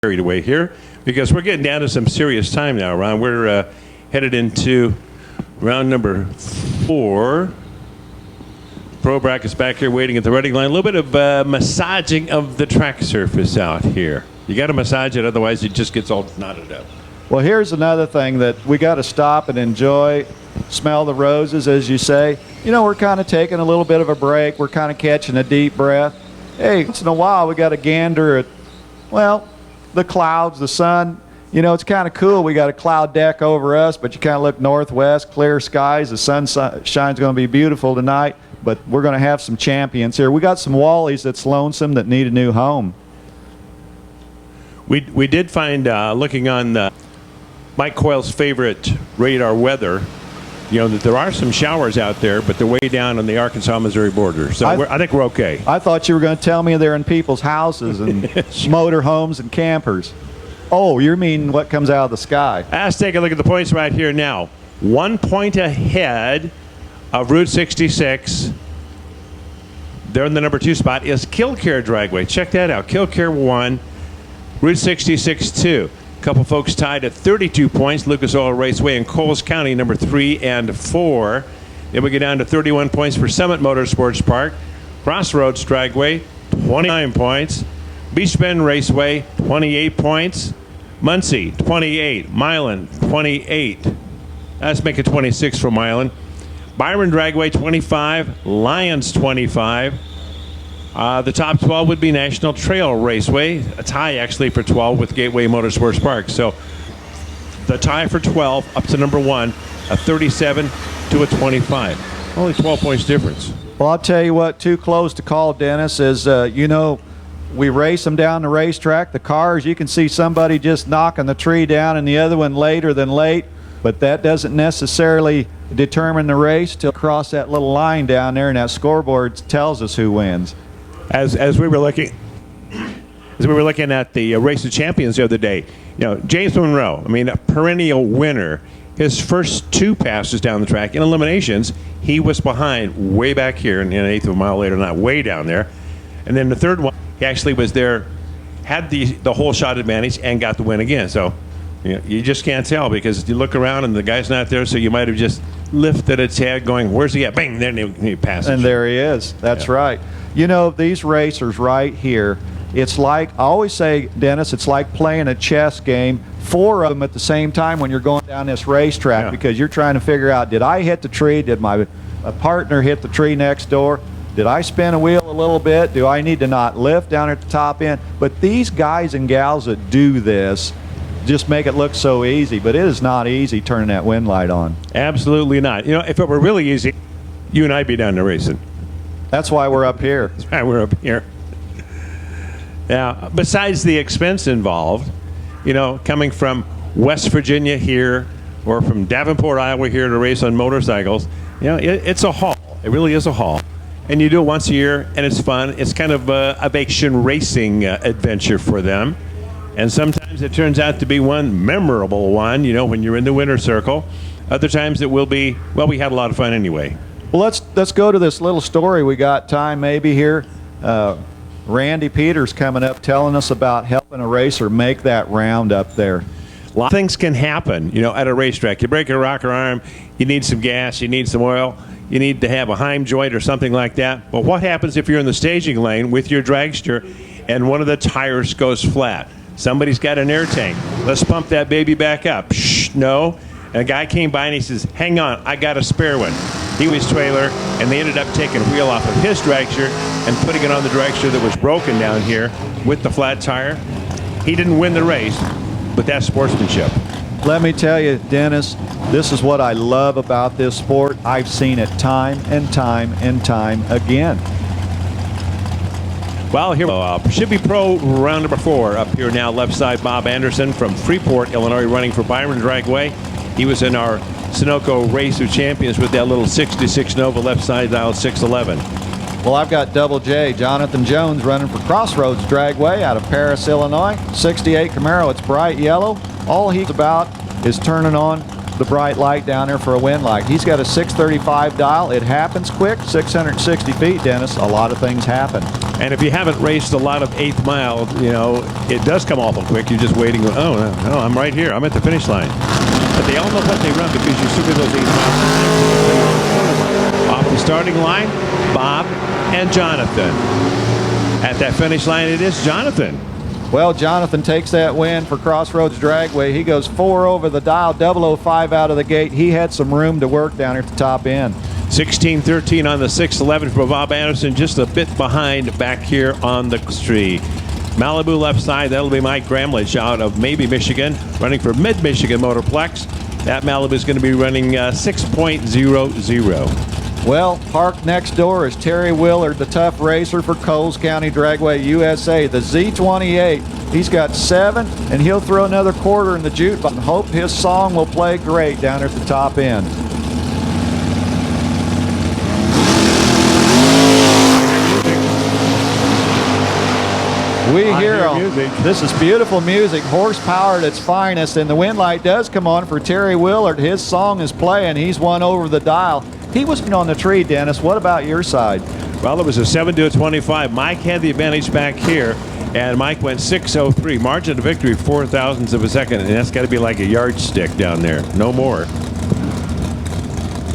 carried away here because we're getting down to some serious time now, Ron. We're headed into round number 4. Pro brackets back here waiting at the running line. A little bit of massaging of the track surface out here. You got to massage it, otherwise it just gets all knotted up. Well, here's another thing that we got to stop and enjoy, smell the roses, as you say. You know, we're kind of taking a little bit of a break. We're kind of catching a deep breath. Hey, once in a while we got to gander at, well, the clouds, the sun. You know, it's kind of cool. We got a cloud deck over us, but you kind of look northwest, clear skies. The sunshine's going to be beautiful tonight, but we're going to have some champions here. We got some Wallies that's lonesome that need a new home. We did find, looking on Mike Coyle's favorite radar weather, you know, that there are some showers out there, but they're way down on the Arkansas-Missouri border. So I think we're okay. I thought you were going to tell me they're in people's houses and motor homes and campers. Oh, you mean what comes out of the sky? Let's take a look at the points right here now. 1 point ahead of Route 66. There in the number 2 spot is Killcare Dragway. Check that out. Killcare 1, Route 66 2. A couple folks tied at 32 points. Lucas Oil Raceway in Coles County, number 3 and 4. Then we get down to 31 points for Summit Motorsports Park. Crossroads Dragway, 29 points. Beach Bend Raceway, 28 points. Muncie, 28. Milan, 28. Let's make it 26 for Milan. Byron Dragway, 25. Lions, 25. The top 12 would be National Trail Raceway, a tie actually for 12 with Gateway Motorsports Park. So the tie for 12 up to number 1, a 37 to a 25. Only 12 points difference. Well, I'll tell you what, too close to call, Dennis, is, you know, we race them down the racetrack. The cars, you can see somebody just knocking the tree down and the other one later than late, but that doesn't necessarily determine the race till across that little line down there, and that scoreboard tells us who wins. As we were looking at the Race of Champions the other day, you know, James Monroe, I mean, a perennial winner. His first 2 passes down the track in eliminations, he was behind way back here, and an eighth of a mile later, not way down there. And then the third one, he actually was there, had the whole shot advantage, and got the win again. So, you know, you just can't tell because you look around and the guy's not there, so you might have just lifted a tag going, where's he at? Bang, there he passes. And there he is. That's right. You know, these racers right here, it's like, I always say, Dennis, it's like playing a chess game, 4 of them at the same time when you're going down this racetrack, because you're trying to figure out, did I hit the tree? Did my partner hit the tree next door? Did I spin a wheel a little bit? Do I need to not lift down at the top end? But these guys and gals that do this just make it look so easy, but it is not easy turning that wind light on. Absolutely not. You know, if it were really easy, you and I'd be down there racing. That's why we're up here. That's why we're up here. Now, besides the expense involved, you know, coming from West Virginia here or from Davenport, Iowa here to race on motorcycles, you know, it's a haul. It really is a haul. And you do it once a year, and it's fun. It's kind of a vacation racing adventure for them. And sometimes it turns out to be one memorable one, you know, when you're in the winner's circle. Other times it will be, well, we had a lot of fun anyway. Well, let's go to this little story. We got time maybe here. Randy Peters coming up telling us about helping a racer make that round up there. A lot of things can happen, you know, at a racetrack. You break a rocker arm, you need some gas, you need some oil, you need to have a Heim joint or something like that. But what happens if you're in the staging lane with your dragster and one of the tires goes flat? Somebody's got an air tank. Let's pump that baby back up. Shh, no. And a guy came by and he says, hang on, I got a spare one. He was trailer, and they ended up taking a wheel off of his dragster and putting it on the dragster that was broken down here with the flat tire. He didn't win the race, but that's sportsmanship. Let me tell you, Dennis, this is what I love about this sport. I've seen it time and time and time again. Well, here should be pro round number 4 up here now. Left side, Bob Anderson from Freeport, Illinois, running for Byron Dragway. He was in our Sunoco Race of Champions with that little 66 Nova left side dial 611. Well, I've got Double J, Jonathan Jones, running for Crossroads Dragway out of Paris, Illinois. 68 Camaro, it's bright yellow. All he's about is turning on the bright light down there for a win light. He's got a 635 dial. It happens quick, 660 feet, Dennis. A lot of things happen. And if you haven't raced a lot of 8th mile, you know, it does come awful quick. You're just waiting. Oh, no, I'm right here. I'm at the finish line. But they all know what they run because you still those 8 miles. Off the starting line, Bob and Jonathan. At that finish line, it is Jonathan. Well, Jonathan takes that win for Crossroads Dragway. He goes 4 over the dial, 005 out of the gate. He had some room to work down here at the top end. 16-13 on the 611 for Bob Anderson, just a bit behind back here on the street. Malibu left side, that'll be Mike Gramlich out of maybe Michigan, running for Mid-Michigan Motorplex. That Malibu is going to be running 6.00. Well, parked next door is Terry Willard, the tough racer for Coles County Dragway USA, the Z28. He's got 7, and he'll throw another quarter in the jute, but hope his song will play great down at the top end. We hear this is beautiful music, horsepower at its finest, and the wind light does come on for Terry Willard. His song is playing. He's 1 over the dial. He was on the tree, Dennis. What about your side? Well, it was a 7-25. Mike had the advantage back here, and Mike went 6:03. Margin of victory, 4 thousandths of a second, and that's got to be like a yardstick down there. No more.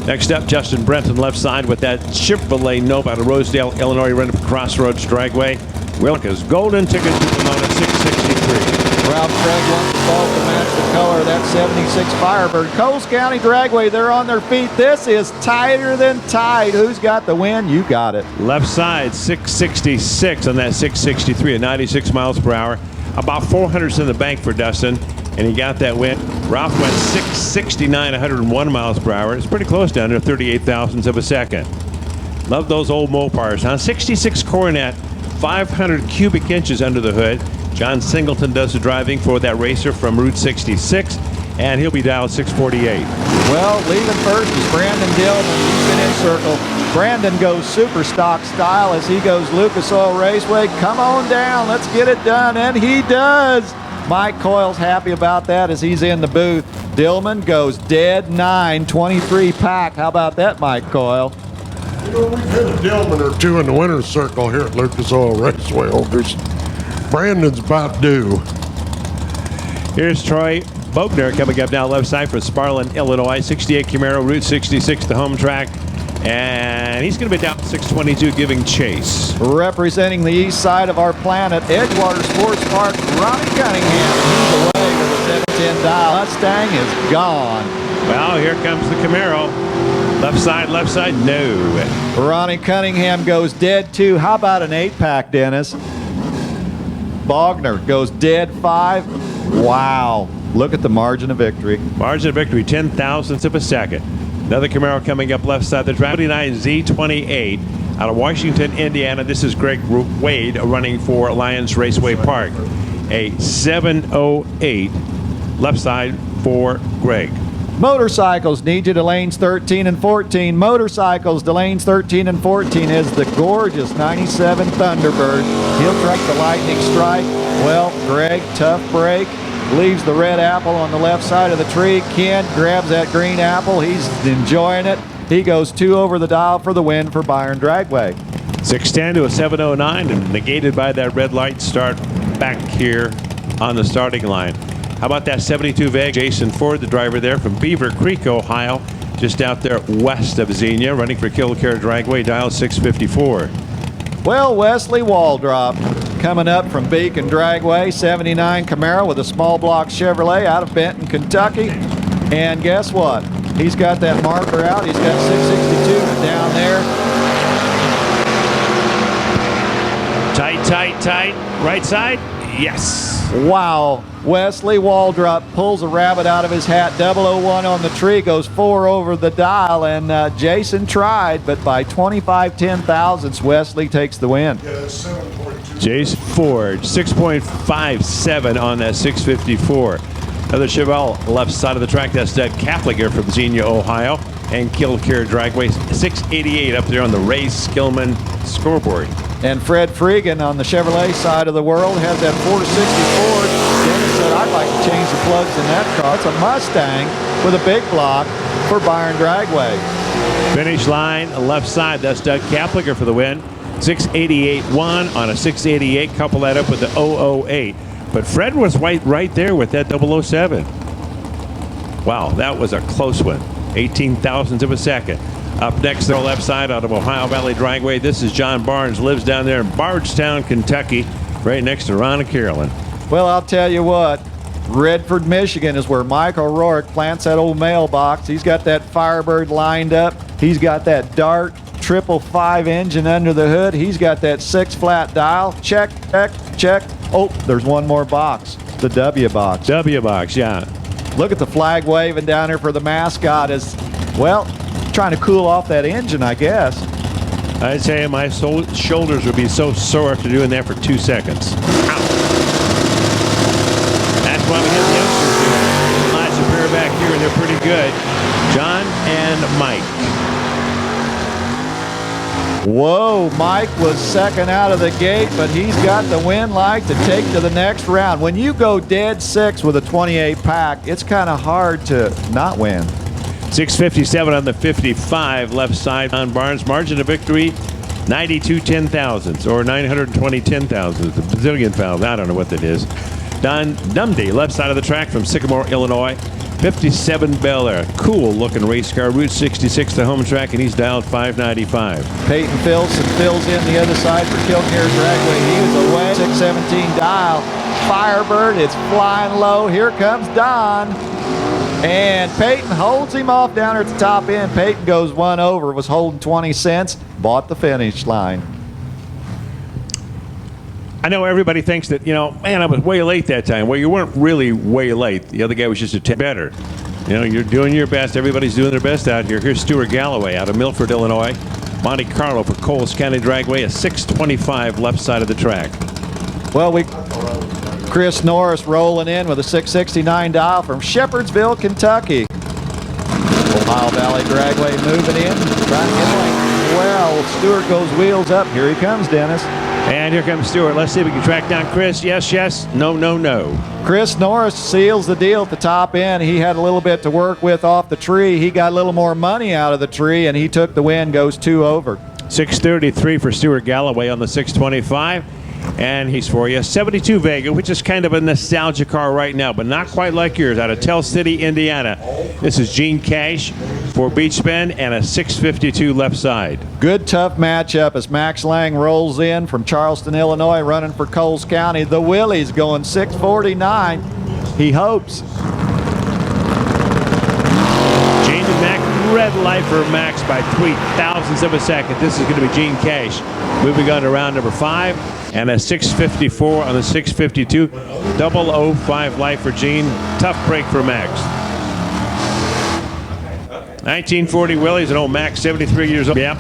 Next up, Justin Brenton, left side with that Chevrolet Nope out of Rosedale, Illinois, running for Crossroads Dragway. Wilka's golden ticket to the moon at 663. Ralph Craig wants the ball to match the color of that 76 Firebird. Coles County Dragway, they're on their feet. This is tighter than tight. Who's got the win? You got it. Left side, 666 on that 663 at 96 miles per hour. About 400s in the bank for Dustin, and he got that win. Ralph went 669, 101 miles per hour. It's pretty close down there, 38 thousandths of a second. Love those old Mopars, huh? 66 Coronet, 500 cubic inches under the hood. John Singleton does the driving for that racer from Route 66, and he'll be dialed 648. Well, leaving first is Brandon Dillman. He's been in circle. Brandon goes super stock style as he goes Lucas Oil Raceway. Come on down, let's get it done, and he does. Mike Coyle's happy about that as he's in the booth. Dillman goes dead 9, 23 pack. How about that, Mike Coyle? You know, we've hit a Dillman or 2 in the winner's circle here at Lucas Oil Raceway. Brandon's about due. Here's Troy Bogner coming up now left side for Sparlin, Illinois. 68 Camaro, Route 66, the home track. And he's going to be down 622 giving chase. Representing the east side of our planet, Edgewater Sports Park, Ronnie Cunningham. He's away with a 710 dial. Mustang is gone. Well, here comes the Camaro. Left side, no. Ronnie Cunningham goes dead 2. How about an 8-pack, Dennis? Bogner goes dead 5. Wow. Look at the margin of victory. Margin of victory, 10 thousandths of a second. Another Camaro coming up left side. The 29 Z28 out of Washington, Indiana. This is Greg Wade running for Lions Raceway Park. A 708 left side for Greg. Motorcycles need you to lanes 13 and 14. Motorcycles to lanes 13 and 14 is the gorgeous 97 Thunderbird. He'll truck the lightning strike. Well, Greg, tough break. Leaves the red apple on the left side of the tree. Ken grabs that green apple. He's enjoying it. He goes 2 over the dial for the win for Byron Dragway. 610 to a 709 and negated by that red light start back here on the starting line. How about that 72 VEG? Jason Ford, the driver there from Beaver Creek, Ohio, just out there west of Xenia, running for Killcare Dragway, dial 654. Well, Wesley Waldrop coming up from Beacon Dragway, 79 Camaro with a small block Chevrolet out of Benton, Kentucky. And guess what? He's got that marker out. He's got 662 down there. Tight. Right side? Yes. Wow. Wesley Waldrop pulls a rabbit out of his hat. 001 on the tree, goes 4 over the dial, and Jason tried, but by 25 10,000ths, Wesley takes the win. Jason Ford, 6.57 on that 654. Another Chevelle left side of the track. That's Doug Kapliger from Xenia, Ohio, and Killcare Dragway, 688 up there on the Ray Skillman scoreboard. And Fred Freegan on the Chevrolet side of the world has that 460 Ford. Dennis said, I I can change the plugs in that car. It's a Mustang with a big block for Byron Dragway. Finish line, left side. That's Doug Kaplinger for the win. 688-1 on a 688. Couple that up with the 008. But Fred was right there with that 007. Wow, that was a close one. 18 thousandths of a second. Up next, the left side out of Ohio Valley Dragway. This is John Barnes, lives down there in Bardstown, Kentucky, right next to Ron and Carolyn. Well, I'll tell you what, Redford, Michigan is where Mike O'Rourke plants that old mailbox. He's got that Firebird lined up. He's got that Dart 555 engine under the hood. He's got that 6-flat dial. Check, check, check. Oh, there's one more box, the W box. W box, yeah. Look at the flag waving down there for the mascot as, well, trying to cool off that engine, I guess. I'd say my shoulders would be so sore after doing that for 2 seconds. Ow. That's why we get the youngsters doing it. Lots of pair back here, and they're pretty good. John and Mike. Whoa, Mike was second out of the gate, but he's got the win light to take to the next round. When you go dead six with a 28 pack, it's kind of hard to not win. 657 on the 55 left side on Barnes. Margin of victory 92 10,000ths or 920 10,000ths. A bazillion pounds. I don't know what that is. Don Dumdy, left side of the track from Sycamore, Illinois. 57 Bel Air. Cool looking race car. Route 66, the home track, and he's dialed 595. Peyton Filson fills in the other side for Kilcare Dragway. He was away. 617 dial. Firebird, it's flying low. Here comes Don. And Peyton holds him off down at the top end. Peyton goes one over, was holding 20 cents, bought the finish line. I know everybody thinks that, man, I was way late that time. Well, you weren't really way late. The other guy was just a tad better. You're doing your best. Everybody's doing their best out here. Here's Stuart Galloway out of Milford, Illinois. Monte Carlo for Coles County Dragway, a 625 left side of the track. Well, Chris Norris rolling in with a 669 dial from Shepherdsville, Kentucky. Ohio Valley Dragway moving in, trying to get lane. Well, Stewart goes wheels up. Here he comes, Dennis. And here comes Stewart. Let's see if we can track down Chris. Yes, yes. No, no, no. Chris Norris seals the deal at the top end. He had a little bit to work with off the tree. He got a little more money out of the tree, and he took the win, goes 2 over. 633 for Stuart Galloway on the 625. And he's for you. 72 Vega, which is kind of a nostalgia car right now, but not quite like yours, out of Tell City, Indiana. This is Gene Cash for Beach Bend and a 652 left side. Good, tough matchup as Max Lang rolls in from Charleston, Illinois, running for Coles County. The Willys going 649. He hopes. Gene and Mac, red light for Max by 0.003 of a second. This is going to be Gene Cash. Moving on to round number 5. And a 654 on the 652. 005 light for Gene. Tough break for Max. 1940 Willys and old Max, 73 years old. Yep.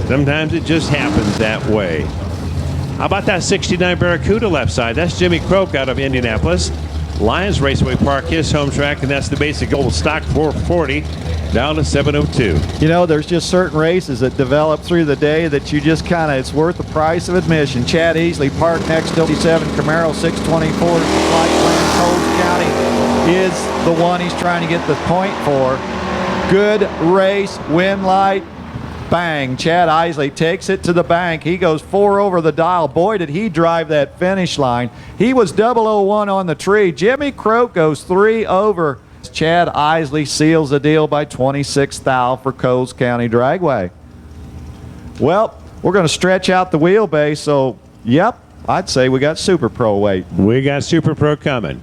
Sometimes it just happens that way. How about that 69 Barracuda left side? That's Jimmy Croak out of Indianapolis. Lions Raceway Park, his home track, and that's the basic old stock 440 down to 702. There's just certain races that develop through the day that you just it's worth the price of admission. Chad Easley parked next to 57 Camaro 624 Flight Plan. Coles County is the one he's trying to get the point for. Good race, win light, bang. Chad Isley takes it to the bank. He goes 4 over the dial. Boy, did he drive that finish line. He was 001 on the tree. Jimmy Croak goes 3 over. Chad Isley seals the deal by 26 thou for Coles County Dragway. Well, we're going to stretch out the wheelbase, so, yep, I'd say we got Super Pro weight. We got Super Pro coming.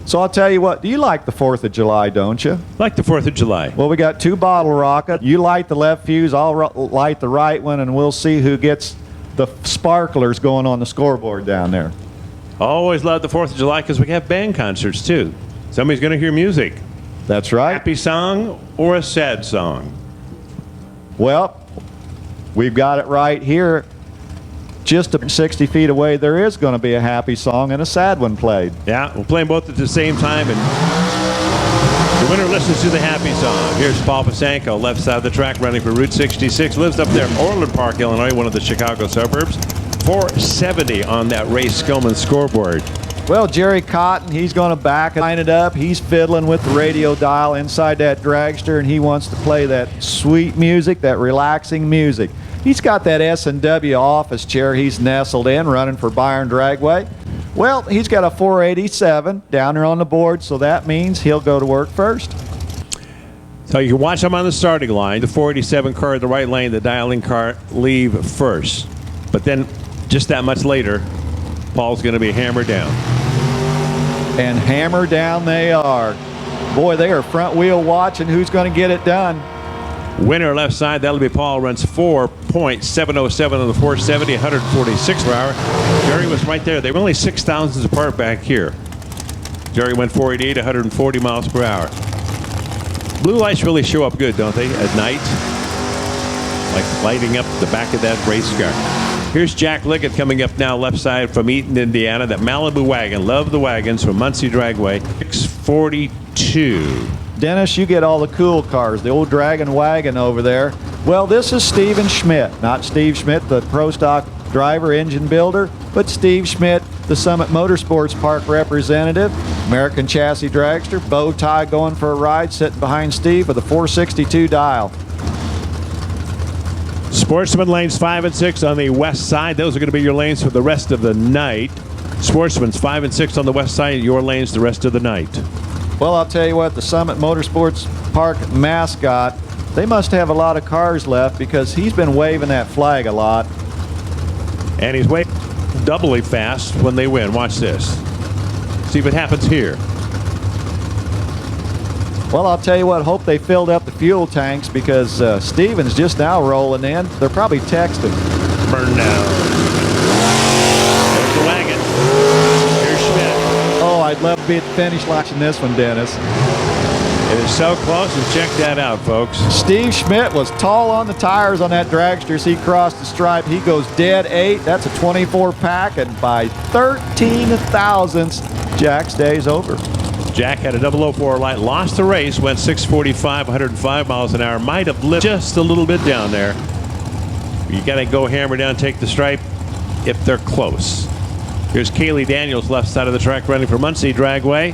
So I'll tell you what, you like the 4th of July, don't you? Like the 4th of July. Well, we got 2 bottle rockets. You light the left fuse, I'll light the right one, and we'll see who gets the sparklers going on the scoreboard down there. Always love the 4th of July because we have band concerts, too. Somebody's going to hear music. That's right. Happy song or a sad song? Well, we've got it right here. Just 60 feet away, there is going to be a happy song and a sad one played. Yeah, we'll play them both at the same time, and the winner listens to the happy song. Here's Paul Pasanko, left side of the track, running for Route 66. Lives up there in Orland Park, Illinois, one of the Chicago suburbs. 470 on that Ray Skillman scoreboard. Well, Jerry Cotton, he's going to line it up. He's fiddling with the radio dial inside that dragster, and he wants to play that sweet music, that relaxing music. He's got that S&W office chair he's nestled in, running for Byron Dragway. Well, he's got a 487 down there on the board, so that means he'll go to work first. So you can watch him on the starting line. The 487 car in the right lane, the dialing car leave first. But then just that much later, Paul's going to be hammered down. And hammered down they are. Boy, they are front wheel watching who's going to get it done. Winner left side, that'll be Paul, runs 4.707 on the 470, 146 per hour. Jerry was right there. They were only 6 thousandths apart back here. Jerry went 488, 140 miles per hour. Blue lights really show up good, don't they, at night? Like lighting up the back of that race car. Here's Jack Liggett coming up now, left side from Eaton, Indiana. That Malibu wagon, love the wagons from Muncie Dragway, 642. Dennis, you get all the cool cars, the old Dragon wagon over there. Well, this is Steven Schmidt, not Steve Schmidt, the Pro Stock driver, engine builder, but Steve Schmidt, the Summit Motorsports Park representative, American chassis dragster, bow tie going for a ride, sitting behind Steve with a 462 dial. Sportsman lanes 5 and 6 on the west side. Those are going to be your lanes for the rest of the night. Sportsman's 5 and 6 on the west side, your lanes the rest of the night. Well, I'll tell you what, the Summit Motorsports Park mascot, they must have a lot of cars left because he's been waving that flag a lot. And he's waving doubly fast when they win. Watch this. See what happens here. Well, I'll tell you what, hope they filled up the fuel tanks because Steven's just now rolling in. They're probably texting. Burn down. There's the wagon. Here's Schmidt. Oh, I'd love to be at the finish line in this one, Dennis. It is so close, and check that out, folks. Steve Schmidt was tall on the tires on that dragster as he crossed the stripe. He goes dead 8. That's a 24 pack, and by 13 thousandths, Jack stays over. Jack had a 004 light, lost the race, went 645, 105 miles an hour. Might have lived just a little bit down there. You got to go hammer down, take the stripe if they're close. Here's Kaylee Daniels, left side of the track, running for Muncie Dragway.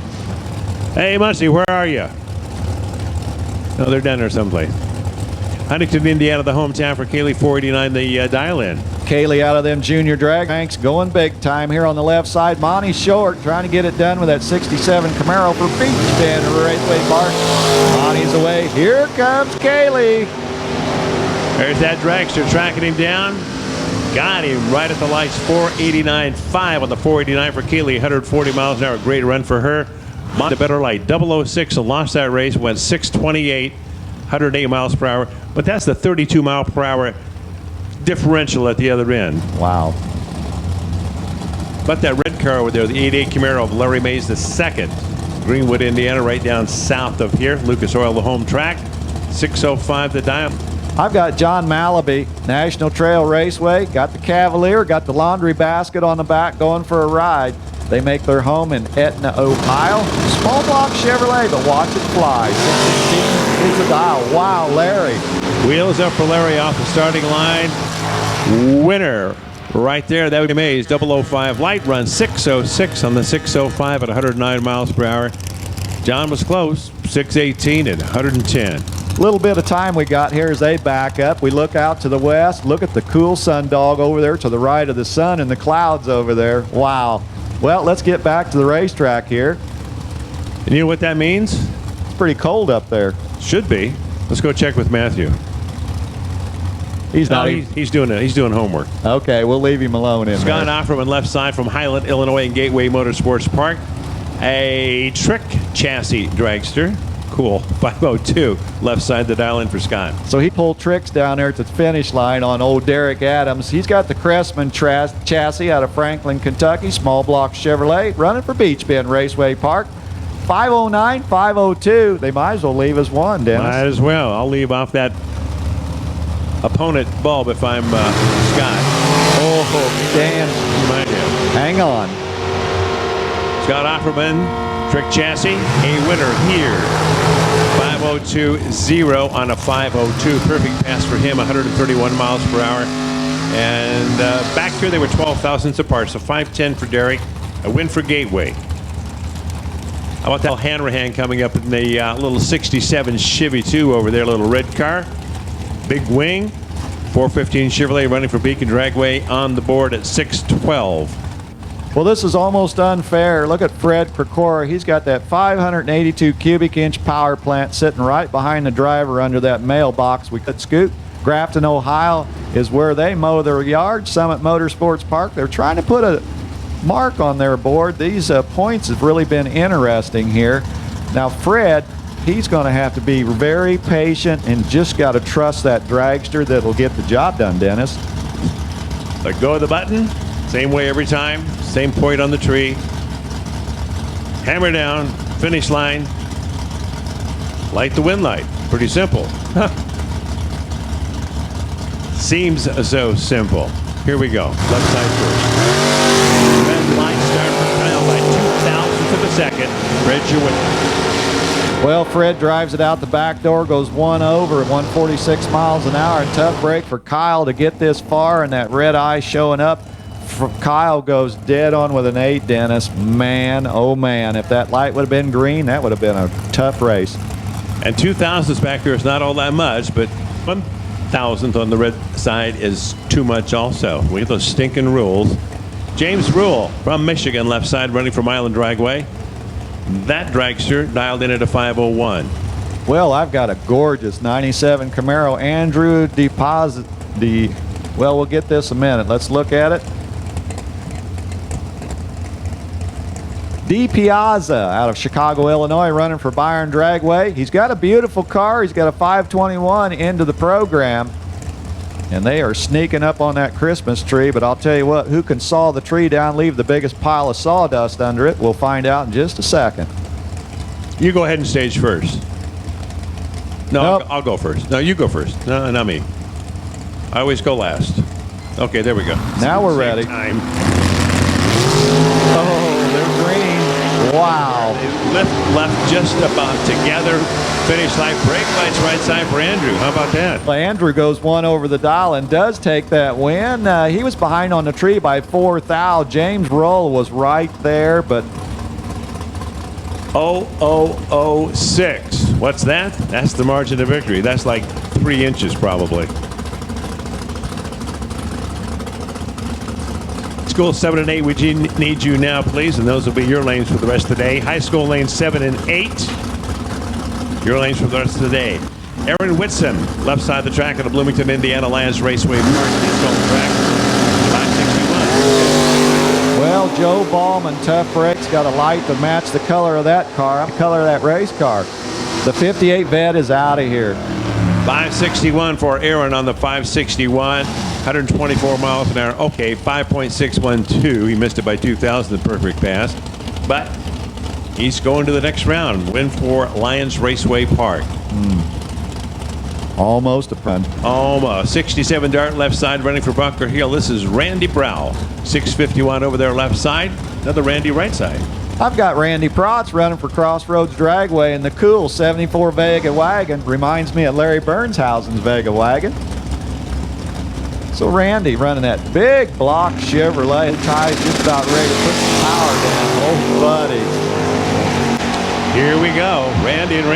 Hey, Muncie, where are you? No, they're down there someplace. Huntington, Indiana, the hometown for Kaylee, 489, the dial-in. Kaylee out of them junior drag tanks going big time here on the left side. Monty Short trying to get it done with that 67 Camaro for Beach Bend Raceway Park. Monty's away. Here comes Kaylee. There's that dragster tracking him down. Got him right at the lights. 489.5 on the 489 for Kaylee. 140 miles an hour. Great run for her. Monty better light. 006 and lost that race. Went 628. 108 miles per hour. But that's the 32 mile per hour differential at the other end. Wow. But that red car over there, the 88 Camaro of Larry Mays II. Greenwood, Indiana, right down south of here. Lucas Oil, the home track. 605 the dial. I've got John Malaby, National Trail Raceway. Got the Cavalier, got the laundry basket on the back going for a ride. They make their home in Etna, Ohio. Small block Chevrolet, but watch it fly. 616 is the dial. Wow, Larry. Wheels up for Larry off the starting line. Winner right there. That would be Mays. 005 light run 606 on the 605 at 109 miles per hour. John was close. 618 and 110. Little bit of time we got here as they back up. We look out to the west. Look at the cool sun dog over there to the right of the sun and the clouds over there. Wow. Well, let's get back to the racetrack here. And you know what that means? It's pretty cold up there. Should be. Let's go check with Matthew. He's doing homework. Okay, we'll leave him alone in Scott there. Offerman, left side from Highland, Illinois, and Gateway Motorsports Park. A trick chassis dragster. Cool. 502 left side the dial in for Scott. So he pulled tricks down there at the finish line on old Derek Adams. He's got the Cressman chassis out of Franklin, Kentucky. Small block Chevrolet running for Beach Bend Raceway Park. 509, 502. They might as well leave as one, Dennis. Might as well. I'll leave off that opponent bulb if I'm Scott. Oh, Dan. You might have. Hang on. Scott Offerman, trick chassis, a winner here. 502.0 on a 502. Perfect pass for him, 131 miles per hour. And back here they were 12 thousandths apart, so 510 for Derek. A win for Gateway. How about that Hanrahan coming up in the little 67 Chevy 2 over there, little red car. Big wing. 415 Chevrolet running for Beacon Dragway on the board at 612. Well, this is almost unfair. Look at Fred Krikora. He's got that 582 cubic inch power plant sitting right behind the driver under that mailbox we could scoot. Grafton, Ohio is where they mow their yard. Summit Motorsports Park. They're trying to put a mark on their board. These points have really been interesting here. Now, Fred, he's going to have to be very patient and just got to trust that dragster that'll get the job done, Dennis. Let go of the button. Same way every time. Same point on the tree. Hammer down. Finish line. Light the wind light. Pretty simple. Seems so simple. Here we go. Left side first. Red line start for Kyle by 2,000ths of a second. Fred's your winner. Well, Fred drives it out the back door, goes one over at 146 miles an hour. Tough break for Kyle to get this far, and that red eye showing up. Kyle goes dead on with an 8, Dennis. Man, oh man, if that light would have been green, that would have been a tough race. And 2,000ths back there is not all that much, but 1,000th on the red side is too much also. We have those stinking rules. James Rule from Michigan, left side, running from Island Dragway. That dragster dialed in at a 501. Well, I've got a gorgeous 97 Camaro Andrew well, we'll get this in a minute. Let's look at it. D. Piazza out of Chicago, Illinois, running for Byron Dragway. He's got a beautiful car. He's got a 521 into the program. And they are sneaking up on that Christmas tree. But I'll tell you what, who can saw the tree down, leave the biggest pile of sawdust under it? We'll find out in just a second. You go ahead and stage first. No, Nope. I'll go first. No, you go first. No, not me. I always go last. Okay, there we go. Now we're ready. Time. Oh, they're green. Wow. Left just about together. Finish line, brake lights right side for Andrew. How about that? Well, Andrew goes one over the dial and does take that win. He was behind on the tree by 4 thou. James Roll was right there, but 0006. What's that? That's the margin of victory. That's like 3 inches probably. School 7 and 8, we need you now, please, and those will be your lanes for the rest of the day. High school lanes 7 and 8, your lanes for the rest of the day. Aaron Whitson, left side of the track at the Bloomington, Indiana Lions Raceway Park. He's on the track, 561. well, Joe Ballman, tough brakes, got a light to match the color of that car, the color of that race car. The 58 vet is out of here. 561 for Aaron on the 561. 124 miles an hour. Okay, 5.612. He missed it by 2,000, the perfect pass. But he's going to the next round. Win for Lions Raceway Park. Almost a punt. Almost. 67 Dart left side running for Bunker Hill. This is Randy Brow. 651 over there left side. Another Randy right side. I've got Randy Protz running for Crossroads Dragway in the cool 74 Vega wagon. Reminds me of Larry Burnshausen's Vega wagon. So Randy running that big block Chevrolet. Ty's just about ready to put some power down. Oh, buddy. Here we go. Randy and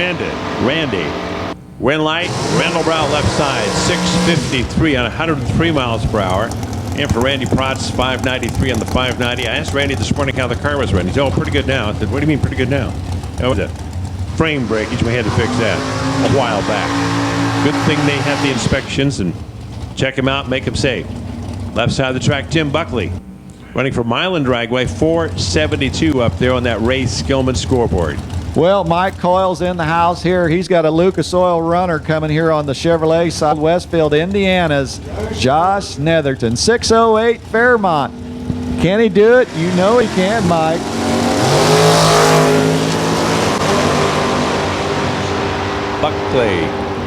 Randy. Win light. Randall Brow left side. 653 on 103 miles per hour. And for Randy Protz, 593 on the 590. I asked Randy this morning how the car was running. He said, oh, pretty good now. I said, what do you mean pretty good now? That was a frame breakage. We had to fix that a while back. Good thing they had the inspections and check him out, make him safe. Left side of the track, Tim Buckley. Running for Milan Dragway, 472 up there on that Ray Skillman scoreboard. Well, Mike Coyle's in the house here. He's got a Lucas Oil runner coming here on the Chevrolet side. Westfield, Indiana's Josh Netherton. 608 Fairmont. Can he do it? You know he can, Mike. Buckley,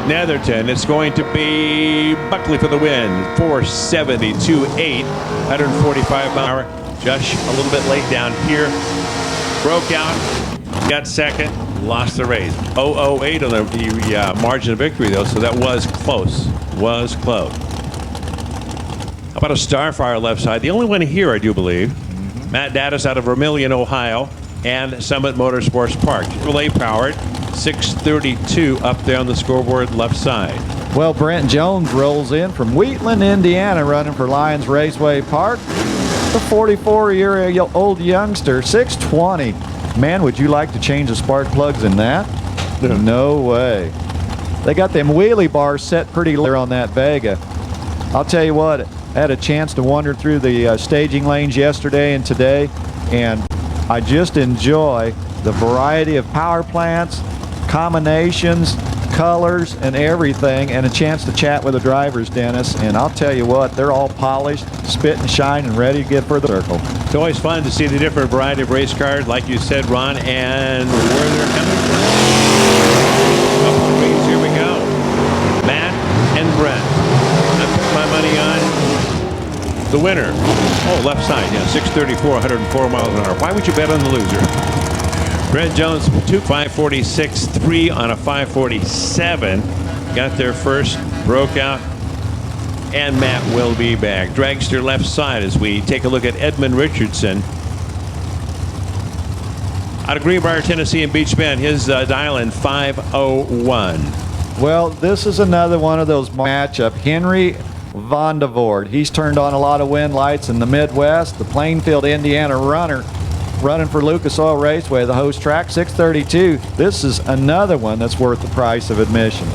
Netherton. It's going to be Buckley for the win. 472.8, 145 mile an hour. Josh a little bit late down here. Broke out. Got second, lost the race. 008 on the margin of victory, though, so that was close. How about a Starfire left side? The only one here, I do believe. Matt Dattis out of Vermilion, Ohio, and Summit Motorsports Park. Relay powered, 6:32 up there on the scoreboard left side. Well, Brent Jones rolls in from Wheatland, Indiana, running for Lions Raceway Park. The 44-year-old youngster, 6:20. Man, would you like to change the spark plugs in that? No way. They got them wheelie bars set pretty low on that Vega. I'll tell you what, I had a chance to wander through the staging lanes yesterday and today, and I just enjoy the variety of power plants, combinations, colors, and everything, and a chance to chat with the drivers, Dennis. And I'll tell you what, they're all polished, spit and shine, and ready to get for the circle. It's always fun to see the different variety of race cars, like you said, Ron, and where they're coming from. Oh, here we go. Matt and Brent. I put my money on the winner. Oh, left side, yeah, 634, 104 miles an hour. Why would you bet on the loser? Brent Jones, 546.3 on a 547. Got there first, broke out, and Matt will be back. Dragster left side as we take a look at Edmund Richardson. Out of Greenbrier, Tennessee, and Beach Bend, his dial in 501. Well, this is another one of those matchup. Henry Vondervoort. He's turned on a lot of wind lights in the Midwest. The Plainfield, Indiana runner running for Lucas Oil Raceway, the host track, 6:32. This is another one that's worth the price of admission.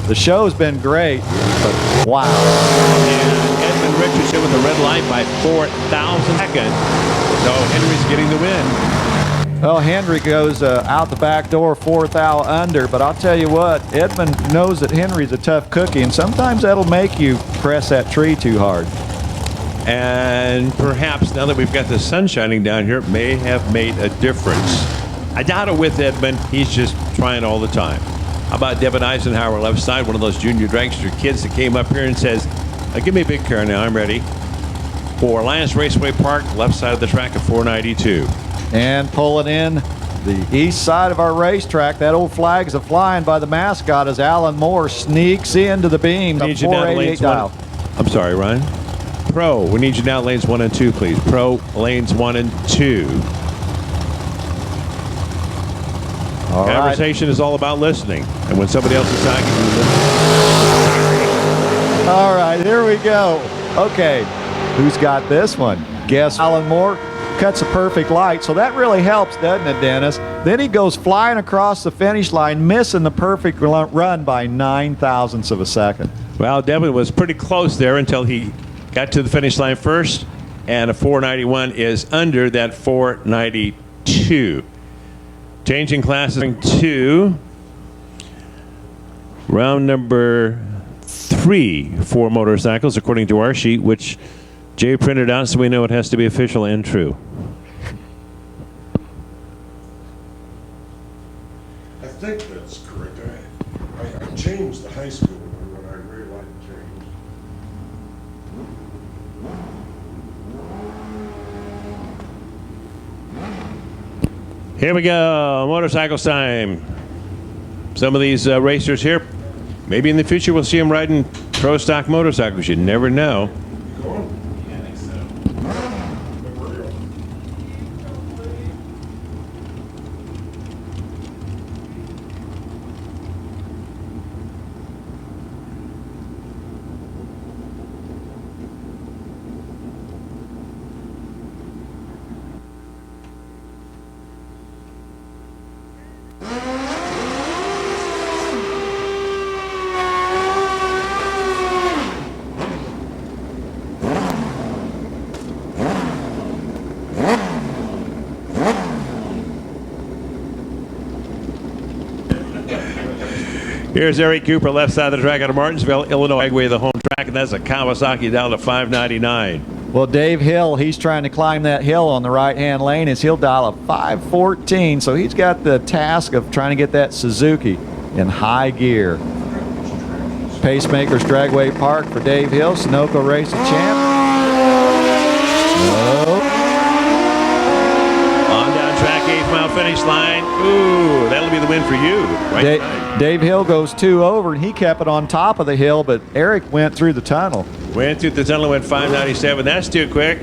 The show's been great, but wow. And Edmund Richardson with a red light by 4,000 seconds. So Henry's getting the win. Well, Henry goes out the back door, 4th out under, but I'll tell you what, Edmund knows that Henry's a tough cookie, and sometimes that'll make you press that tree too hard. And perhaps now that we've got the sun shining down here, it may have made a difference. I doubt it with Edmund. He's just trying all the time. How about Devin Eisenhower, left side, one of those junior dragster kids that came up here and says, give me a big car now, I'm ready. For Lions Raceway Park, left side of the track at 492. And pulling in the east side of our racetrack, that old flag's a-flying by the mascot as Alan Moore sneaks into the beam. We need you down to lanes one. I'm sorry, Ryan. Pro, we need you down lanes 1 and 2, please. Pro, lanes 1 and 2. All Conversation is all about listening. And when somebody else is talking, you listen. All right, here we go. Okay, who's got this one? Guess Alan Moore cuts a perfect light, so that really helps, doesn't it, Dennis? Then he goes flying across the finish line, missing the perfect run by 9,000ths of a second. Well, Devin was pretty close there until he got to the finish line first, and a 491 is under that 492. Changing classes to round number 3 for motorcycles, according to our sheet, which Jay printed out so we know it has to be official and true. I think that's correct. I changed the high school when I realized change. Here we go, motorcycles time. Some of these racers here, maybe in the future we'll see them riding pro stock motorcycles. You never know. Here's Eric Cooper, left side of the track out of Martinsville, Illinois, the home track, and that's a Kawasaki down to 599. Well, Dave Hill, he's trying to climb that hill on the right-hand lane. He'll dial a 514, so he's got the task of trying to get that Suzuki in high gear. Pacemakers Dragway Park for Dave Hill, Sunoco Racing champ. On down track, 8th mile finish line. Ooh, that'll be the win for you. Dave Hill goes 2 over, and he kept it on top of the hill, but Eric went through the tunnel. Went through the tunnel, went 597. That's too quick.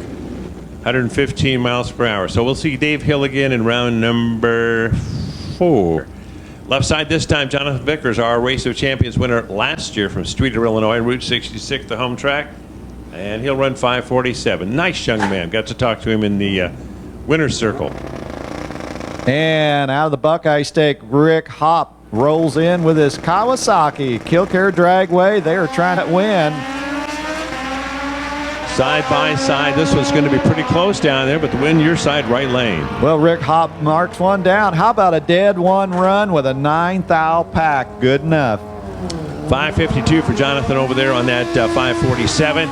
115 miles per hour. So we'll see Dave Hill again in round number 4. Left side this time, Jonathan Vickers, our Race of Champions winner last year from Streeter, Illinois, Route 66, the home track. And he'll run 5:47. Nice young man. Got to talk to him in the winner's circle. And out of the Buckeye Stake, Rick Hopp rolls in with his Kawasaki Killcare Dragway. They are trying to win. Side by side. This one's going to be pretty close down there, but the win your side, right lane. Well, Rick Hopp marks one down. How about a dead one run with a 9th pack? Good enough. 5:52 for Jonathan over there on that 5:47.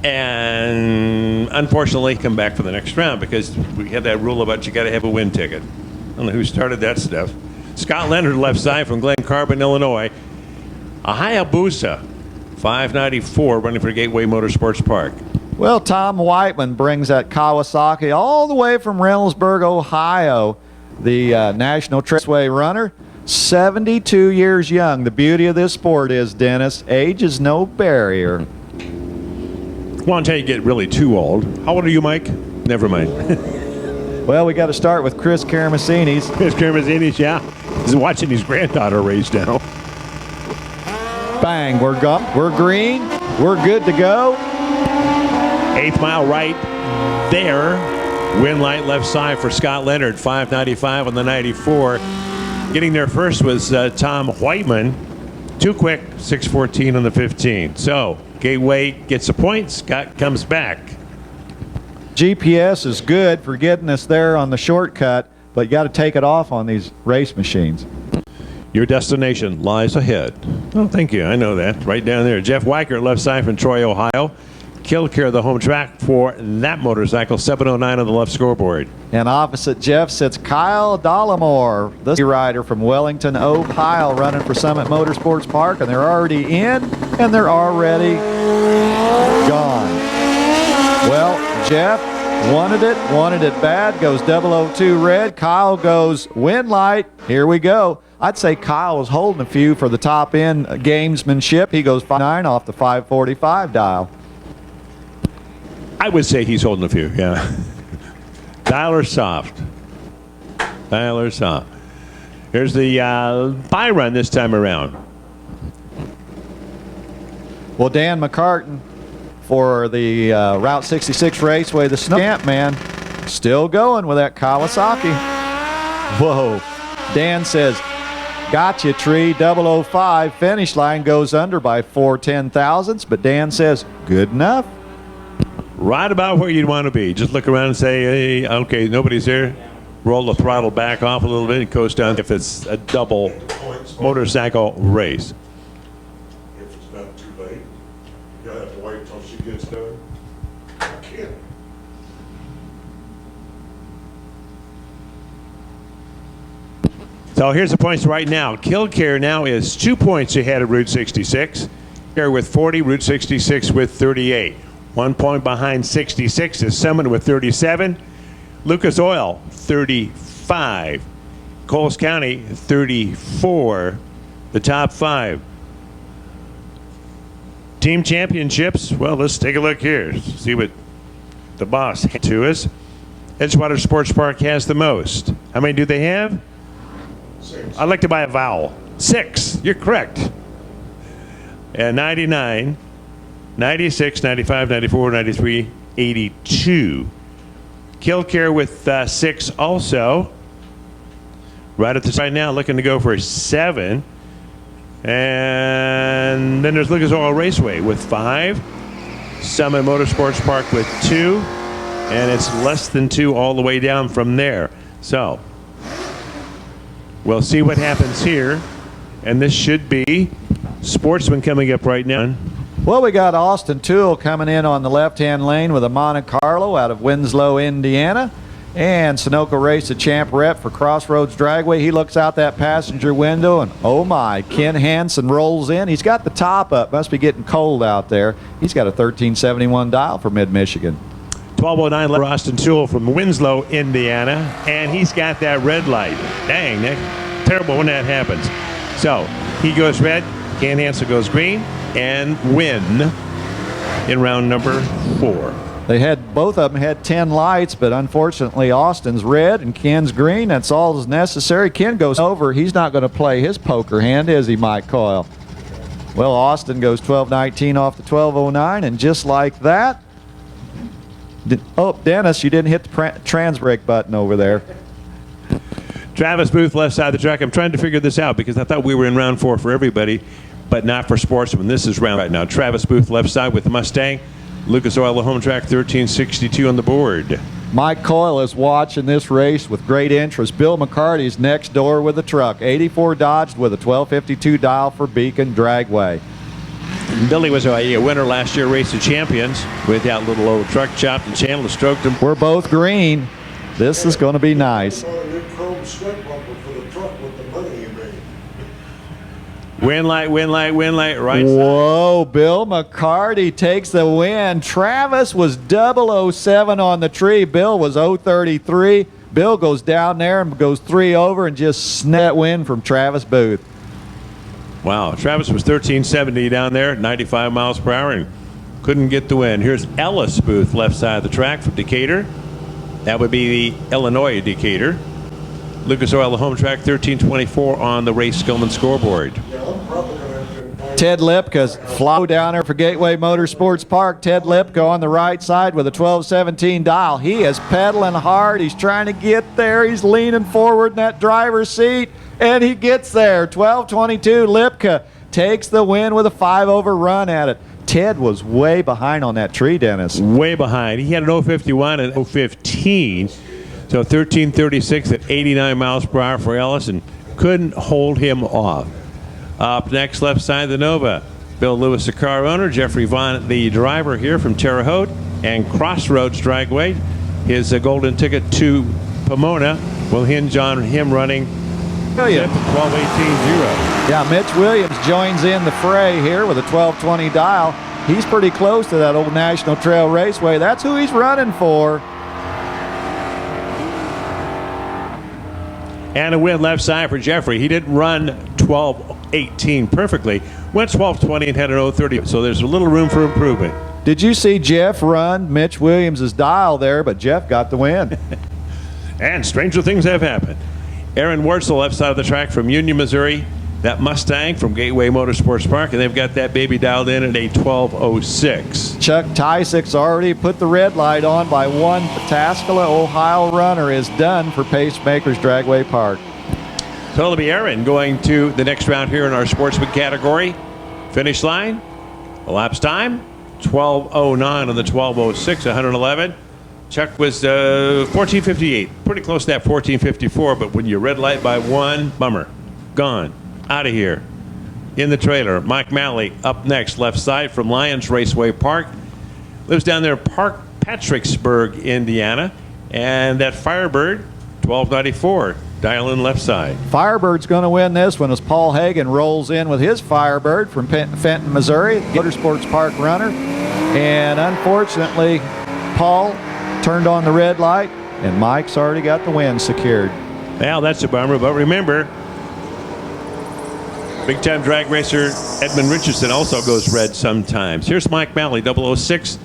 And unfortunately, come back for the next round because we had that rule about you got to have a win ticket. I don't know who started that stuff. Scott Leonard, left side from Glen Carbon, Illinois. A Hayabusa 594 running for Gateway Motorsports Park. Well, Tom Whiteman brings that Kawasaki all the way from Reynoldsburg, Ohio. The National Traceway runner, 72 years young. The beauty of this sport is, Dennis, age is no barrier. Well, until you get really too old. How old are you, Mike? Never mind. Well, we got to start with Chris Karamazini's. Chris Karamazini's, yeah. He's watching his granddaughter race now. Bang, we're gone. We're green. We're good to go. 8th mile right there. Wind light left side for Scott Leonard, 595 on the 94. Getting there first was Tom Whiteman. Too quick, 614 on the 15. So Gateway gets a point. Scott comes back. GPS is good for getting us there on the shortcut, but you got to take it off on these race machines. Your destination lies ahead. Oh, thank you. I know that. Right down there. Jeff Weicker, left side from Troy, Ohio. Killcare, the home track for that motorcycle, 709 on the left scoreboard. And opposite Jeff sits Kyle Dollamore, the rider from Wellington, Ohio, running for Summit Motorsports Park, and they're already in, and they're already gone. Well, Jeff wanted it bad, goes 002 red. Kyle goes wind light. Here we go. I'd say Kyle was holding a few for the top end gamesmanship. He goes 5.9 off the 545 dial. I would say he's holding a few, yeah. Dialer soft. Dialer soft. Here's the bye run this time around. Well, Dan McCartan for the Route 66 Raceway, the Camp man, still going with that Kawasaki. Whoa. Dan says, gotcha, tree, 005. Finish line goes under by 4/10,000ths, but Dan says, good enough. Right about where you'd want to be. Just look around and say, hey, okay, nobody's there. Roll the throttle back off a little bit and coast down if it's a double motorcycle race. If it's not too late, you'll have to wait until she gets done. I can't. So here's the points right now. Killcare now is 2 points ahead of Route 66. Here with 40, Route 66 with 38. 1 point behind 66 is Summit with 37. Lucas Oil, 35. Coles County, 34. The top 5. Team championships, well, let's take a look here. See what the boss had to us. Edgewater Sports Park has the most. How many do they have? 6. I'd like to buy a vowel. 6. You're correct. And 99, 96, 95, 94, 93, 82. Killcare with 6 also. Right at the right now, looking to go for 7. And then there's Lucas Oil Raceway with 5. Summit Motorsports Park with 2. And it's less than 2 all the way down from there. So we'll see what happens here. And this should be Sportsman coming up right now. Well, we got Austin Toole coming in on the left-hand lane with a Monte Carlo out of Winslow, Indiana. And Sunoco Race, the champ rep for Crossroads Dragway. He looks out that passenger window, and oh my, Ken Hansen rolls in. He's got the top up. Must be getting cold out there. He's got a 1371 dial for Mid-Michigan. 1209 Austin Toole from Winslow, Indiana. And he's got that red light. Dang, Nick. Terrible when that happens. So he goes red, Ken Hansen goes green, and win in round number 4. They had both of them had 10 lights, but unfortunately Austin's red and Ken's green. That's all that's necessary. Ken goes over. He's not going to play his poker hand, is he, Mike Coyle? Well, Austin goes 12-19 off the 12-09, and just like that, Dennis, you didn't hit the trans brake button over there. Travis Booth, left side of the track. I'm trying to figure this out because I thought we were in round 4 for everybody, but not for Sportsman. This is round right now. Travis Booth, left side with the Mustang. Lucas Oil, the home track, 1362 on the board. Mike Coyle is watching this race with great interest. Bill McCarty's next door with a truck. 84 Dodge with a 1252 dial for Beacon Dragway. Billy was a winner last year, Race of Champions, with that little old truck chopped and Chandler stroked him. We're both green. This is going to be nice. Win light, win light, win light, right side. Whoa, Bill McCarty takes the win. Travis was 007 on the tree. Bill was 033. Bill goes down there and goes 3 over and just snap win from Travis Booth. Wow, Travis was 1370 down there, 95 miles per hour, and couldn't get the win. Here's Ellis Booth, left side of the track from Decatur. That would be the Illinois Decatur. Lucas Oil, the home track, 1324 on the Ray Skillman scoreboard. Ted Lipka's fly down there for Gateway Motorsports Park. Ted Lipka on the right side with a 1217 dial. He is pedaling hard. He's trying to get there. He's leaning forward in that driver's seat, and he gets there. 1222. Lipka takes the win with a 5 over run at it. Ted was way behind on that tree, Dennis. Way behind. He had an 051 and 015. So 1336 at 89 miles per hour for Ellis, and couldn't hold him off. Up next, left side of the Nova, Bill Lewis, the car owner, Jeffrey Vaughn, the driver here from Terre Haute, and Crossroads Dragway. His golden ticket to Pomona will hinge on him running 12-18-0. Yeah, Mitch Williams joins in the fray here with a 1220 dial. He's pretty close to that old National Trail Raceway. That's who he's running for. And a win left side for Jeffrey. He didn't run 12-18 perfectly. Went 12-20 and had an 0-30. So there's a little room for improvement. Did you see Jeff run Mitch Williams' dial there? But Jeff got the win. And stranger things have happened. Aaron Wurzel, left side of the track from Union, Missouri. That Mustang from Gateway Motorsports Park, and they've got that baby dialed in at a 1206. Chuck Tysick's already put the red light on by one. The Tascala Ohio runner is done for Pacemakers Dragway Park. So it'll be Aaron going to the next round here in our Sportsman category. Finish line, elapsed time, 1209 on the 1206, 111. Chuck was 1458, pretty close to that 1454, but when you red light by one, bummer, gone. Out of here. In the trailer, Mike Malley up next, left side from Lions Raceway Park. Lives down there in Park Patricksburg, Indiana. And that Firebird, 1294, dial in left side. Firebird's going to win this one as Paul Hagan rolls in with his Firebird from Fenton, Missouri, Motorsports Park runner. And unfortunately, Paul turned on the red light, and Mike's already got the win secured. Well, that's a bummer, but remember, big-time drag racer Edmund Richardson also goes red sometimes. Here's Mike Malley, 006,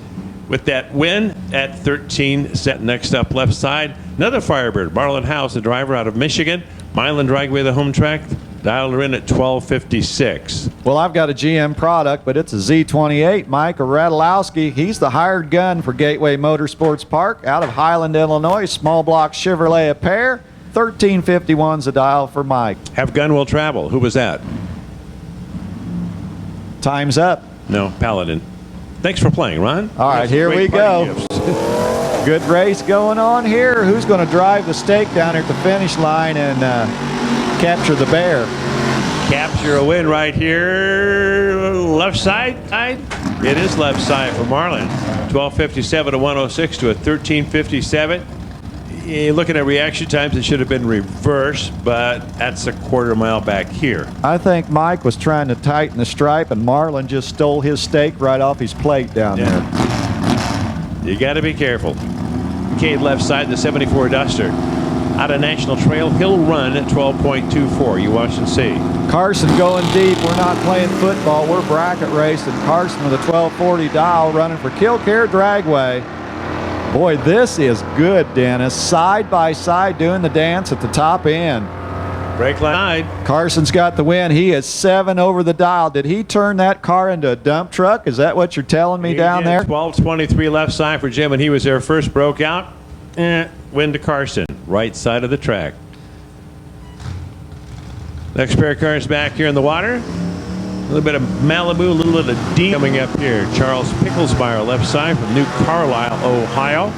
with that win at 13 set. Next up, left side, another Firebird, Marlon House, a driver out of Michigan. Milan Dragway, the home track, dialed her in at 1256. Well, I've got a GM product, but it's a Z28. Mike Radulowski, he's the hired gun for Gateway Motorsports Park out of Highland, Illinois. Small block Chevrolet a pair. 1351's a dial for Mike. Have gun will travel. Who was that? Time's up. No, Paladin. Thanks for playing, Ron. All right, here we go. Good race going on here. Who's going to drive the stake down here at the finish line and capture the bear? Capture a win right here. Left side. It is left side for Marlin. 1257 to 106 to a 1357. Looking at reaction times, it should have been reversed, but that's a quarter mile back here. I think Mike was trying to tighten the stripe, and Marlin just stole his stake right off his plate down there. You got to be careful. Cade left side, the 74 Duster. Out of National Trail, he'll run at 12.24. You watch and see. Carson going deep. We're not playing football. We're bracket racing. Carson with a 1240 dial running for Killcare Dragway. Boy, this is good, Dennis. Side by side doing the dance at the top end. Brake line. Carson's got the win. He is 7 over the dial. Did he turn that car into a dump truck? Is that what you're telling me down there? 12:23 left side for Jim, and he was there first. Broke out. Win to Carson. Right side of the track. Next pair of cars back here in the water. A little bit of Malibu, a little bit of D coming up here. Charles Picklesmeyer left side from New Carlisle, Ohio.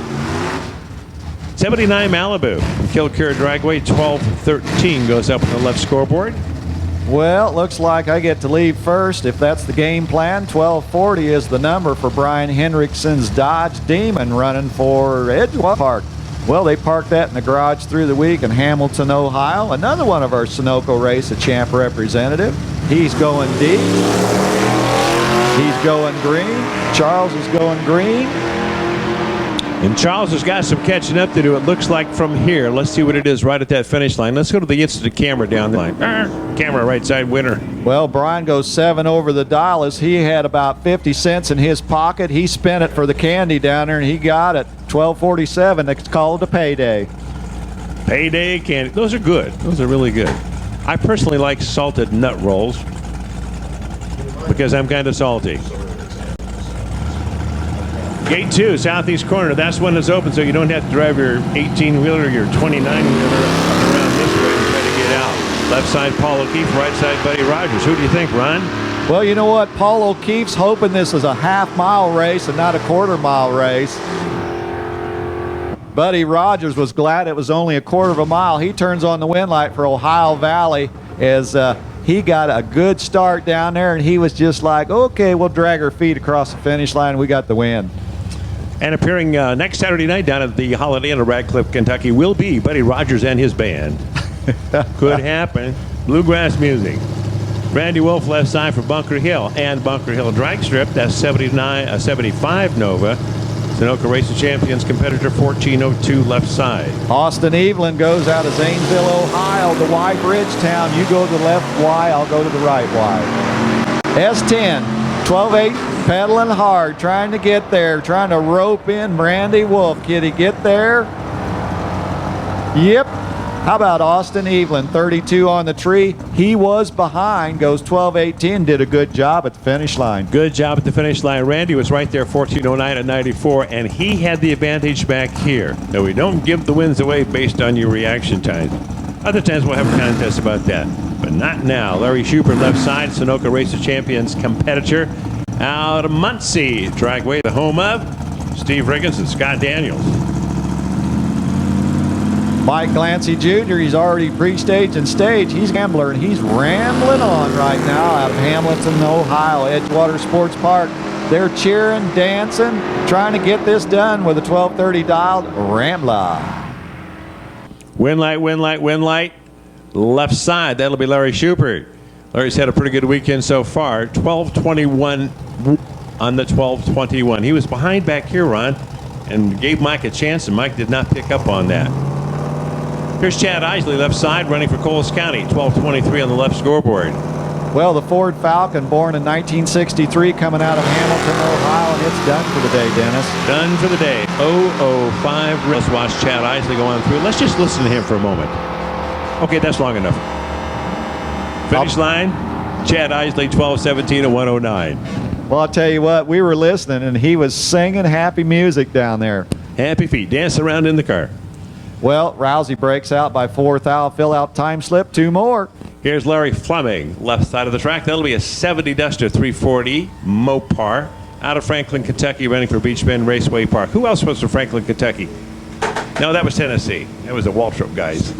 79 Malibu. Kilcare Dragway 12-13 goes up on the left scoreboard. Well, looks like I get to leave first if that's the game plan. 1240 is the number for Brian Hendrickson's Dodge Demon running for Edgewater Park. Well, they parked that in the garage through the week in Hamilton, Ohio. Another one of our Sunoco Race, a champ representative. He's going deep. He's going green. Charles is going green. And Charles has got some catching up to do, it looks like, from here. Let's see what it is right at that finish line. Let's go to the instant camera down the line. Camera right side winner. Well, Brian goes 7 over the dial as he had about 50 cents in his pocket. He spent it for the candy down there, and he got it. 1247. They call it a payday. Payday candy. Those are good. Those are really good. I personally like salted nut rolls because I'm kind of salty. Gate 2, southeast corner. That's when it's open, so you don't have to drive your 18-wheeler, your 29-wheeler around this way and try to get out. Left side, Paul O'Keefe. Right side, Buddy Rogers. Who do you think, Ron? Well, you know what? Paul O'Keefe's hoping this is a half-mile race and not a quarter-mile race. Buddy Rogers was glad it was only a quarter of a mile. He turns on the win light for Ohio Valley as he got a good start down there, and he was just like, okay, we'll drag our feet across the finish line. We got the win. And appearing next Saturday night down at the Holiday Inn of Radcliffe, Kentucky will be Buddy Rogers and his band. Could happen. Bluegrass music. Randy Wolf left side for Bunker Hill and Bunker Hill Drag Strip. That's 75 Nova. Sunoco Racing Champions competitor 1402 left side. Austin Evelyn goes out of Zanesville, Ohio, the Y Bridgetown. You go to the left Y, I'll go to the right Y. S10, 12-8. Pedaling hard, trying to get there, trying to rope in Randy Wolf. Can he get there? Yep. How about Austin Evelyn, 32 on the tree? He was behind, goes 12-18, did a good job at the finish line. Good job at the finish line. Randy was right there, 1409 at 94, and he had the advantage back here. Now, we don't give the wins away based on your reaction time. Other times we'll have a contest about that, but not now. Larry Schubert left side, Sunoco Racing Champions competitor. Out of Muncie, Dragway, the home of Steve Riggins and Scott Daniels. Mike Glancy Jr., he's already pre-staged and staged. He's gambler, and he's rambling on right now out of Hamilton, Ohio, Edgewater Sports Park. They're cheering, dancing, trying to get this done with a 1230 dialed Rambler. Win light, win light, win light. Left side, that'll be Larry Schubert. Larry's had a pretty good weekend so far. 1221 on the 1221. He was behind back here, Ron, and gave Mike a chance, and Mike did not pick up on that. Here's Chad Isley, left side, running for Coles County. 1223 on the left scoreboard. Well, the Ford Falcon, born in 1963, coming out of Hamilton, Ohio, and it's done for the day, Dennis. Done for the day. 005. Let's watch Chad Isley go on through. Let's just listen to him for a moment. Okay, that's long enough. Finish line, Chad Isley, 12:17 and 109. Well, I'll tell you what, we were listening, and he was singing happy music down there. Happy feet, dancing around in the car. Well, Rousey breaks out by 4th out, fill out time slip, 2 more. Here's Larry Fleming, left side of the track. That'll be a 70 Duster 340 Mopar out of Franklin, Kentucky, running for Beach Bend Raceway Park. Who else was from Franklin, Kentucky? No, that was Tennessee. That was the Waltrip guys.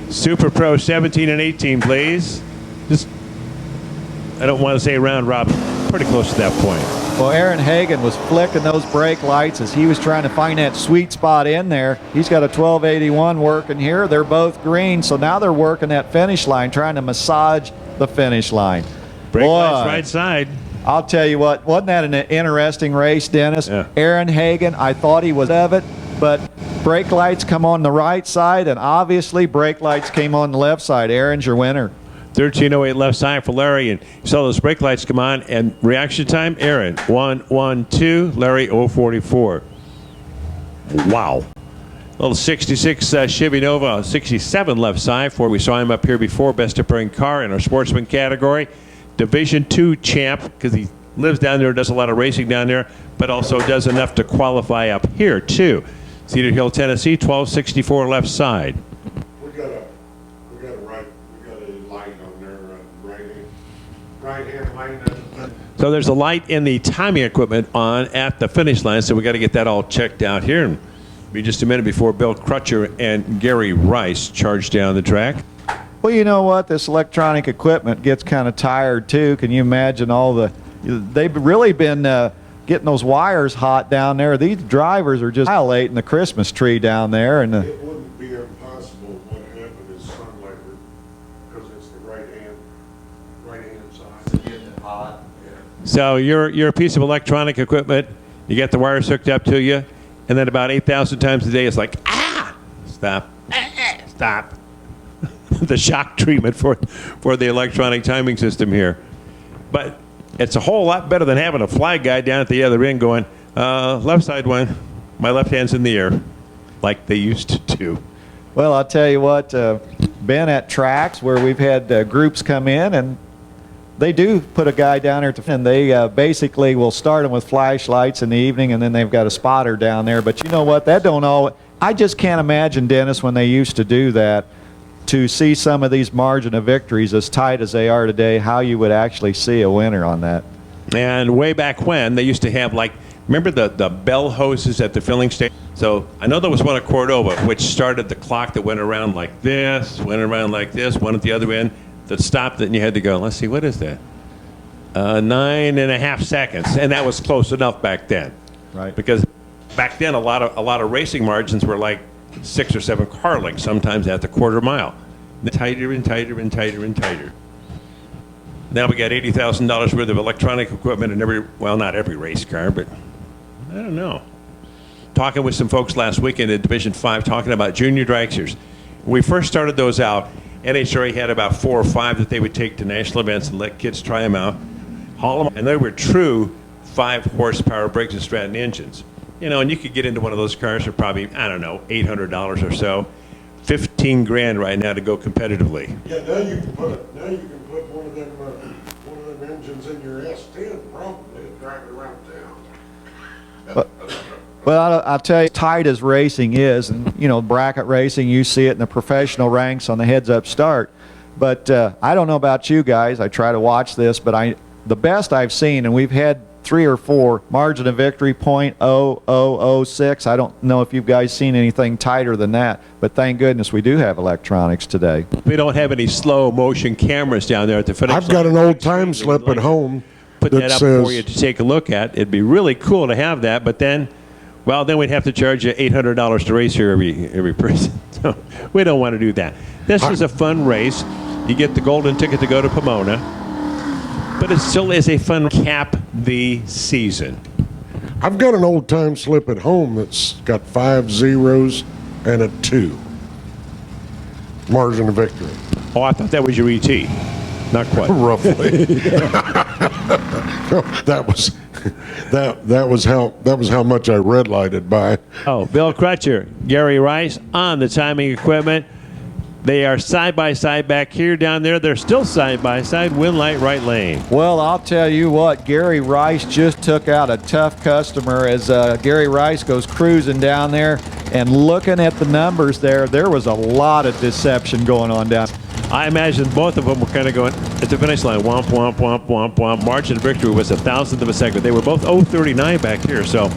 Super Pro 17 and 18, please. Just, I don't want to say round robin. Pretty close to that point. Well, Aaron Hagan was flicking those brake lights as he was trying to find that sweet spot in there. He's got a 1281 working here. They're both green, so now they're working that finish line, trying to massage the finish line. Brake lights right side. I'll tell you what, wasn't that an interesting race, Dennis? Yeah. Aaron Hagan, I thought he was of it, but brake lights come on the right side, and obviously brake lights came on the left side. Aaron's your winner. 13:08 left side for Larry, and you saw those brake lights come on. And reaction time, Aaron 1:12. Larry 0:44. Wow. Little 66 Chevy Nova, 67 left side for. We saw him up here before. Best appearing car in our Sportsman category. Division II champ because he lives down there, does a lot of racing down there, but also does enough to qualify up here too. Cedar Hill, Tennessee, 1264 left side. We got a light on there, right hand lane. So there's a light in the timing equipment on at the finish line, so we got to get that all checked out here. And be just a minute before Bill Crutcher and Gary Rice charge down the track. Well, you know what? This electronic equipment gets kind of tired too. Can you imagine all the? They've really been getting those wires hot down there. These drivers are just violating the Christmas tree down there, and It wouldn't be impossible. What happened is sunlight, because it's the right hand side. Getting it hot. Yeah. So you're a piece of electronic equipment. You get the wires hooked up to you, and then about 8,000 times a day, it's like, stop, stop. The shock treatment for the electronic timing system here. But it's a whole lot better than having a flag guy down at the other end going, left side one, my left hand's in the air, like they used to do. well, I'll tell you what. Been at tracks where we've had groups come in, and they do put a guy down there, and they basically will start them with flashlights in the evening, and then they've got a spotter down there. But you know what? That don't all. I just can't imagine, Dennis, when they used to do that, to see some of these margin of victories as tight as they are today, how you would actually see a winner on that. And way back when, they used to have, like, remember the bell hoses at the filling station? So I know there was one at Cordova, which started the clock that went around like this, went around like this, one at the other end, that stopped it, and you had to go, let's see, what is that? 9.5 seconds. And that was close enough back then. Right. Because back then, a lot of racing margins were like 6 or 7 car lengths, sometimes at the quarter mile. Tighter and tighter and tighter and tighter. Now we got $80,000 worth of electronic equipment in every, well, not every race car, but I don't know. Talking with some folks last weekend in Division 5, talking about junior dragsters. When we first started those out, NHRA had about 4 or 5 that they would take to national events and let kids try them out, haul them, and they were true 5 horsepower Briggs & Stratton engines. You know, and you could get into one of those cars for probably, I don't know, $800 or so. 15 grand right now to go competitively. Yeah, now you can put one of them engines in your S10 probably and drive it around town. Well, I'll tell you, tight as racing is, and you know, bracket racing, you see it in the professional ranks on the heads-up start. But I don't know about you guys. I try to watch this, but the best I've seen, and we've had 3 or 4 margin of victory .0006. I don't know if you guys seen anything tighter than that, but thank goodness we do have electronics today. We don't have any slow motion cameras down there at the finish line. I've got an old time slip at home Put that up says, for you to take a look at. It'd be really cool to have that, but then, well, then we'd have to charge you $800 to race here every person. So we don't want to do that. This is a fun race. You get the golden ticket to go to Pomona, but it still is a fun cap the season. I've got an old time slip at home that's got 5 zeros and a 2 margin of victory. Oh, I thought that was your ET. Not quite. Roughly. that was how much I red lighted by. Oh, Bill Crutcher, Gary Rice on the timing equipment. They are side by side back here. Down there, they're still side by side. Win light right lane. Well, I'll tell you what, Gary Rice just took out a tough customer as Gary Rice goes cruising down there, and looking at the numbers there was a lot of deception going on down. I imagine both of them were kind of going at the finish line, womp, womp, womp, womp, womp. Margin of victory was 1,000th of a second. They were both 0.39 back here, so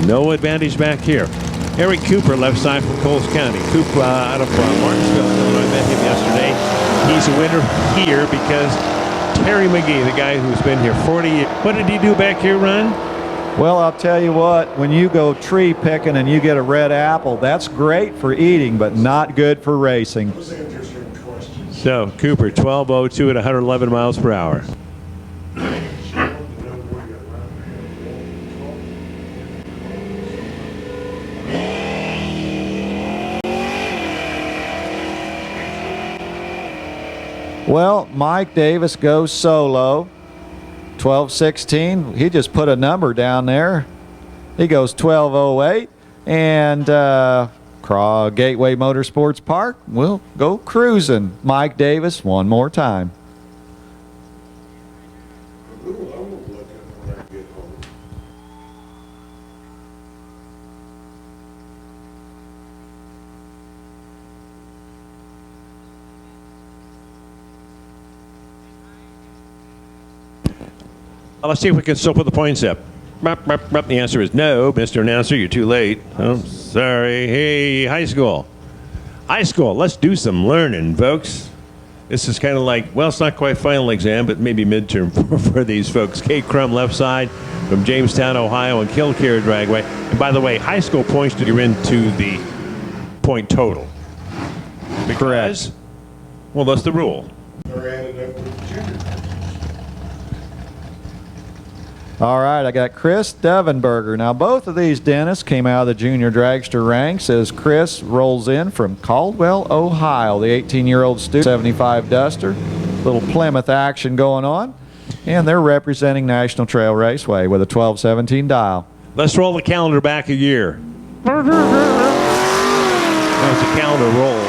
no advantage back here. Eric Cooper, left side from Coles County. Cooper out of Martinsville, Illinois. Met him yesterday. He's a winner here because Terry McGee, the guy who's been here 40 years. What did he do back here, Ron? Well, I'll tell you what, when you go tree picking and you get a red apple, that's great for eating, but not good for racing. That was an interesting question. So, Cooper, 12:02 at 111 miles per hour. Well, Mike Davis goes solo. 12:16. He just put a number down there. He goes 12:08. And Gateway Motorsports Park will go cruising. Mike Davis one more time. Well, let's see if we can still put the points up. The answer is no, Mr. Announcer. You're too late. Oh, sorry. Hey, high school. High school, let's do some learning, folks. This is kind of like, well, it's not quite final exam, but maybe midterm for these folks. Kate Crum, left side from Jamestown, Ohio, and Killcare Dragway. And by the way, high school points to get into the point total. Because, well, that's the rule. They're added up with the junior. All right, I got Chris Devenberger. Now, both of these dentists came out of the junior dragster ranks as Chris rolls in from Caldwell, Ohio. The 18-year-old student, 75 Duster. Little Plymouth action going on. And they're representing National Trail Raceway with a 1217 dial. Let's roll the calendar back a year. That was a calendar roll.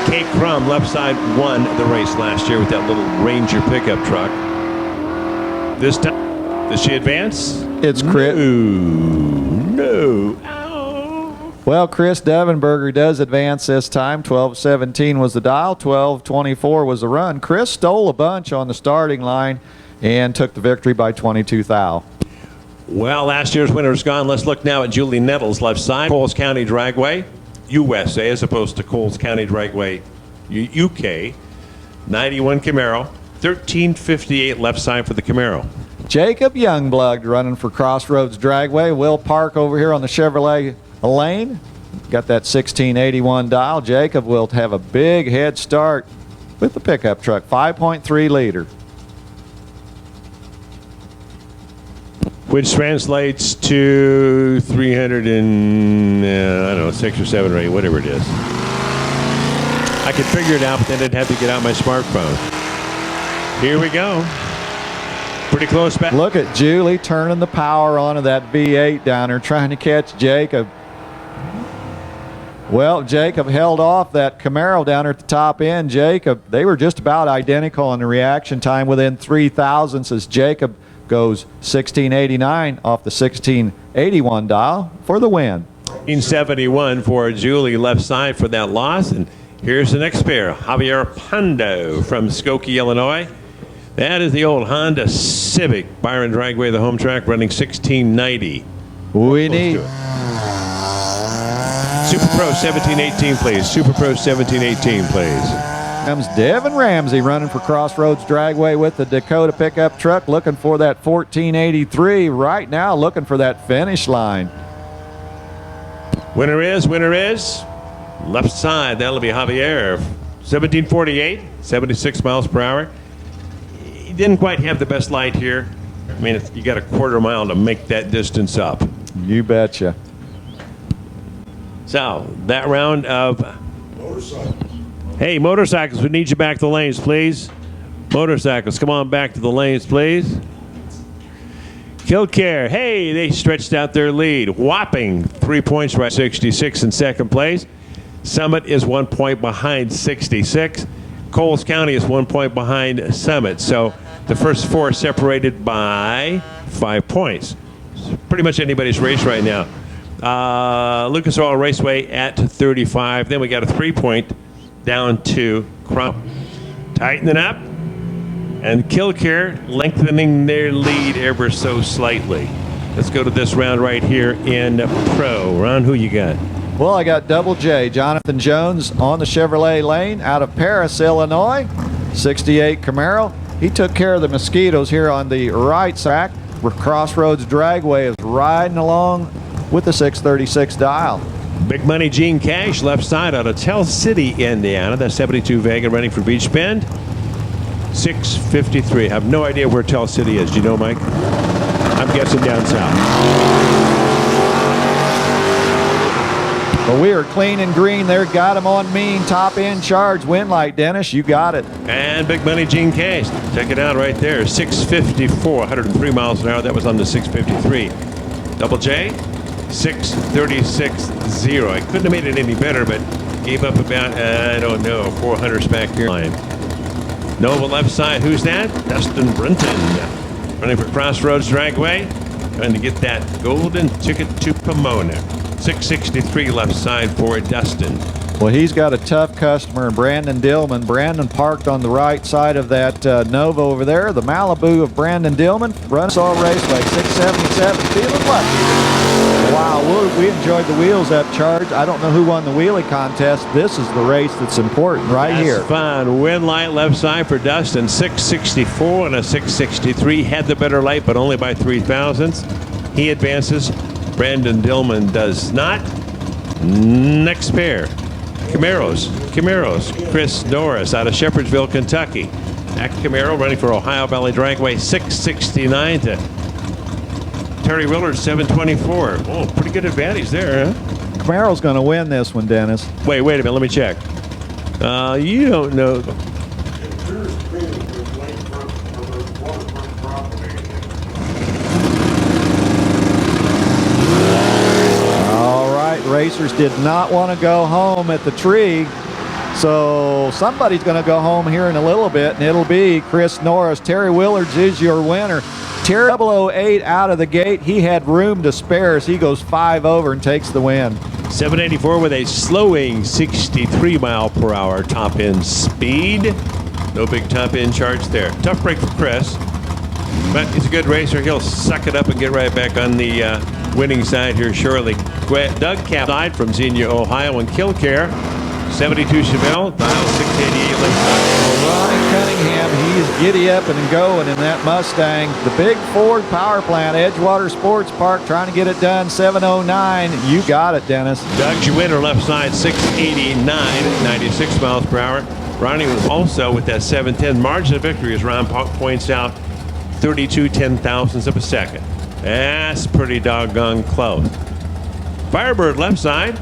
Kate Crum, left side, won the race last year with that little Ranger pickup truck. This time, does she advance? It's Chris. No. Ow. Well, Chris Devenberger does advance this time. 12:17 was the dial. 12:24 was the run. Chris stole a bunch on the starting line and took the victory by 22 thou. Well, last year's winner is gone. Let's look now at Julie Nettles, left side. Coles County Dragway, USA, as opposed to Coles County Dragway, UK. 91 Camaro. 1358 left side for the Camaro. Jacob Youngblood running for Crossroads Dragway. Will Park over here on the Chevrolet lane. Got that 1681 dial. Jacob will have a big head start with the pickup truck. 5.3 liter. Which translates to 300 and, I don't know, 6 or 7 or 8, whatever it is. I could figure it out, but then I'd have to get out my smartphone. Here we go. Pretty close back. Look at Julie turning the power onto that V8 down there, trying to catch Jacob. Well, Jacob held off that Camaro down there at the top end. Jacob, they were just about identical in the reaction time, within 3 thousandths, as Jacob goes 1689 off the 1681 dial for the win. 1971 for Julie, left side for that loss. And here's the next pair, Javier Pondo from Skokie, Illinois. That is the old Honda Civic, Byron Dragway, the home track, running 1690. We need Super Pro 1718, please. Super Pro 1718, please. comes Devin Ramsey running for Crossroads Dragway with the Dakota pickup truck, looking for that 1483 right now, looking for that finish line. Winner is left side. That'll be Javier. 1748, 76 miles per hour. He didn't quite have the best light here. I mean, you got a quarter mile to make that distance up. You betcha. So, that round of... Motorcycles. Hey, motorcycles, we need you back to the lanes, please. Motorcycles, come on back to the lanes, please. Killcare, hey, they stretched out their lead. Whopping 3 points, right? 66 in second place. Summit is 1 point behind 66. Coles County is 1 point behind Summit. So the first four separated by 5 points. It's pretty much anybody's race right now. Lucas Oil Raceway at 35. Then we got a 3 point down to Crump. Tightening up. And Killcare lengthening their lead ever so slightly. Let's go to this round right here in Pro. Ron, who you got? Well, I got Double J, Jonathan Jones on the Chevrolet lane out of Paris, Illinois. 68 Camaro. He took care of the Mosquitoes here on the right side, where Crossroads Dragway is riding along with the 636 dial. Big Money Gene Cash, left side out of Tell City, Indiana. That's 72 Vega running for Beach Bend. 653. I have no idea where Tell City is. Do you know, Mike? I'm guessing down south. But we are clean and green there. Got him on mean. Top end charge. Win light, Dennis. You got it. And big money Gene Case. Check it out right there. 654, 103 miles an hour. That was on the 653. Double J, 636.0. I couldn't have made it any better, but gave up about, I don't know, 400s back here. Nova left side. Who's that? Dustin Brenton. Running for Crossroads Dragway. Trying to get that golden ticket to Pomona. 663 left side for Dustin. Well, he's got a tough customer, Brandon Dillman. Brandon parked on the right side of that Nova over there. The Malibu of Brandon Dillman. Runs all raceway, 677. Feeling lucky. Wow, we enjoyed the wheels up charge. I don't know who won the wheelie contest. This is the race that's important right here. That's fun. Win light left side for Dustin. 664 and a 663. Had the better light, but only by 3 thousandths. He advances. Brandon Dillman does not. Next pair. Camaros. Chris Norris out of Shepherdsville, Kentucky. That Camaro running for Ohio Valley Dragway, 669 to Terry Willard, 724. Oh, pretty good advantage there, huh? Camaro's going to win this one, Dennis. Wait a minute. Let me check. You don't know. All right, racers did not want to go home at the tree. So somebody's going to go home here in a little bit, and it'll be Chris Norris. Terry Willards is your winner. Terry 008 out of the gate. He had room to spare as he goes 5 over and takes the win. 784 with a slowing 63 mile per hour top end speed. No big top end charge there. Tough break for Chris, but he's a good racer. He'll suck it up and get right back on the winning side here shortly. Doug Capside from Xenia, Ohio, and Killcare. 72 Chevelle, dial 688 left side. Ronnie Cunningham, he's giddy up and going in that Mustang. The big Ford power plant, Edgewater Sports Park, trying to get it done, 709. You got it, Dennis. Doug's your winner, left side, 689 at 96 miles per hour. Ronnie was also with that 710 margin of victory, as Ron points out, 32 10,000ths of a second. That's pretty doggone close. Firebird left side.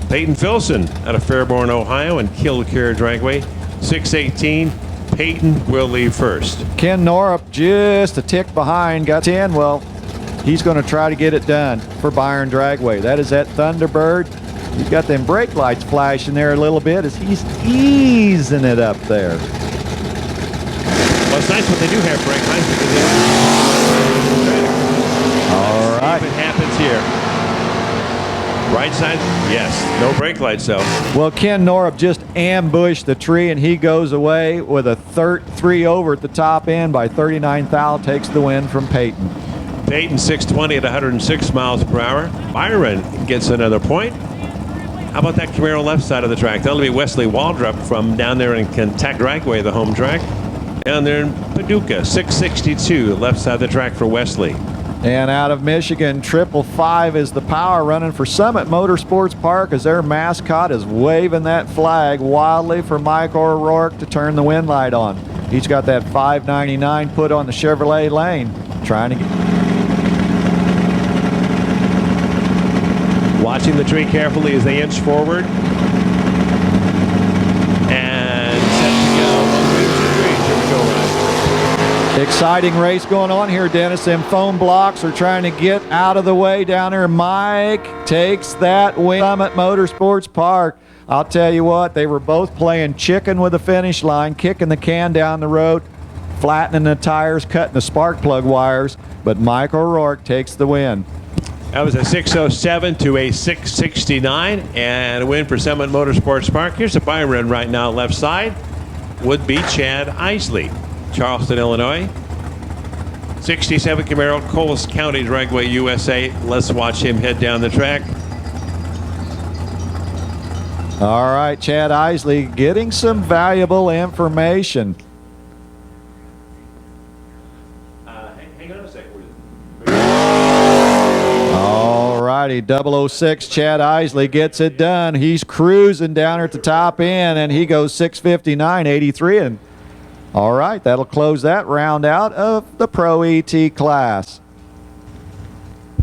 Peyton Filson out of Fairborn, Ohio, and Killcare Dragway, 618. Peyton will leave first. Ken Norup just a tick behind, got 10. Well, he's going to try to get it done for Byron Dragway. That is that Thunderbird. He's got them brake lights flashing there a little bit as he's easing it up there. Well, it's nice when they do have brake lights because all right. See if it happens here. Right side, yes. No brake lights, though. Well, Ken Norup just ambushed the tree, and he goes away with a 3 over at the top end by 39 thou. Takes the win from Peyton. Peyton 620 at 106 miles per hour. Byron gets another point. How about that Camaro left side of the track? That'll be Wesley Waldrop from down there in Kentucky Dragway, the home track. Down there in Paducah, 662 left side of the track for Wesley. And out of Michigan, 555 is the power running for Summit Motorsports Park as their mascot is waving that flag wildly for Mike O'Rourke to turn the wind light on. He's got that 599 put on the Chevrolet lane, trying to get... Watching the tree carefully as they inch forward. And set to go. 1, 2, 3. Here we go, Ryan. Exciting race going on here, Dennis. Them foam blocks are trying to get out of the way down there. Mike takes that win. Summit Motorsports Park. I'll tell you what, they were both playing chicken with the finish line, kicking the can down the road, flattening the tires, cutting the spark plug wires, but Mike O'Rourke takes the win. That was a 607 to a 669 and a win for Summit Motorsports Park. Here's a Byron right now, left side. Would be Chad Isley. Charleston, Illinois. 67 Camaro, Coles County Dragway, USA. Let's watch him head down the track. All right, Chad Isley getting some valuable information. Hang on a second. All righty, 006, Chad Isley gets it done. He's cruising down at the top end, and he goes 659.83. And all right, that'll close that round out of the Pro ET class.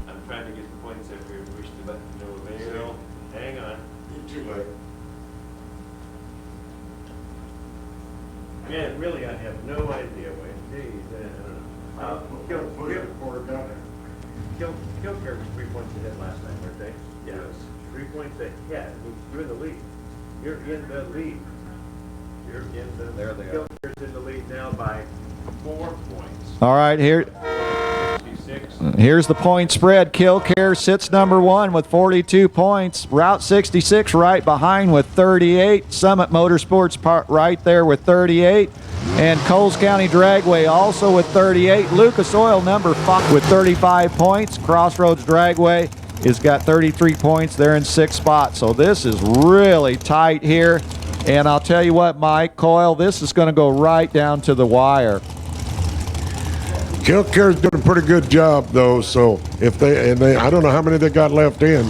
I'm trying to get the points up here. Push the button, no avail. Hang on. Man, really, I have no idea. Wait, geez, I don't know. Kilcare was 3 points ahead last time, weren't they? Yes. 3 points ahead. You're in the lead. You're in the lead. You're in the. There they are. Kilcare's in the lead now by 4 points. All right, here's the point spread. Kilcare sits number 1 with 42 points. Route 66 right behind with 38. Summit Motorsports Park right there with 38. And Coles County Dragway also with 38. Lucas Oil number 5 with 35 points. Crossroads Dragway has got 33 points. They're in 6th spot. So this is really tight here. And I'll tell you what, Mike Coyle, this is going to go right down to the wire. Kilcare's doing a pretty good job, though. So if they I don't know how many they got left in.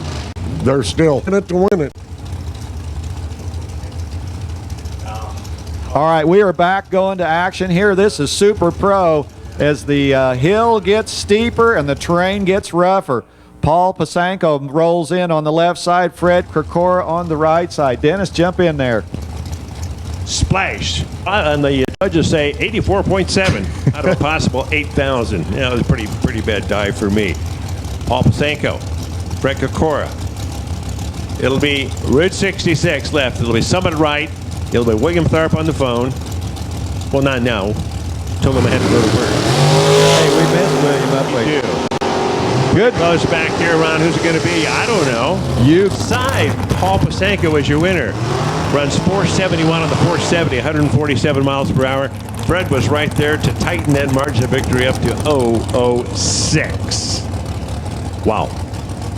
They're still in it to win it. All right, we are back going to action here. This is Super Pro as the hill gets steeper and the terrain gets rougher. Paul Pasanko rolls in on the left side. Fred Krikora on the right side. Dennis, jump in there. Splash. And the judges say 84.7 out of a possible 8,000. Yeah, it was a pretty bad dive for me. Paul Pasanko, Fred Krikora. It'll be Route 66 left. It'll be Summit right. It'll be William Tharp on the phone. Well, not now. Told him I had to go to work. Hey, we missed William up there. Good. Close back here, Ron. Who's it going to be? I don't know. You side. Paul Pasanko is your winner. Runs 471 on the 470, 147 miles per hour. Fred was right there to tighten that margin of victory up to 006. Wow.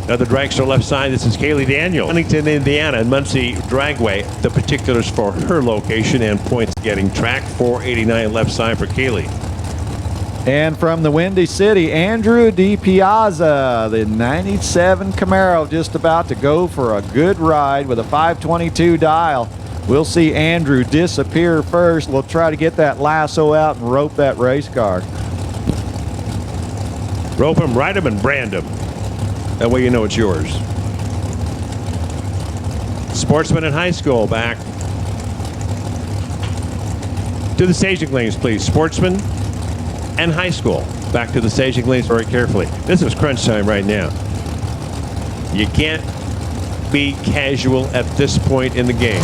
Another dragster left side. This is Kaylee Daniel. Huntington, Indiana, and Muncie Dragway. The particulars for her location and points getting tracked. 489 left side for Kaylee. And from the Windy City, Andrew Di Piazza, the 97 Camaro, just about to go for a good ride with a 522 dial. We'll see Andrew disappear first. We'll try to get that lasso out and rope that race car. Rope him, ride him, and brand him. That way you know it's yours. Sportsman in high school back. To the staging lanes, please. Sportsman and high school. Back to the staging lanes very carefully. This is crunch time right now. You can't be casual at this point in the game.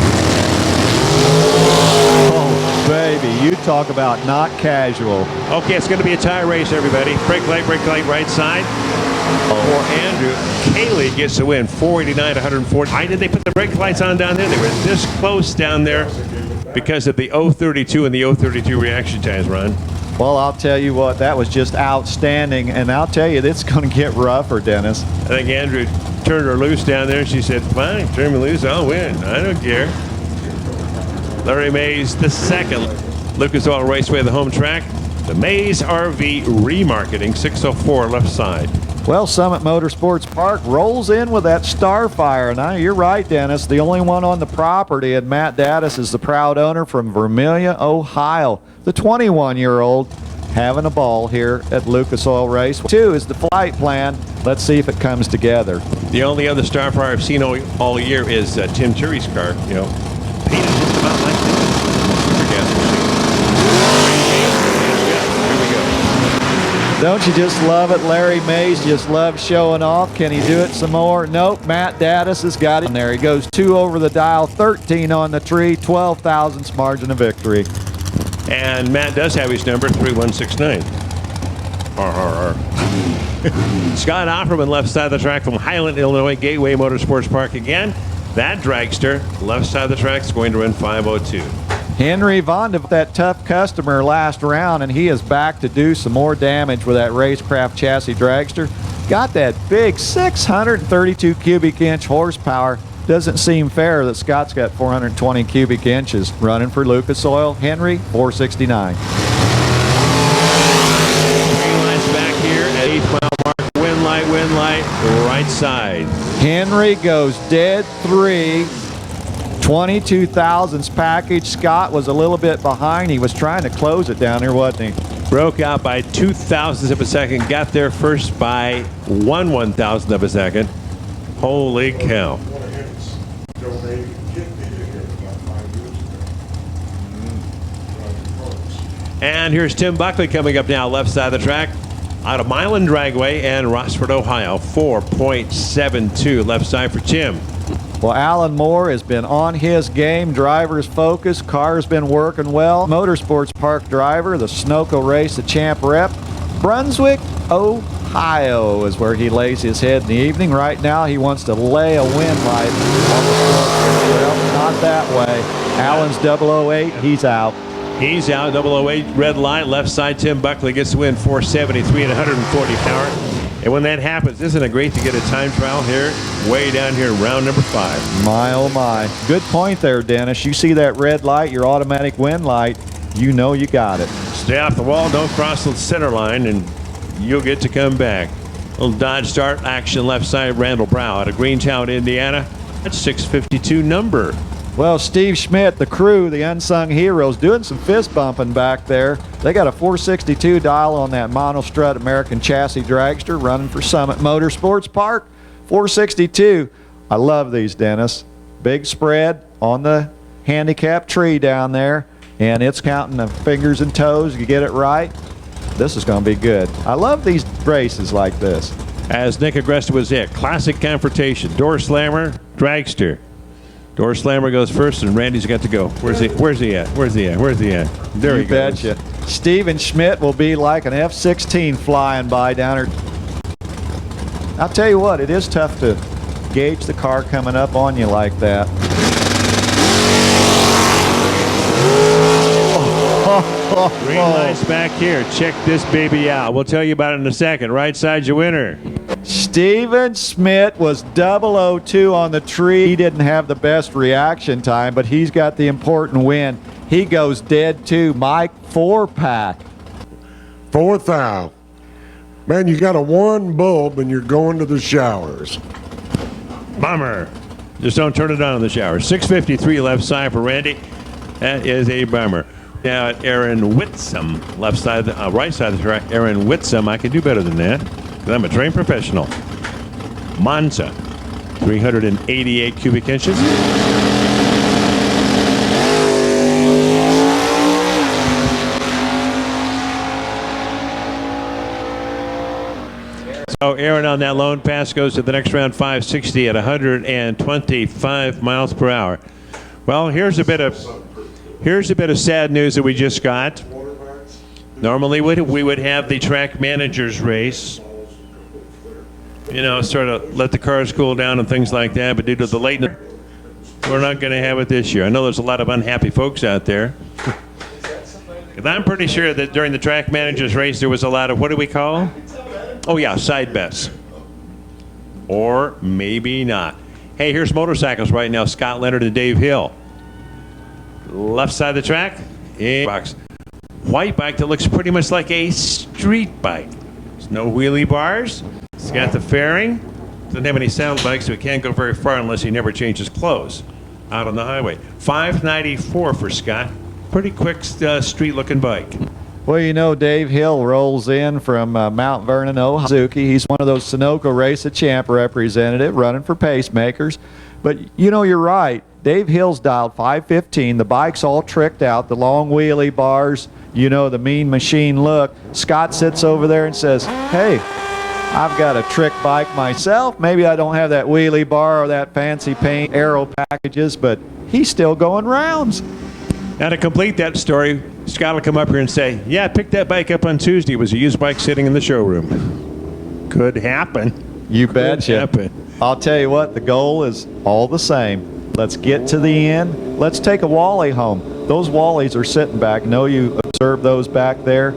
Oh, baby, you talk about not casual. Okay, it's going to be a tie race, everybody. Brake light, right side. For Andrew, Kaylee gets the win, 489 to 140. Why did they put the brake lights on down there? They were this close down there because of the 032 and the 032 reaction times, Ron. Well, I'll tell you what, that was just outstanding, and I'll tell you, it's going to get rougher, Dennis. I think Andrew turned her loose down there, and she said, fine, turn me loose, I'll win. I don't care. Larry Mays, the second. Lucas Oil Raceway, the home track. The Mays RV remarketing, 604 left side. Well, Summit Motorsports Park rolls in with that Starfire. Now, you're right, Dennis. The only one on the property, and Matt Daddis is the proud owner from Vermilion, Ohio. The 21-year-old having a ball here at Lucas Oil Race. 2 is the flight plan. Let's see if it comes together. The only other Starfire I've seen all year is Tim Turi's car, you know, painted just about like this. Super gas machine. Here we go. Don't you just love it? Larry Mays just loves showing off. Can he do it some more? Nope. Matt Daddis has got it. There he goes. 2 over the dial, 13 on the tree, 12 thousandths margin of victory. And Matt does have his number, 3169. Scott Offerman, left side of the track from Highland, Illinois, Gateway Motorsports Park again. That dragster, left side of the track, is going to run 502. Henry Vonda, that tough customer last round, and he is back to do some more damage with that Racecraft chassis dragster. Got that big 632 cubic inch horsepower. Doesn't seem fair that Scott's got 420 cubic inches. Running for Lucas Oil, Henry, 469. Green lights back here at 8th mile mark. Win light, right side. Henry goes dead 3. 22 thousandths package. Scott was a little bit behind. He was trying to close it down here, wasn't he? Broke out by 2 thousandths of a second. Got there first by 1/1000th of a second. Holy cow. And here's Tim Buckley coming up now, left side of the track, out of Milan Dragway and Rossford, Ohio. 4.72 left side for Tim. Well, Alan Moore has been on his game. Driver's focus. Car's been working well. Motorsports Park driver, the Sunoco race, the champ rep. Brunswick, Ohio is where he lays his head in the evening. Right now, he wants to lay a win light on the course. Well, not that way. Alan's 008. He's out. He's out. 008 red light. Left side, Tim Buckley gets the win. 473 at 140 power. And when that happens, isn't it great to get a time trial here, way down here, round number 5? My, oh my. Good point there, Dennis. You see that red light, your automatic win light, you know you got it. Stay off the wall, don't cross the center line, and you'll get to come back. Little Dodge start action left side, Randall Brow out of Greentown, Indiana. That's 652 number. Well, Steve Schmidt, the crew, the unsung heroes, doing some fist bumping back there. They got a 462 dial on that monostrut American chassis dragster running for Summit Motorsports Park. 462. I love these, Dennis. Big spread on the handicap tree down there, and it's counting the fingers and toes. You get it right, this is going to be good. I love these races like this. As Nick Agresta was it, classic confrontation. Door slammer, dragster. Door slammer goes first, and Randy's got to go. Where's he at? Where's he at? There he goes. You betcha. Steven Schmidt will be like an F-16 flying by down there. I'll tell you what, it is tough to gauge the car coming up on you like that. Green lights back here. Check this baby out. We'll tell you about it in a second. Right side's your winner. Steven Schmidt was 002 on the tree. He didn't have the best reaction time, but he's got the important win. He goes dead too. Mike, 4-pack. 4th out. Man, you got a 1 bulb and you're going to the showers. Bummer. Just don't turn it on in the shower. 653 left side for Randy. That is a bummer. Now at Aaron Whitsom, left side, right side of the track. Aaron Whitsom, I can do better than that. I'm a trained professional. Monza, 388 cubic inches. So Aaron on that lone pass goes to the next round, 560 at 125 miles per hour. Well, here's a bit of sad news that we just got. Normally we would have the track managers race. You know, sort of let the cars cool down and things like that, but due to the lateness, we're not going to have it this year. I know there's a lot of unhappy folks out there. And I'm pretty sure that during the track managers race, there was a lot of, what do we call? Oh yeah, side bets. Or maybe not. Hey, here's motorcycles right now. Scott Leonard and Dave Hill. Left side of the track, box. White bike that looks pretty much like a street bike. There's no wheelie bars. It's got the fairing. Doesn't have any saddle bikes, so he can't go very far unless he never changes clothes out on the highway. 594 for Scott. Pretty quick street-looking bike. Well, you know, Dave Hill rolls in from Mount Vernon, Ohio. He's one of those Sunoco Race a Champ representative running for pacemakers. But, you know, you're right. Dave Hill's dialed 515. The bike's all tricked out. The long wheelie bars, you know, the mean machine look. Scott sits over there and says, hey, I've got a trick bike myself. Maybe I don't have that wheelie bar or that fancy paint aero packages, but he's still going rounds. Now to complete that story, Scott will come up here and say, yeah, I picked that bike up on Tuesday. It was a used bike sitting in the showroom. Could happen. You betcha. Happen. I'll tell you what, the goal is all the same. Let's get to the end. Let's take a Wally home. Those Wallies are sitting back. Know you observe those back there.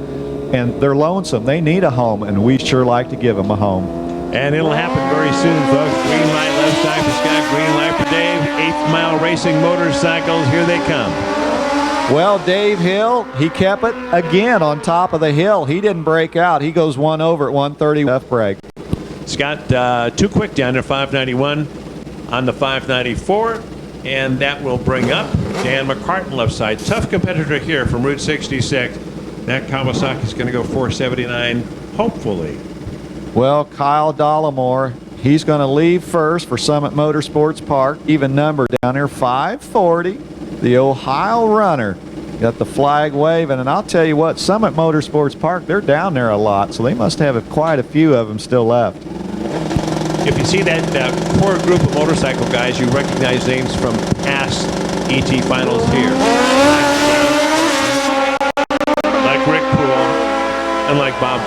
And they're lonesome. They need a home, and we sure like to give them a home. And it'll happen very soon, folks. Green light left side for Scott, green light for Dave. 8th Mile Racing Motorcycles, here they come. Well, Dave Hill, he kept it again on top of the hill. He didn't break out. He goes one over at 130 left brake. Scott too quick down to 591 on the 594. And that will bring up Dan McCartan left side. Tough competitor here from Route 66. That Kawasaki's going to go 479, hopefully. Well, Kyle Dollamore, he's going to leave first for Summit Motorsports Park. Even number down there, 540. The Ohio runner. Got the flag waving, and I'll tell you what, Summit Motorsports Park, they're down there a lot, so they must have quite a few of them still left. If you see that core group of motorcycle guys, you recognize names from past ET finals here. Like Rick Poole and like Bob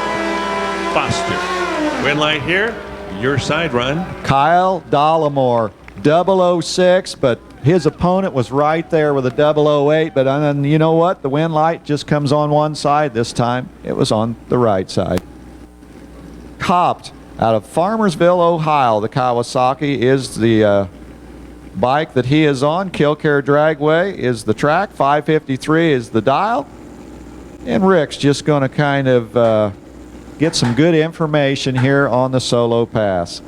Foster. Win light here, your side run. Kyle Dollamore, 006, but his opponent was right there with a 008, but you know what? The win light just comes on one side. This time it was on the right side. Copped out of Farmersville, Ohio. The Kawasaki is the bike that he is on. Killcare Dragway is the track. 553 is the dial. And Rick's just going to kind of get some good information here on the solo pass.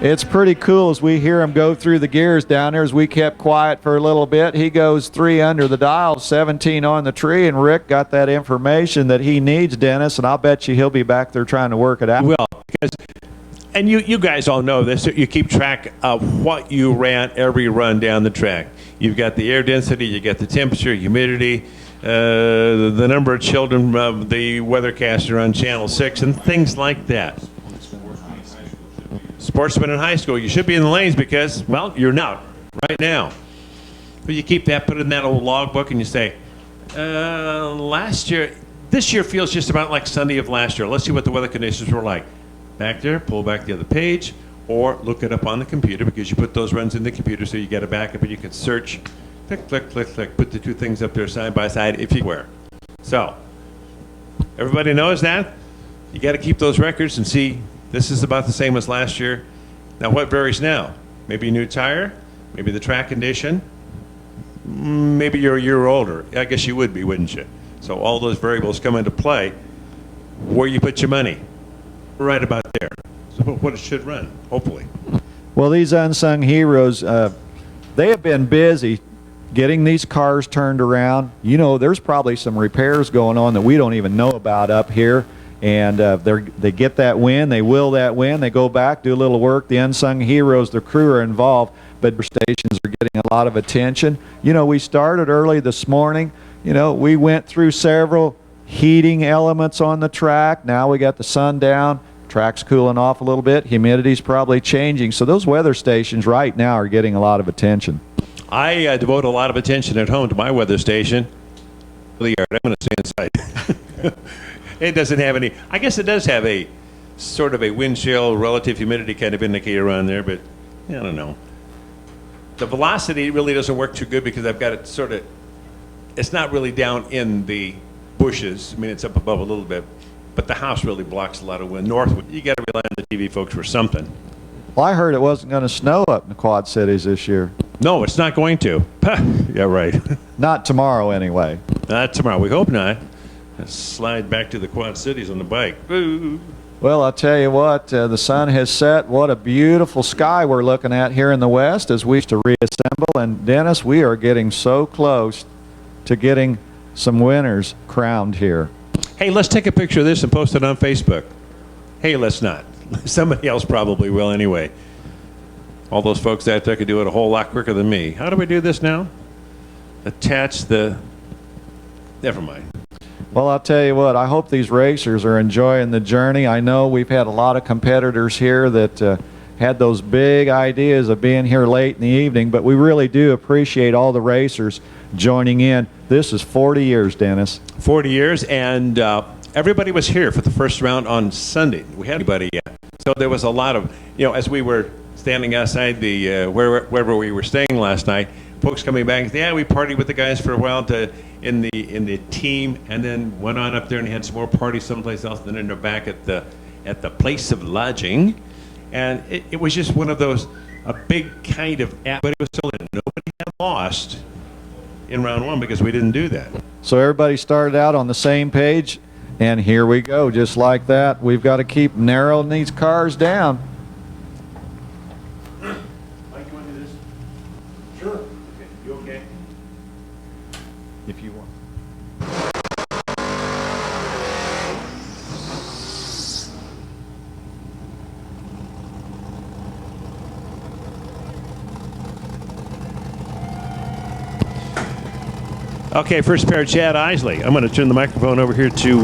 It's pretty cool as we hear him go through the gears down there as we kept quiet for a little bit. He goes 3 under the dial, 17 on the tree, and Rick got that information that he needs, Dennis, and I'll bet you he'll be back there trying to work it out. Well, because, and you guys all know this, you keep track of what you ran every run down the track. You've got the air density, you got the temperature, humidity, the number of children, the weathercaster on Channel 6, and things like that. Sportsman in high school, you should be in the lanes because, well, you're not right now. But you keep that, put it in that old logbook, and you say, last year, this year feels just about like Sunday of last year. Let's see what the weather conditions were like. Back there, pull back the other page, or look it up on the computer because you put those runs in the computer so you get a backup and you can search, click, click, click, click, put the two things up there side by side if you were. So, everybody knows that. You got to keep those records and see. This is about the same as last year. Now, what varies now? Maybe a new tire, maybe the track condition, maybe you're a year older. I guess you would be, wouldn't you? So all those variables come into play. Where you put your money, right about there. So what it should run, hopefully. Well, these unsung heroes, they have been busy getting these cars turned around. You know, there's probably some repairs going on that we don't even know about up here. And they get that win, they will that win, they go back, do a little work. The unsung heroes, the crew are involved, but stations are getting a lot of attention. You know, we started early this morning. You know, we went through several heating elements on the track. Now we got the sun down, track's cooling off a little bit, humidity's probably changing. So those weather stations right now are getting a lot of attention. I devote a lot of attention at home to my weather station. I'm going to stay inside. It doesn't have any, I guess it does have a sort of a wind chill, relative humidity kind of indicator on there, but I don't know. The velocity really doesn't work too good because I've got it sort of, it's not really down in the bushes. I mean, it's up above a little bit, but the house really blocks a lot of wind northward. You got to rely on the TV folks for something. Well, I heard it wasn't going to snow up in the Quad Cities this year. No, it's not going to. Yeah, right. Not tomorrow, anyway. Not tomorrow. We hope not. Let's slide back to the Quad Cities on the bike. Woo. Well, I'll tell you what, the sun has set. What a beautiful sky we're looking at here in the west as we to reassemble. And Dennis, we are getting so close to getting some winners crowned here. Hey, let's take a picture of this and post it on Facebook. Hey, let's not. Somebody else probably will anyway. All those folks out there could do it a whole lot quicker than me. How do we do this now? Attach the... Never mind. Well, I'll tell you what, I hope these racers are enjoying the journey. I know we've had a lot of competitors here that had those big ideas of being here late in the evening, but we really do appreciate all the racers joining in. This is 40 years, Dennis. 40 years, and everybody was here for the first round on Sunday. We had anybody yet. So there was a lot of, you know, as we were standing outside the wherever we were staying last night, folks coming back and saying, yeah, we partied with the guys for a while in the team, and then went on up there and had some more parties someplace else, and then they're back at the place of lodging. And it was just one of those, a big kind of, but it was so that nobody had lost in round one because we didn't do that. So everybody started out on the same page, and here we go, just like that. We've got to keep narrowing these cars down. Mike, you want to do this? Sure. Okay. You okay? If you want. Okay, first pair, Chad Isley. I'm going to turn the microphone over here to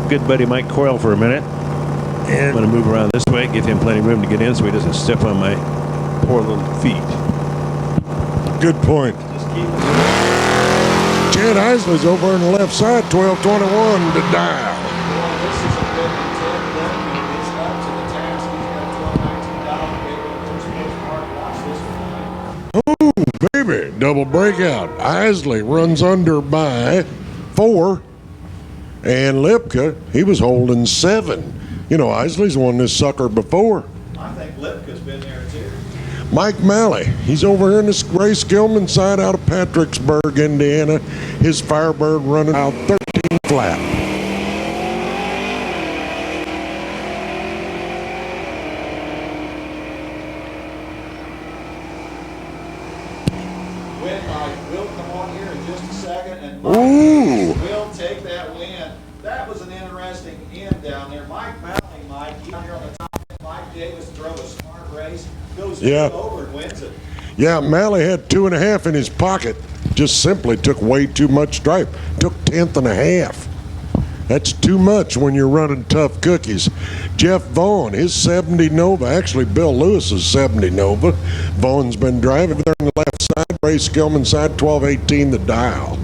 good buddy Mike Coyle for a minute. And I'm going to move around this way, give him plenty of room to get in so he doesn't step on my poor little feet. Good point. Chad Isley's over on the left side, 12:21 to dial. Oh, baby, double breakout. Isley runs under by 4, and Lipka, he was holding 7. You know, Isley's won this sucker before. I think Lipka's been there too. Mike Malley, he's over here in the Ray Skillman side out of Patricksburg, Indiana. His Firebird running out 13 flat. Will come on here in just a second, and Mike will take that win. That was an interesting end down there. Mike Malley, he's here on the top. Mike Davis drove a smart race, goes over and wins it. Yeah, Malley had 2.5 in his pocket. Just simply took way too much stripe. Took 1/10.5. That's too much when you're running tough cookies. Jeff Vaughn, his 70 Nova, actually Bill Lewis's 70 Nova. Vaughn's been driving there on the left side, Ray Skillman side, 12:18 the dial.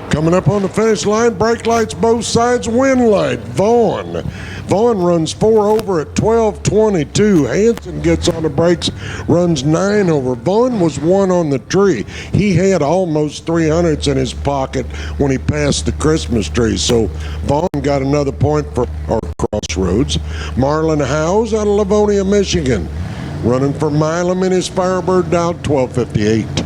Coming up on the finish line, brake lights both sides, wind light, Vaughn. Vaughn runs 4 over at 12:22. Hansen gets on the brakes, runs 9 over. Vaughn was 1 on the tree. He had almost 300s in his pocket when he passed the Christmas tree. So Vaughn got another point for our Crossroads. Marlon Howes out of Livonia, Michigan, running for Milam in his Firebird down 12:58.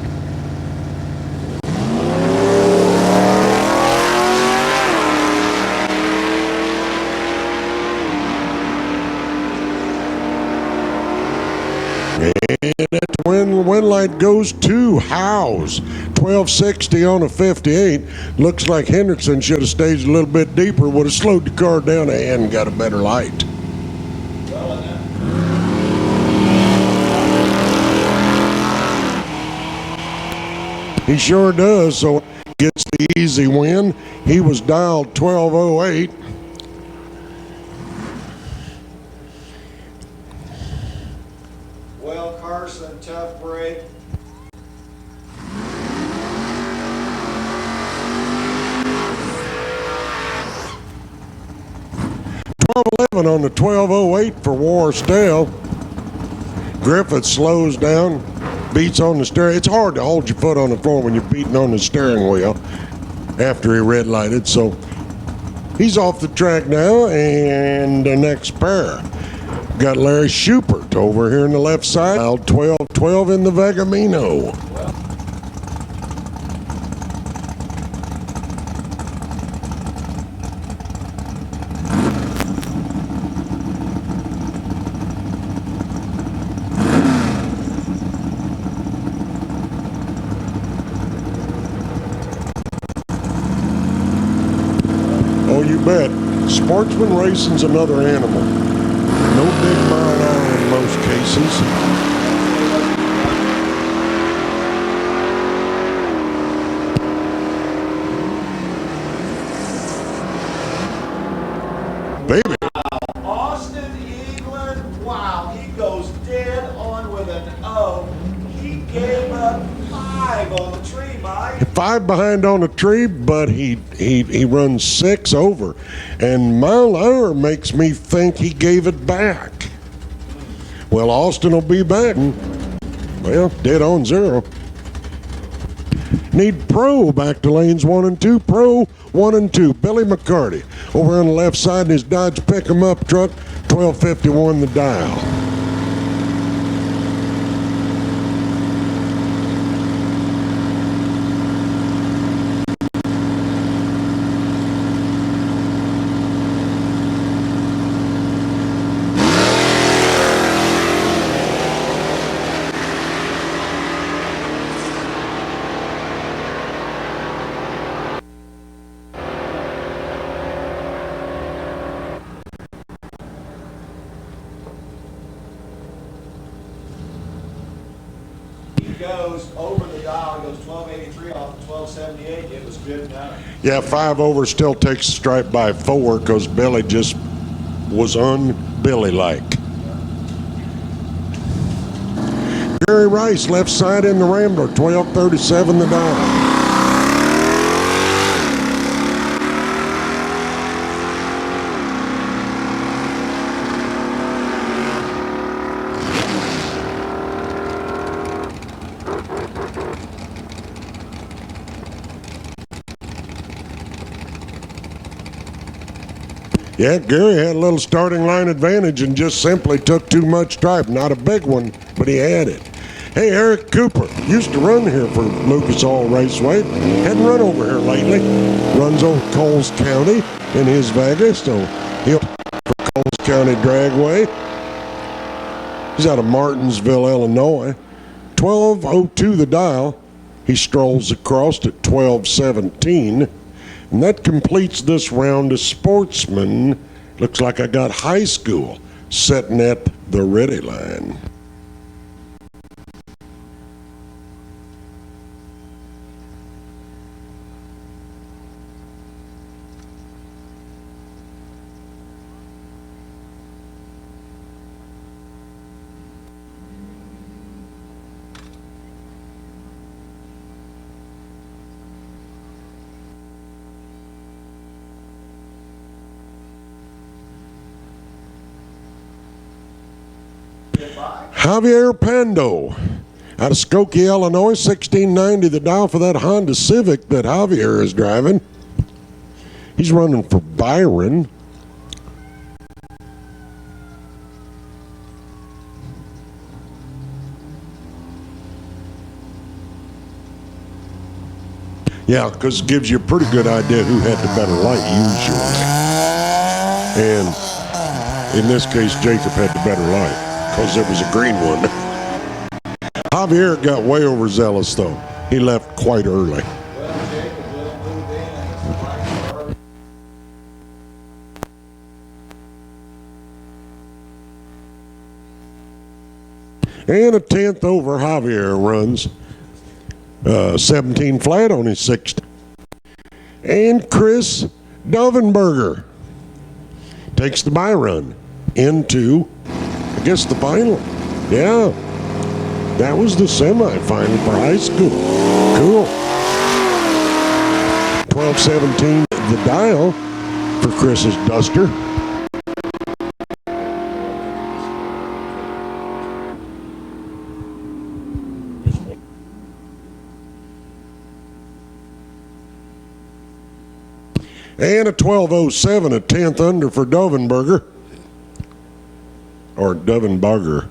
And that wind light goes to Howes, 1260 on a 58. Looks like Hendrickson should have staged a little bit deeper, would have slowed the car down and got a better light. He sure does, so gets the easy win. He was dialed 1208. Well, Carson, tough break. 1211 on the 1208 for Warstell. Griffith slows down, beats on the steering. It's hard to hold your foot on the floor when you're beating on the steering wheel after he red lighted. So he's off the track now, and the next pair. Got Larry Schubert over here in the left side. 12-12 in the Vegamino. Oh, you bet. Sportsman racing's another animal. No big mile an hour in most cases. Baby. Austin England, wow, he goes dead on with an O. He gave up 5 on the tree, Mike. 5 behind on the tree, but he runs 6 over. And mile an hour makes me think he gave it back. Well, Austin will be back. Well, dead on 0. Need Pro back to lanes 1 and 2. Pro 1 and 2. Billy McCarty over on the left side in his Dodge pick-em-up truck. 1251 the dial. goes over the dial, goes 1283 off of 1278. It was good enough. Yeah, 5 over still takes a stripe by 4 because Billy just was un-Billy-like. Gary Rice, left side in the Rambler, 1237 the dial. Yeah, Gary had a little starting line advantage and just simply took too much stripe. Not a big one, but he had it. Hey, Eric Cooper used to run here for Lucas Oil Raceway. Hadn't run over here lately. Runs over Coles County in his Vegas, so he'll for Coles County Dragway. He's out of Martinsville, Illinois. 12:02 the dial. He strolls across at 12:17. And that completes this round of Sportsman. Looks like I got high school sitting at the ready line. Javier Pando out of Skokie, Illinois, 1690 the dial for that Honda Civic that Javier is driving. He's running for Byron. Yeah, because it gives you a pretty good idea who had the better light usually. And in this case, Jacob had the better light because there was a green one. Javier got way overzealous though. He left quite early. And a 10th over Javier runs 17 flat on his 6th. And Chris Dovenberger takes the bye run into, I guess, the final. Yeah, that was the semifinal for high school. Cool. 12:17 the dial for Chris's Duster. And a 12:07, a 10th under for Dovenberger. Or Dovenbarger.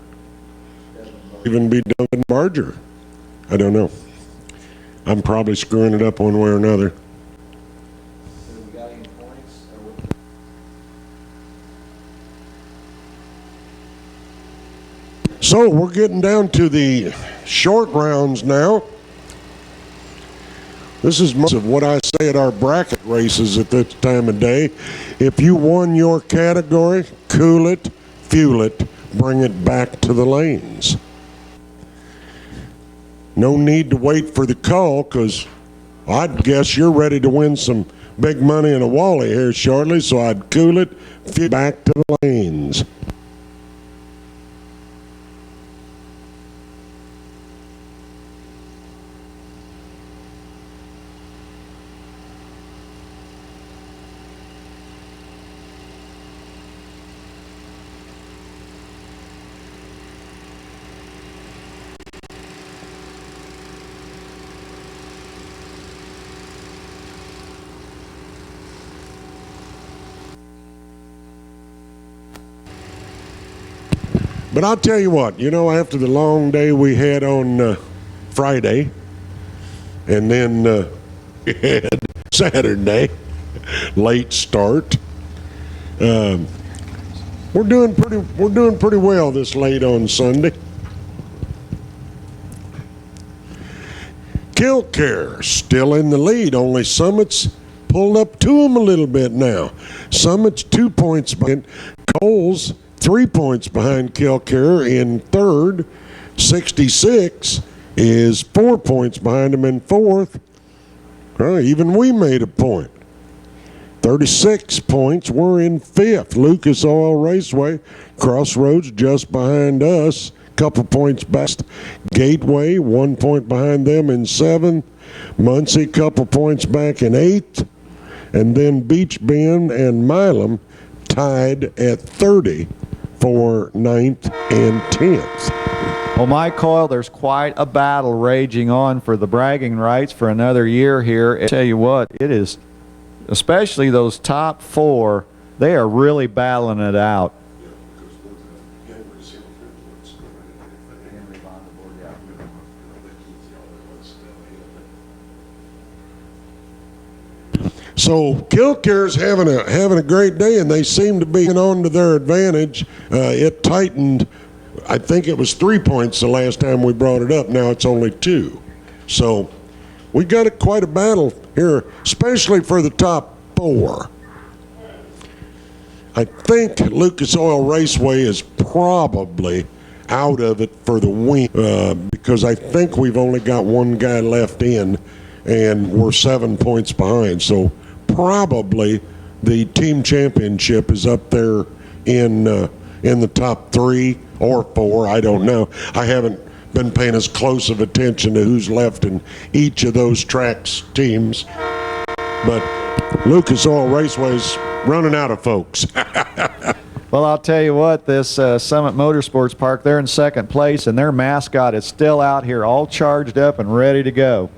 Even be Dovenbarger. I don't know. I'm probably screwing it up one way or another. So we're getting down to the short rounds now. This is most of what I say at our bracket races at this time of day. If you won your category, cool it, fuel it, bring it back to the lanes. No need to wait for the call, because I'd guess you're ready to win some big money in a Wally here shortly, so I'd cool it, fuel back to the lanes. But I'll tell you what, after the long day we had on Friday, and then we had Saturday, late start. We're doing pretty well this late on Sunday. Killcare still in the lead. Only Summit's pulled up to him a little bit now. Summit's 2 points behind. Coles 3 points behind Killcare in third, 66, is 4 points behind him in fourth. Even we made a point. 36 points. We're in fifth. Lucas Oil Raceway, Crossroads just behind us. Couple points best. Gateway, 1 point behind them in seventh. Muncie, couple points back in eighth. And then Beach Bend and Milam tied at 30 for ninth and 10th. Well, Mike Coyle, there's quite a battle raging on for the bragging rights for another year here. I tell you what, it is, especially those top four, they are really battling it out. So Kilcare's having a great day, and they seem to be on to their advantage. It tightened. I think it was 3 points the last time we brought it up. Now it's only 2. So we got quite a battle here, especially for the top 4. I think Lucas Oil Raceway is probably out of it for the win because I think we've only got one guy left in, and we're 7 points behind. So probably the team championship is up there in the top 3 or 4. I don't know. I haven't been paying as close of attention to who's left in each of those tracks teams. But Lucas Oil Raceway's running out of folks. Well, I'll tell you what, this Summit Motorsports Park, they're in second place, and their mascot is still out here all charged up and ready to go.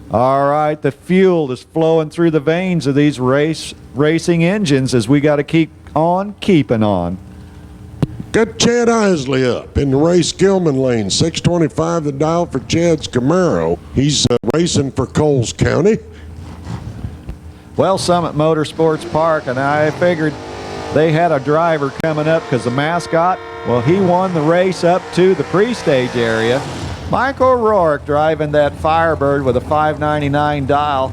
All right, the fuel is flowing through the veins of these racing engines as we got to keep on keeping on. Got Chad Isley up in the Ray Skillman lane, 625 the dial for Chad's Camaro. He's racing for Coles County. Well, Summit Motorsports Park, and I figured they had a driver coming up because the mascot, well, he won the race up to the pre-stage area. Michael O'Rourke driving that Firebird with a 599 dial.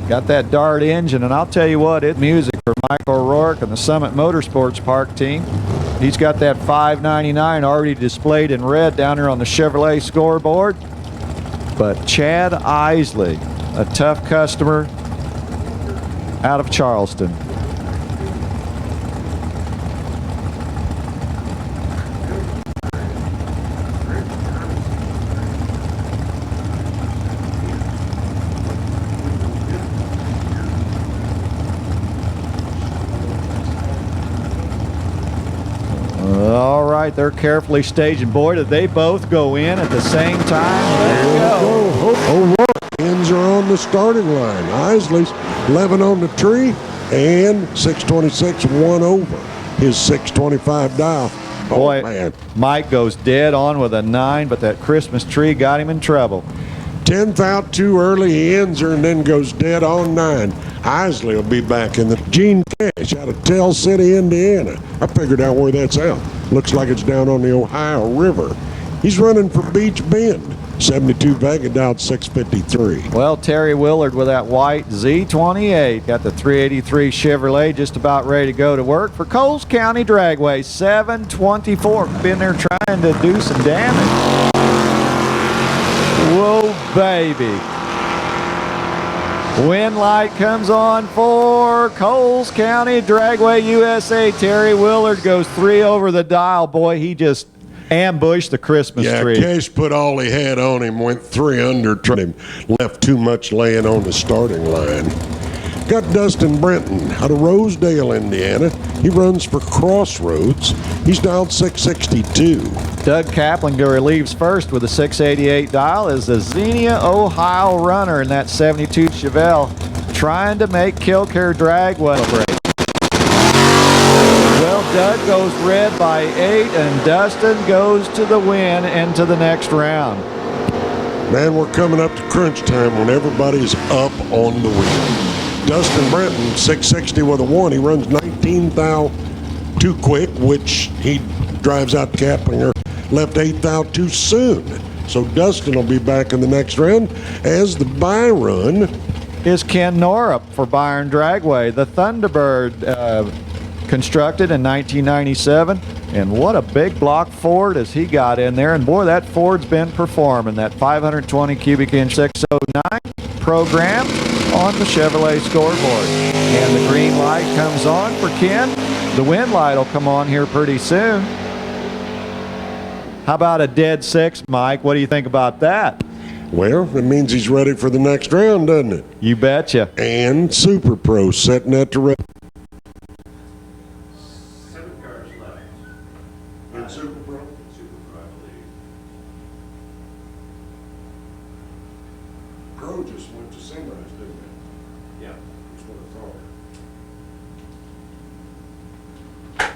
Got that Dart engine, and I'll tell you what, it's music for Michael O'Rourke and the Summit Motorsports Park team. He's got that 599 already displayed in red down there on the Chevrolet scoreboard. But Chad Isley, a tough customer out of Charleston. All right, they're carefully staging. Boy, did they both go in at the same time. Let's go. O'Rourke ends are on the starting line. Isley's 11 on the tree, and 626 1 over his 625 dial. Boy, man. Mike goes dead on with a 9, but that Christmas tree got him in trouble. 10th out too early, he ends her and then goes dead on 9. Isley will be back in the Gene Cash out of Tell City, Indiana. I figured out where that's out. Looks like it's down on the Ohio River. He's running for Beach Bend. 72 Vega dialed 653. Well, Terry Willard with that white Z28. Got the 383 Chevrolet just about ready to go to work for Coles County Dragway. 724. Been there trying to do some damage. Whoa, baby. Wind light comes on for Coles County Dragway USA. Terry Willard goes 3 over the dial. Boy, he just ambushed the Christmas tree. Yeah, Cash put all he had on him, went 3 under, tried him, left too much laying on the starting line. Got Dustin Brenton out of Rosedale, Indiana. He runs for Crossroads. He's dialed 662. Doug Kaplinger leaves first with a 688 dial as the Xenia, Ohio runner in that 72 Chevelle, trying to make Kilcare Dragway break. Well, Doug goes red by 8, and Dustin goes to the win into the next round. Man, we're coming up to crunch time when everybody's up on the wheel. Dustin Brenton, 660 with a 1. He runs 19 thou too quick, which he drives out Kaplinger. Left 8 thou too soon. So Dustin will be back in the next round as the bye run is Ken Norup for Byron Dragway. The Thunderbird constructed in 1997. And what a big block Ford as he got in there. And boy, that Ford's been performing. That 520 cubic inch 609 program on the Chevrolet scoreboard. And the green light comes on for Ken. The wind light will come on here pretty soon. How about a dead 6, Mike? What do you think about that? Well, it means he's ready for the next round, doesn't it? You betcha. And Super Pro setting that to rest. 7 cars left. And Super Pro? Super Pro, I believe. Pro just went to semis, didn't it? Yeah. That's what I thought.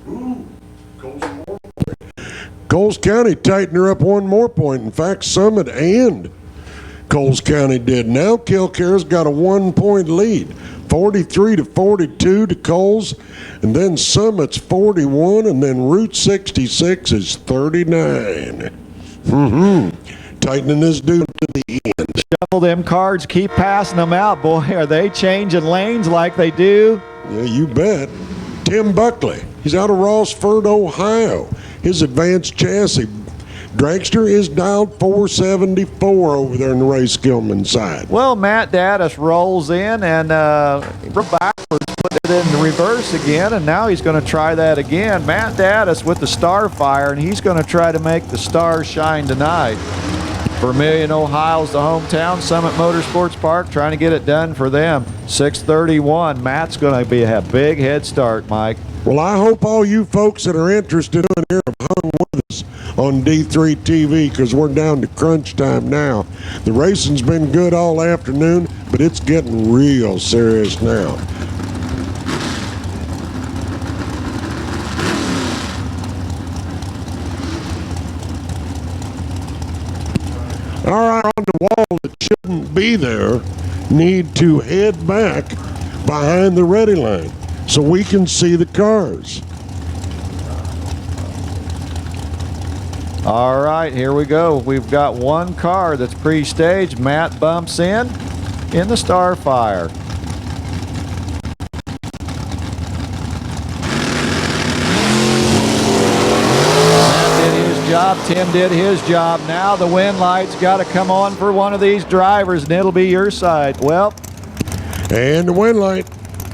Ooh, Coles more. Coles County tightened her up one more point. In fact, Summit and Coles County did. Now Kilcare's got a 1-point lead, 43-42 to Coles, and then Summit's 41, and then Route 66 is 39. Tightening this dude to the end. Shuffle them cards, keep passing them out. Boy, are they changing lanes like they do. Yeah, you bet. Tim Buckley, he's out of Rossford, Ohio. His advanced chassis dragster is dialed 474 over there on the Ray Skillman side. Well, Matt Daddis rolls in and backwards, put it in reverse again, and now he's going to try that again. Matt Daddis with the Starfire, and he's going to try to make the stars shine tonight. Vermilion, Ohio's the hometown. Summit Motorsports Park trying to get it done for them. 6:31. Matt's going to have a big head start, Mike. Well, I hope all you folks that are interested in here have hung with us on D3 TV because we're down to crunch time now. The racing's been good all afternoon, but it's getting real serious now. All right, on the wall that shouldn't be there need to head back behind the ready line so we can see the cars. All right, here we go. We've got one car that's pre-staged. Matt bumps in the Starfire. Tim did his job. Now the wind light's got to come on for one of these drivers, and it'll be your side. Well, and the wind light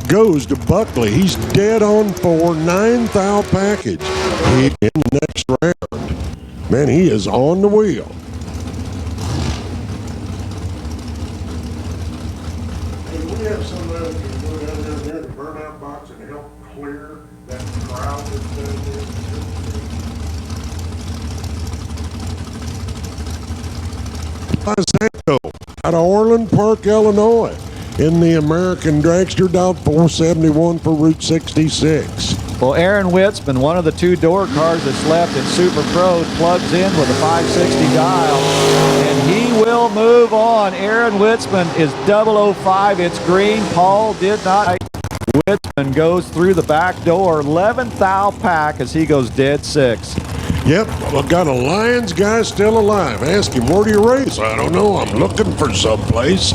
goes to Buckley. He's dead on for 9th package. He in the next round. Man, he is on the wheel. Hey, we have somebody that can go down there to the burnout box and help clear that crowd that's down there. Zanko out of Orland Park, Illinois, in the American Dragster, dialed 471 for Route 66. Well, Aaron Witzman, one of the 2 door cars that's left in Super Pro, plugs in with a 560 dial, and he will move on. Aaron Witzman is 005. It's green. Paul did not. Witzman goes through the back door. 11th pack as he goes dead 6. Yep, I've got a Lions guy still alive. Ask him, where do you race? I don't know. I'm looking for someplace.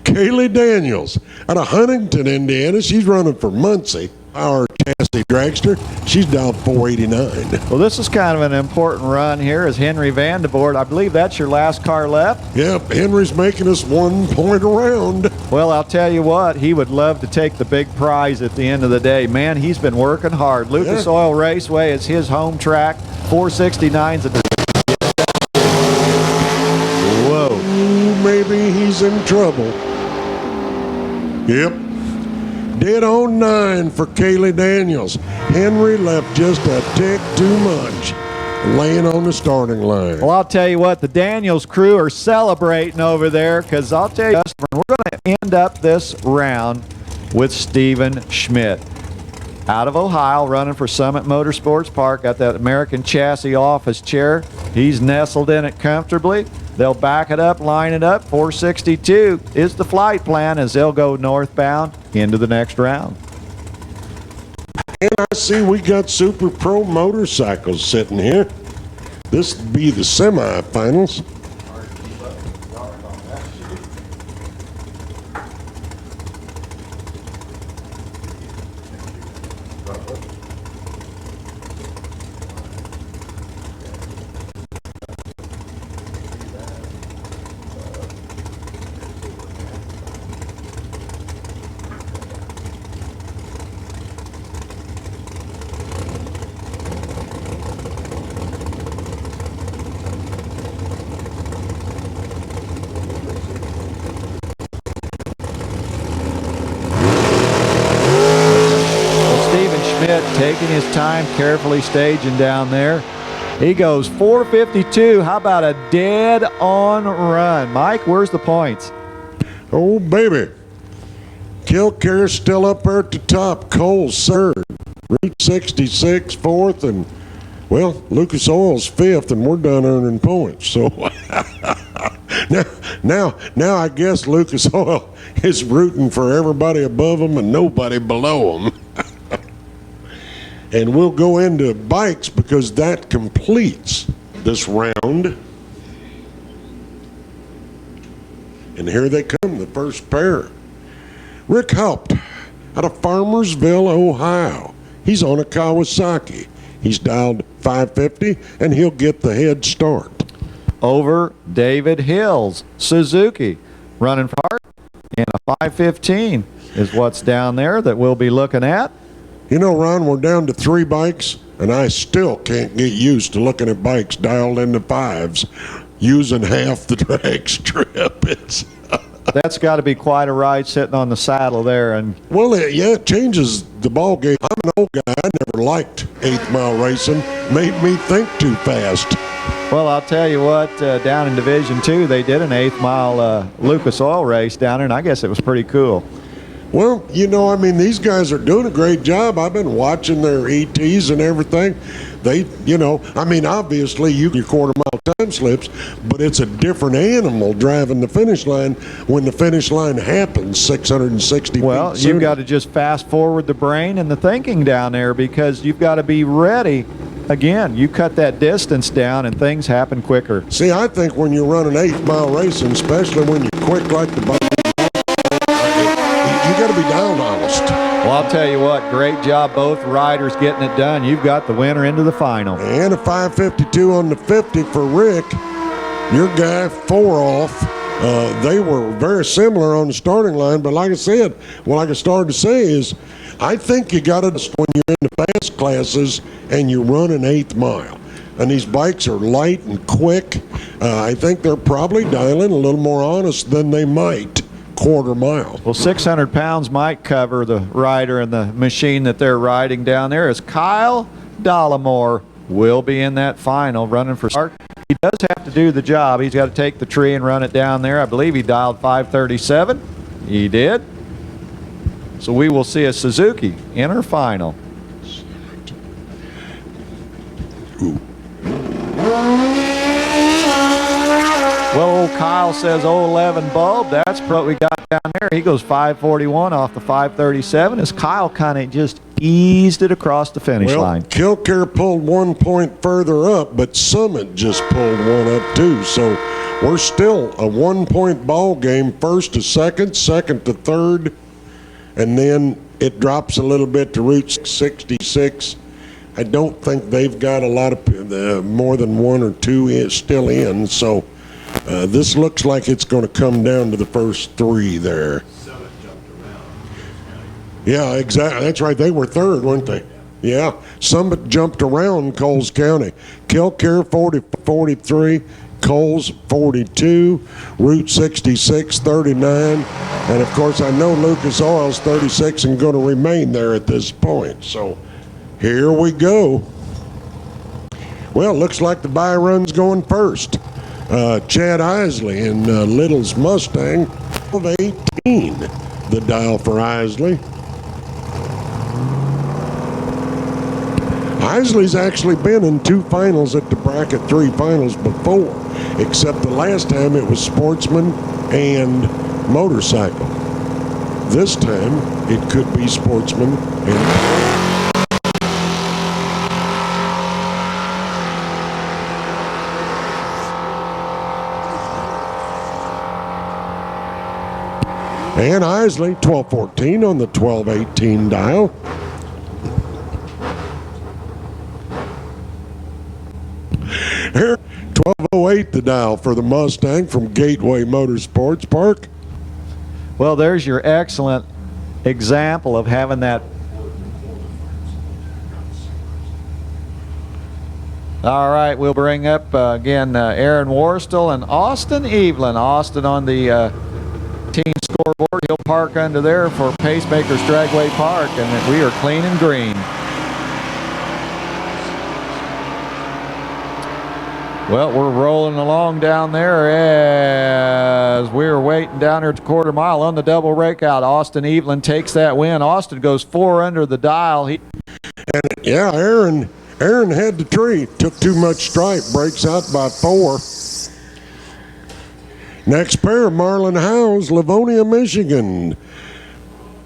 Kaylee Daniels out of Huntington, Indiana. She's running for Muncie. Our chassis dragster. She's down 489. Well, this is kind of an important run here as Henry Vandevort. I believe that's your last car left. Yep, Henry's making us 1 point around. Well, I'll tell you what, he would love to take the big prize at the end of the day. Man, he's been working hard. Lucas Oil Raceway is his home track. 469's at the... Whoa. Ooh, maybe he's in trouble. Yep. Dead on 9 for Kaylee Daniels. Henry left just a tick too much, laying on the starting line. Well, I'll tell you what, the Daniels crew are celebrating over there because I'll tell you, we're going to end up this round with Steven Schmidt. Out of Ohio, running for Summit Motorsports Park, got that American chassis office chair. He's nestled in it comfortably. They'll back it up, line it up. 462 is the flight plan as they'll go northbound into the next round. And I see we got Super Pro motorcycles sitting here. This would be the semifinals. Taking his time, carefully staging down there. He goes 4:52. How about a dead-on run? Mike, where's the points? Oh, baby. Kilcare's still up there at the top. Cole's third. Route 66 fourth. And, well, Lucas Oil's fifth, and we're done earning points. So now I guess Lucas Oil is rooting for everybody above him and nobody below him. And we'll go into bikes because that completes this round. And here they come, the first pair. Rick Haupt out of Farmersville, Ohio. He's on a Kawasaki. He's dialed 550, and he'll get the head start. Over David Hills, Suzuki, running part in a 515 is what's down there that we'll be looking at. You know, Ron, we're down to 3 bikes, and I still can't get used to looking at bikes dialed into 5s, using half the drag strip. That's got to be quite a ride sitting on the saddle there. And well, it changes the ball game. I'm an old guy. I never liked 8th mile racing. Made me think too fast. Well, I'll tell you what, down in Division 2, they did an 8th mile Lucas Oil race down there, and I guess it was pretty cool. Well, you know, I mean, these guys are doing a great job. I've been watching their ETs and everything. They, you know, I mean, obviously you your quarter-mile time slips, but it's a different animal driving the finish line when the finish line happens 660 well, feet you've got to just fast forward the brain and the thinking down there because you've got to be ready. Again, you cut that distance down and things happen quicker. See, I think when you run an 8th mile racing, especially when you're quick like the bike, you got to be down honest. Well, I'll tell you what, great job both riders getting it done. You've got the winner into the final. And a 552 on the 50 for Rick. Your guy 4 off. They were very similar on the starting line, but like I said, what I started to say is I think you got to, when you're in the fast classes and you run an 8th mile, and these bikes are light and quick, I think they're probably dialing a little more honest than they might quarter mile. Well, 600 pounds might cover the rider and the machine that they're riding down there, as Kyle Dollamore will be in that final running for start. He does have to do the job. He's got to take the tree and run it down there. I believe he dialed 537. He did. So we will see a Suzuki in her final. Ooh. Well, old Kyle says 011 bulb. That's what we got down there. He goes 541 off the 537 as Kyle kind of just eased it across the finish line. Kilcare pulled 1 point further up, but Summit just pulled 1 up too. So we're still a 1 point ball game, first to second, second to third, and then it drops a little bit to Route 66. I don't think they've got a lot of more than 1 or 2 still in, so this looks like it's going to come down to the first 3 there. Summit jumped around. Yeah, exactly. That's right. They were third, weren't they? Yeah. Summit jumped around Coles County. Kilcare 43, Coles 42, Route 66 39, and of course I know Lucas Oil's 36 and going to remain there at this point. So here we go. Well, looks like the buy run's going first. Chad Isley in Little's Mustang of 18, the dial for Isley. Isley's actually been in 2 finals at the Bracket 3 finals before, except the last time it was Sportsman and motorcycle. This time it could be Sportsman and And Isley, 1214 on the 1218 dial. Here, 1208 the dial for the Mustang from Gateway Motorsports Park. Well, there's your excellent example of having that. All right, we'll bring up again Aaron Worstel and Austin Evelyn. Austin on the team scoreboard. He'll park under there for Pacemakers Dragway Park, and we are clean and green. Well, we're rolling along down there as we're waiting down here at the quarter mile on the double rakeout. Austin Evelyn takes that win. Austin goes 4 under the dial. Yeah, Aaron had the tree. Took too much stripe. Breaks out by 4. Next pair, Marlon Howes, Livonia, Michigan.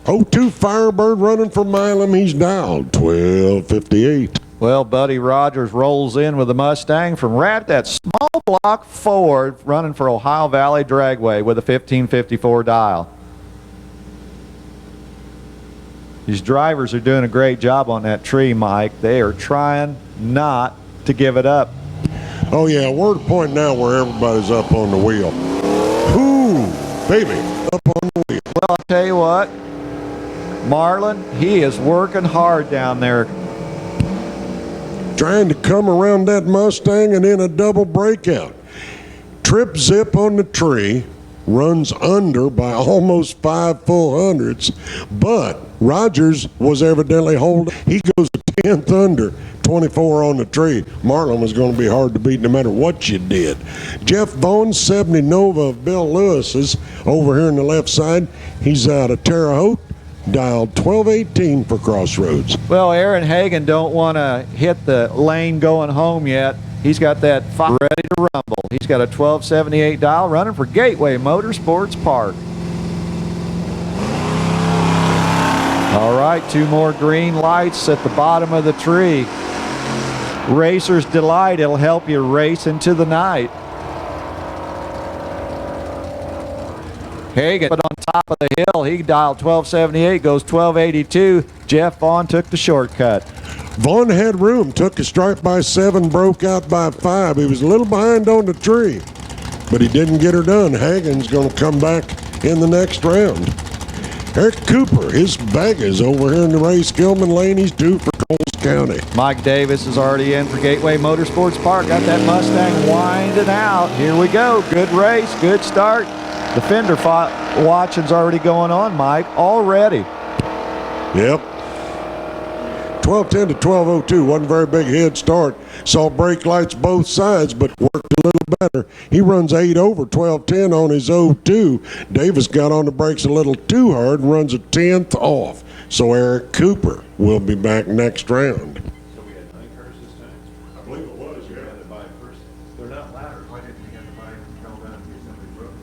02 Firebird running for Milam. He's dialed 1258. Well, Buddy Rogers rolls in with the Mustang from right that small block Ford running for Ohio Valley Dragway with a 1554 dial. These drivers are doing a great job on that tree, Mike. They are trying not to give it up. Oh, yeah, we're at a point now where everybody's up on the wheel. Ooh, baby, up on the wheel. Well, I'll tell you what, Marlon, he is working hard down there. Trying to come around that Mustang and in a double breakout. Trip zip on the tree, runs under by almost 5 full hundredths, but Rogers was evidently holding. He goes a 10th under, 24 on the tree. Marlon was going to be hard to beat no matter what you did. Jeff Vaughn, 70 Nova of Bill Lewis's over here on the left side. He's out of Terre Haute. Dialed 1218 for Crossroads. Well, Aaron Hagan don't want to hit the lane going home yet. He's got that ready to rumble. He's got a 1278 dial running for Gateway Motorsports Park. All right, 2 more green lights at the bottom of the tree. Racer's Delight. It'll help you race into the night. Hagan put on top of the hill. He dialed 1278, goes 1282. Jeff Vaughn took the shortcut. Vaughn had room, took a stripe by 7, broke out by 5. He was a little behind on the tree, but he didn't get her done. Hagan's going to come back in the next round. Eric Cooper, his bag is over here in the race. Gilman Lane, he's due for Coles County. Mike Davis is already in for Gateway Motorsports Park. Got that Mustang winding out. Here we go. Good race, good start. The fender watching's already going on, Mike, already. Yep. 1210 to 1202, wasn't a very big head start. Saw brake lights both sides, but worked a little better. He runs 8 over 1210 on his 02. Davis got on the brakes a little too hard and runs a 10th off. So Eric Cooper will be back next round. So we had 9 cars this time? I believe it was, yeah. To buy first. They're not ladders. Why didn't we have to buy them down to somebody broke?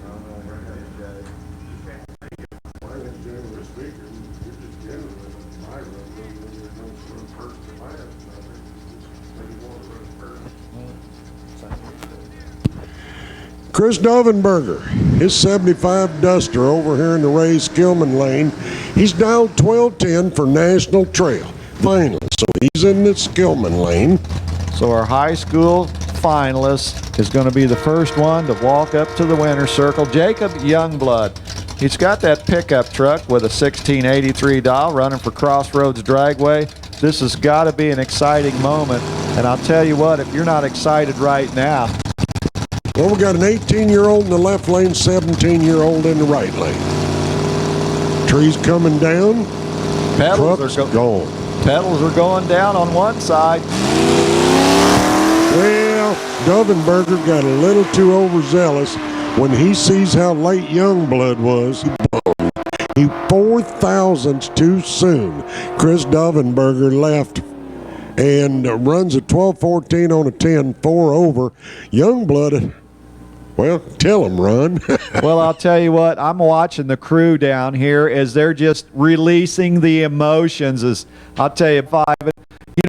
Chris Dovenberger, his 75 Duster over here in the Ray Skillman lane. He's dialed 1210 for National Trail. Finally, so he's in the Skillman lane. So our high school finalist is going to be the first one to walk up to the winner's circle. Jacob Youngblood. He's got that pickup truck with a 1683 dial running for Crossroads Dragway. This has got to be an exciting moment. And I'll tell you what, if you're not excited right now. Well, we got an 18-year-old in the left lane, 17-year-old in the right lane. Trees coming down. Pedals are going. Pedals are going down on one side. Well, Dovenberger got a little too overzealous when he sees how late Youngblood was. He 4 thousandths too soon. Chris Dovenberger left and runs a 12:14 on a 10, 4 over. Youngblood, well, tell him, run. Well, I'll tell you what, I'm watching the crew down here as they're just releasing the emotions. As I'll tell you,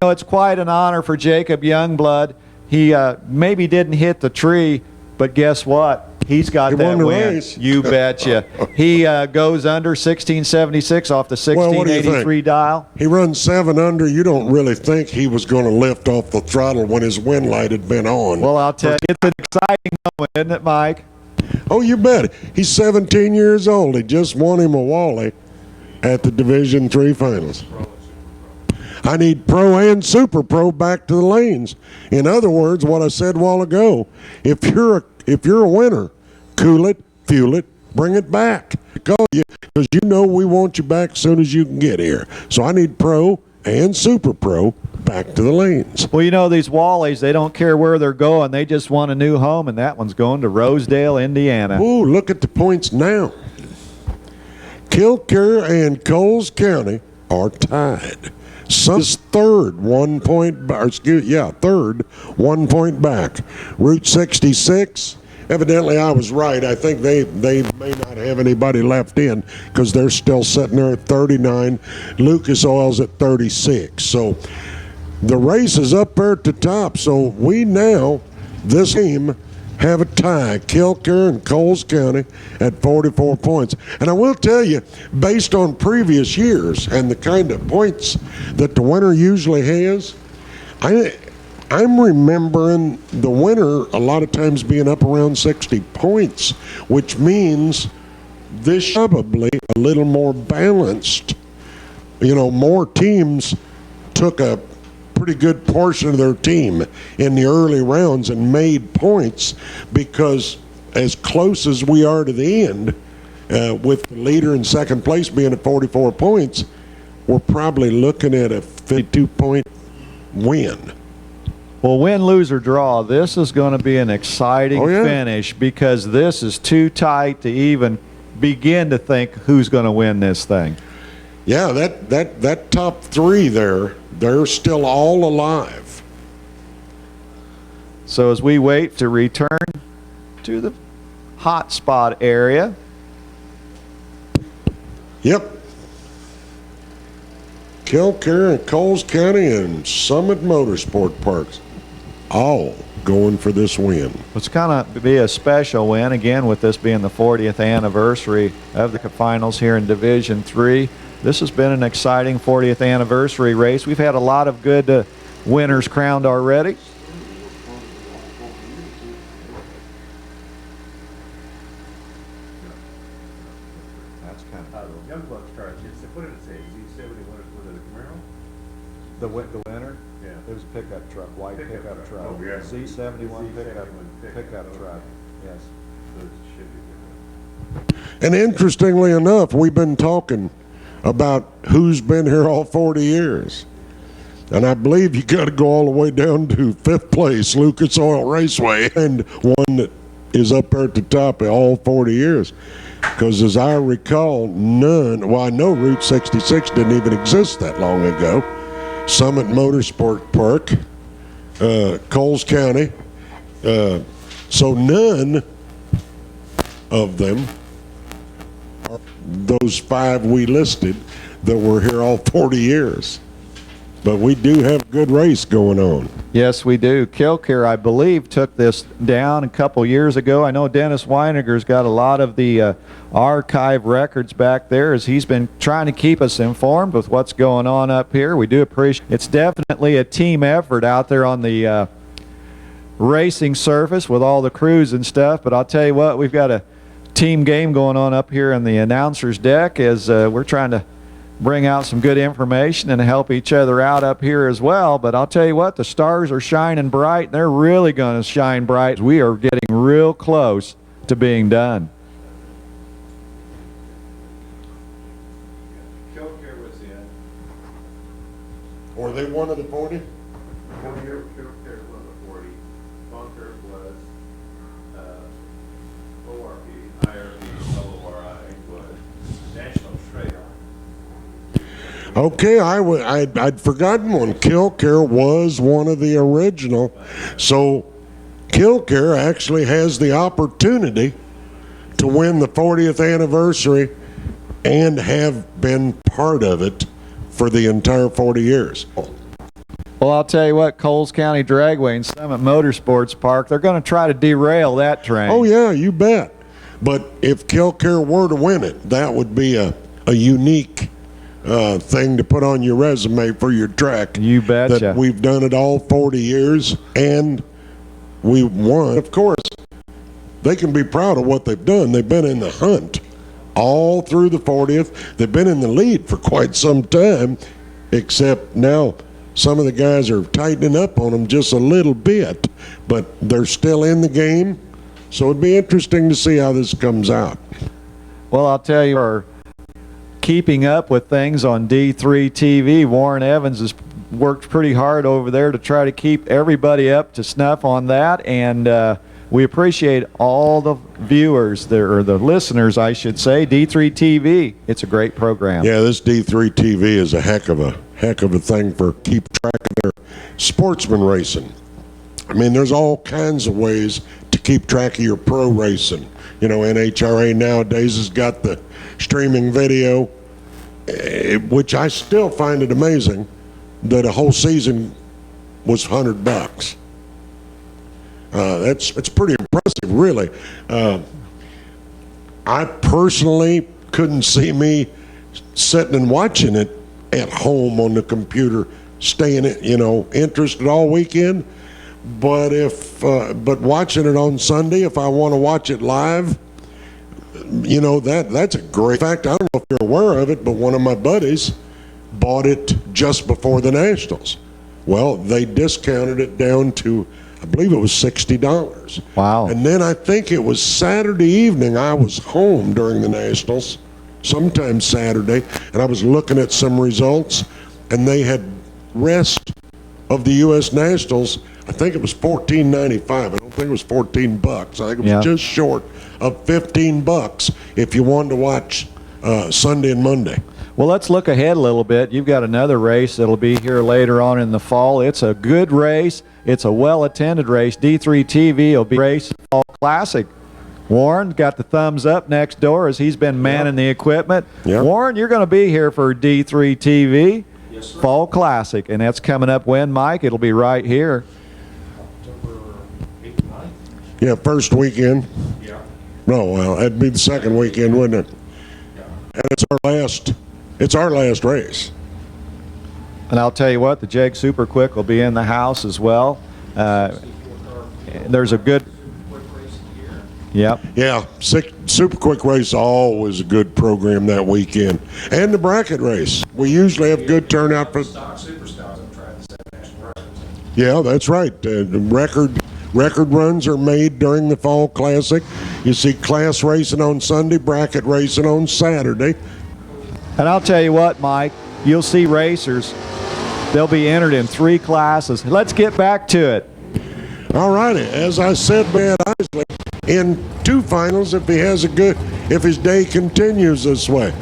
it's quite an honor for Jacob Youngblood. He maybe didn't hit the tree, but guess what? He's got He that won the win. race. You betcha. He goes under 1676 off the Well, what do you 1683 think? dial. He runs 7 under. You don't really think he was going to lift off the throttle when his wind light had been on. Well, I'll tell you, it's an exciting moment, isn't it, Mike? Oh, you bet. He's 17 years old. He just won him a Wally at the Division III finals. I need pro and super pro back to the lanes. In other words, what I said a while ago, if you're a winner, cool it, fuel it, bring it back. Because you know we want you back as soon as you can get here. So I need pro and super pro back to the lanes. Well, you know, these Wallies, they don't care where they're going. They just want a new home, and that one's going to Rosedale, Indiana. Ooh, look at the points now. Kilcare and Coles County are tied. Is third, 1 point back. Third, 1 point back. Route 66. Evidently, I was right. I think they may not have anybody left in because they're still sitting there at 39. Lucas Oil's at 36. So the race is up there at the top. So we now, this team, have a tie, Kilcare and Coles County at 44 points. And I will tell you, based on previous years and the kind of points that the winner usually has, I'm remembering the winner a lot of times being up around 60 points, which means this probably a little more balanced. You know, more teams took a pretty good portion of their team in the early rounds and made points, because as close as we are to the end, with the leader in second place being at 44 points, we're probably looking at a 52-point win. Well, win, lose, or draw, this is going to be an exciting finish, because this is too tight to even begin to think who's going to win this thing. Yeah, that top three there, they're still all alive. So as we wait to return to the hot spot area. Yep. Kilcare and Coles County and Summit Motorsport Parks all going for this win. It's going to be a special win, again, with this being the 40th anniversary of the finals here in Division III. This has been an exciting 40th anniversary race. We've had a lot of good winners crowned already. That's kind of Young Bucks car. What did it say? Z70, was it a Camaro? the winner. Yeah. It was a pickup truck, white Pickup pickup truck. truck. Oh, yeah. Z71 Z71 pickup okay. truck. Yes. So it should be pickup. And interestingly enough, we've been talking about who's been here all 40 years. And I believe you got to go all the way down to 5th place, Lucas Oil Raceway, and one that is up there at the top of all 40 years. Because as I recall, well, I know Route 66 didn't even exist that long ago. Summit Motorsport Park, Coles County. So none of them are those 5 we listed that were here all 40 years. But we do have a good race going on. Yes, we do. Kilcare, I believe, took this down a couple years ago. I know Dennis Weiniger's got a lot of the archive records back there, as he's been trying to keep us informed with what's going on up here. We do appreciate it. It's definitely a team effort out there on the racing surface with all the crews and stuff. But I'll tell you what, we've got a team game going on up here in the announcer's deck, as we're trying to bring out some good information and help each other out up here as well. But I'll tell you what, the stars are shining bright, and they're really going to shine bright. We are getting real close to being done. Kilcare was in. Were they one of the 40? Kilcare was a 40. Bunker was ORP, IRP, LORI was National Trail. Okay, I'd forgotten one. Kilcare was one of the original. So Kilcare actually has the opportunity to win the 40th anniversary and have been part of it for the entire 40 years. Well, I'll tell you what, Coles County Dragway and Summit Motorsports Park, they're going to try to derail that train. Oh, yeah, you bet. But if Kilcare were to win it, that would be a unique thing to put on your resume for your track. You betcha. That we've done it all 40 years, and we won. Of course, they can be proud of what they've done. They've been in the hunt all through the 40th. They've been in the lead for quite some time, except now some of the guys are tightening up on them just a little bit, but they're still in the game. So it'd be interesting to see how this comes out. Well, I'll tell you, we're keeping up with things on D3 TV. Warren Evans has worked pretty hard over there to try to keep everybody up to snuff on that, and we appreciate all the viewers there, or the listeners, I should say. D3 TV, it's a great program. Yeah, this D3 TV is a heck of a thing for keep track of their sportsman racing. I mean, there's all kinds of ways to keep track of your pro racing. You know, NHRA nowadays has got the streaming video, which I still find it amazing that a whole season was $100. It's pretty impressive, really. I personally couldn't see me sitting and watching it at home on the computer, staying, interested all weekend. But but watching it on Sunday, if I want to watch it live, that's a great fact. I don't know if you're aware of it, but one of my buddies bought it just before the Nationals. Well, they discounted it down to, I believe it was $60. Wow. And then I think it was Saturday evening, I was home during the Nationals, sometime Saturday, and I was looking at some results, and they had rest of the U.S. Nationals. I think it was $14.95. I don't think it was $14. I think it was just short of $15 if you wanted to watch Sunday and Monday. Well, let's look ahead a little bit. You've got another race that'll be here later on in the fall. It's a good race. It's a well-attended race. D3 TV will be race Fall Classic. Warren got the thumbs up next door as he's been manning the equipment. Yep. Warren, you're going to be here for D3 TV. Yes, sir. Fall Classic, and that's coming up when, Mike? It'll be right here. October 8th and 9th? Yeah, first weekend. Yeah. No, well, that'd be the second weekend, wouldn't it? Yeah. And it's our last race. And I'll tell you what, the Jag Super Quick will be in the house as well. There's a good... Quick race of the year. Yep. Yeah, Super Quick Race always a good program that weekend. And the bracket race. We usually have good turnout for... Stock superstars have tried to set national records. Yeah, that's right. The record runs are made during the Fall Classic. You see class racing on Sunday, bracket racing on Saturday. And I'll tell you what, Mike, you'll see racers. They'll be entered in 3 classes. Let's get back to it. All righty. As I said, Chad Isley in 2 finals if his day continues this way.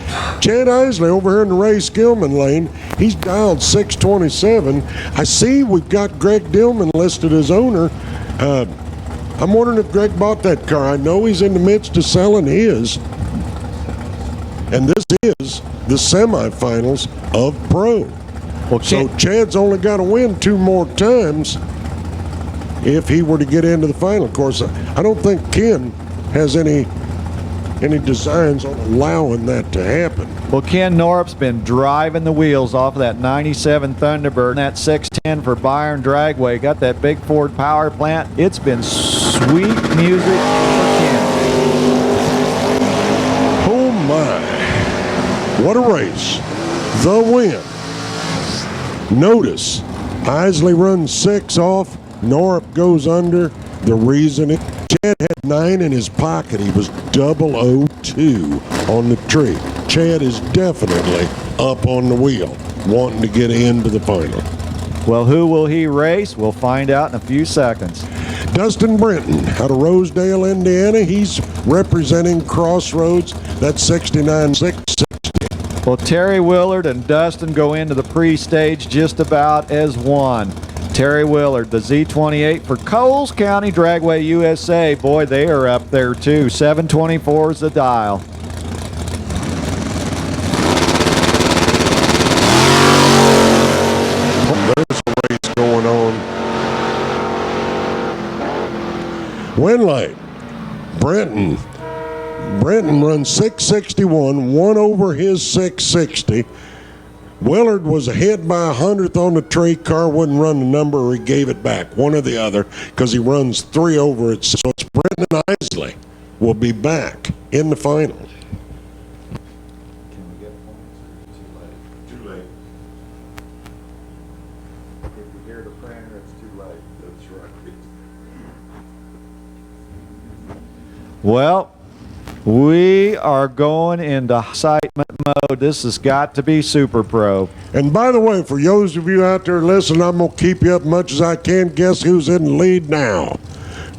Chad Isley over here in the Ray Skillman lane, he's dialed 627. I see we've got Greg Dillman listed as owner. I'm wondering if Greg bought that car. I know he's in the midst of selling his. And this is the semifinals of Pro. Well, So Chad's only got to win 2 more times if he were to get into the final. Of course, I don't think Ken has any designs on allowing that to happen. Well, Ken Norup's been driving the wheels off of that 97 Thunderbird and that 610 for Byron Dragway. Got that big Ford power plant. It's been sweet music for Ken. Oh my, what a race. The win. Notice, Isley runs 6 off, Norup goes under. The reason Chad had 9 in his pocket. He was 002 on the tree. Chad is definitely up on the wheel, wanting to get into the final. Well, who will he race? We'll find out in a few seconds. Dustin Brenton out of Rosedale, Indiana. He's representing Crossroads. That's 69-660. Well, Terry Willard and Dustin go into the pre-stage just about as one. Terry Willard, the Z28 for Coles County Dragway USA. Boy, they are up there too. 724 is the dial. There's a race 661, one over his 660. Willard was ahead by 100th on the tree. Carr wouldn't run the number or he gave it back, one or the other, because he runs 3 over it. So it's Brendan Isley will be back in the final. Can we get points or is it too late? Too late. If you hear the printer, it's too late. That's right. Well, we are going into excitement mode. This has got to be Super Pro. And by the way, for those of you out there listening, I'm going to keep you up as much as I can. Guess who's in the lead now?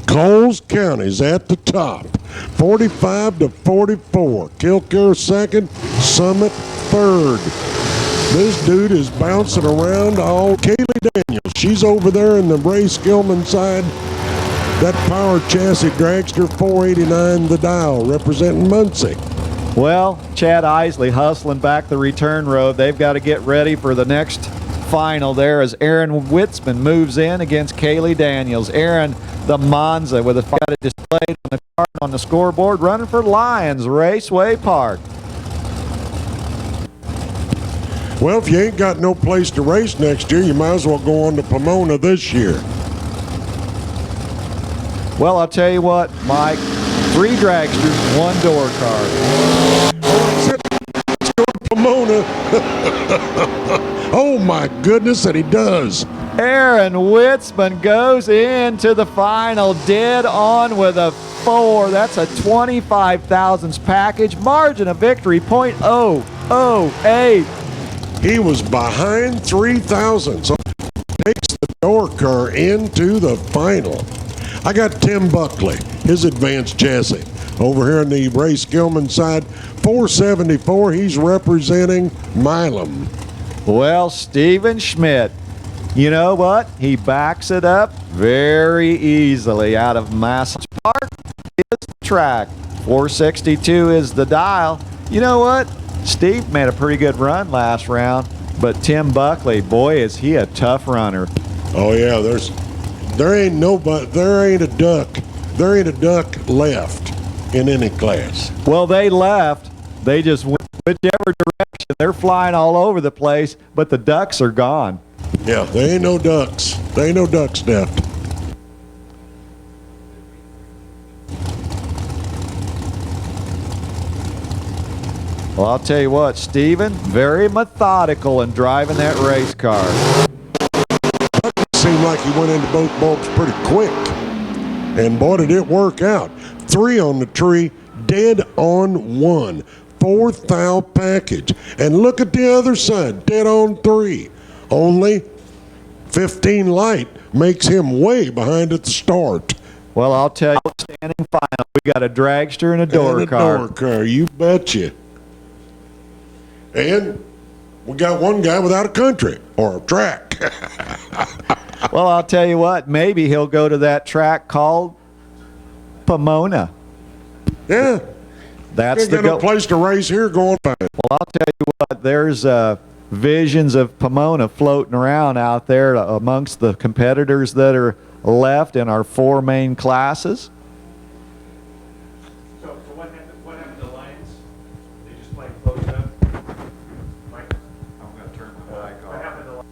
Coles County's at the top, 45 to 44. Kilcare second, Summit third. This dude is bouncing around all. Kaylee Daniels, she's over there in the Ray Skillman side. That power chassis dragster, 489 the dial, representing Muncie. Well, Chad Isley hustling back the return road. They've got to get ready for the next final there as Aaron Witzman moves in against Kaylee Daniels. Aaron, the Monza, with a got it displayed on the card on the scoreboard, running for Lions Raceway Park. Well, if you ain't got no place to race next year, you might as well go on to Pomona this year. Well, I'll tell you what, Mike, 3 dragsters, 1 door car. Let's go to Pomona. Oh my goodness, and he does. Aaron Witzman goes into the final dead on with a 4. That's a 25 thousandths package. Margin of victory, .008. He was behind 3,000, so takes the door car into the final. I got Tim Buckley, his advanced chassis. Over here on the Ray Skillman side, 474, he's representing Milam. Well, Steven Schmidt, you know what? He backs it up very easily out of Massage Park. Is the track. 462 is the dial. You know what? Steve made a pretty good run last round, but Tim Buckley, boy, is he a tough runner. Oh yeah, there ain't a duck left in any class. Well, they left. They just went whichever direction. They're flying all over the place, but the ducks are gone. Yeah, there ain't no ducks. There ain't no ducks left. Well, I'll tell you what, Steven, very methodical in driving that race car. Seemed like he went into both bulbs pretty quick. And boy, did it work out. 3 on the tree, dead on 1. 4th thou package. And look at the other side, dead on 3. Only 15 light makes him way behind at the start. Well, I'll tell you, outstanding final. We got a dragster and a door car. Door car, you betcha. And we got one guy without a country or a track. Well, I'll tell you what, maybe he'll go to that track called Pomona. Yeah. That's Ain't the got no place to race here going fine. Well, I'll tell you what, there's visions of Pomona floating around out there amongst the competitors that are left in our 4 main classes. So what happened to Lions? They just played close up? Mike? I'm going to turn my mic What off. happened to Lions?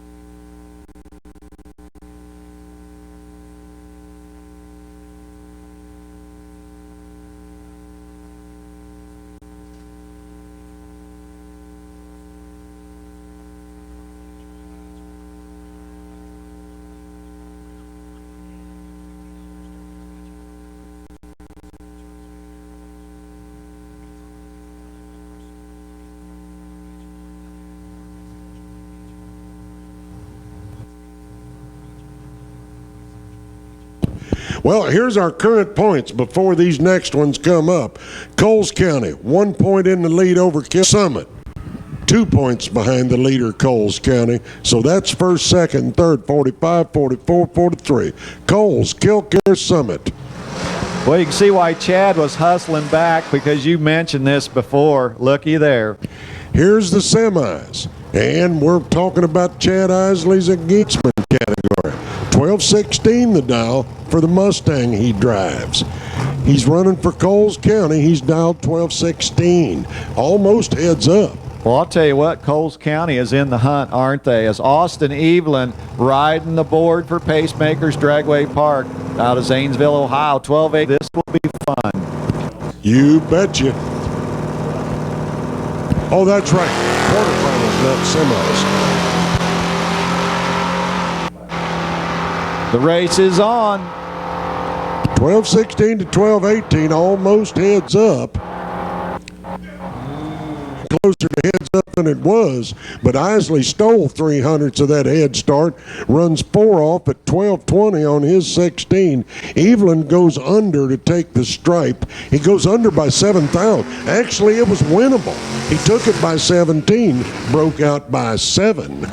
Well, here's our current points before these next ones come up. Coles County, 1 point in the lead over Summit. 2 points behind the leader, Coles County. So that's first, second, third, 45, 44, 43. Coles, Kilcare, Summit. Well, you can see why Chad was hustling back because you mentioned this before. Looky there. Here's the semis. And we're talking about Chad Isley's engagement category. 12-16 the dial for the Mustang he drives. He's running for Coles County. He's dialed 1216. Almost heads up. Well, I'll tell you what, Coles County is in the hunt, aren't they? As Austin Evelyn riding the board for Pacemakers Dragway Park out of Zanesville, Ohio, 12-8. This will be fun. You betcha. Oh, that's right. Quarterfinals, not semis. The race is on. 1216 to 1218, almost heads up. Closer to heads up than it was, but Isley stole 300ths of that head start, runs 4 off at 12:20 on his 16. Evelyn goes under to take the stripe. He goes under by 7,000. Actually, it was winnable. He took it by 17, broke out by 7.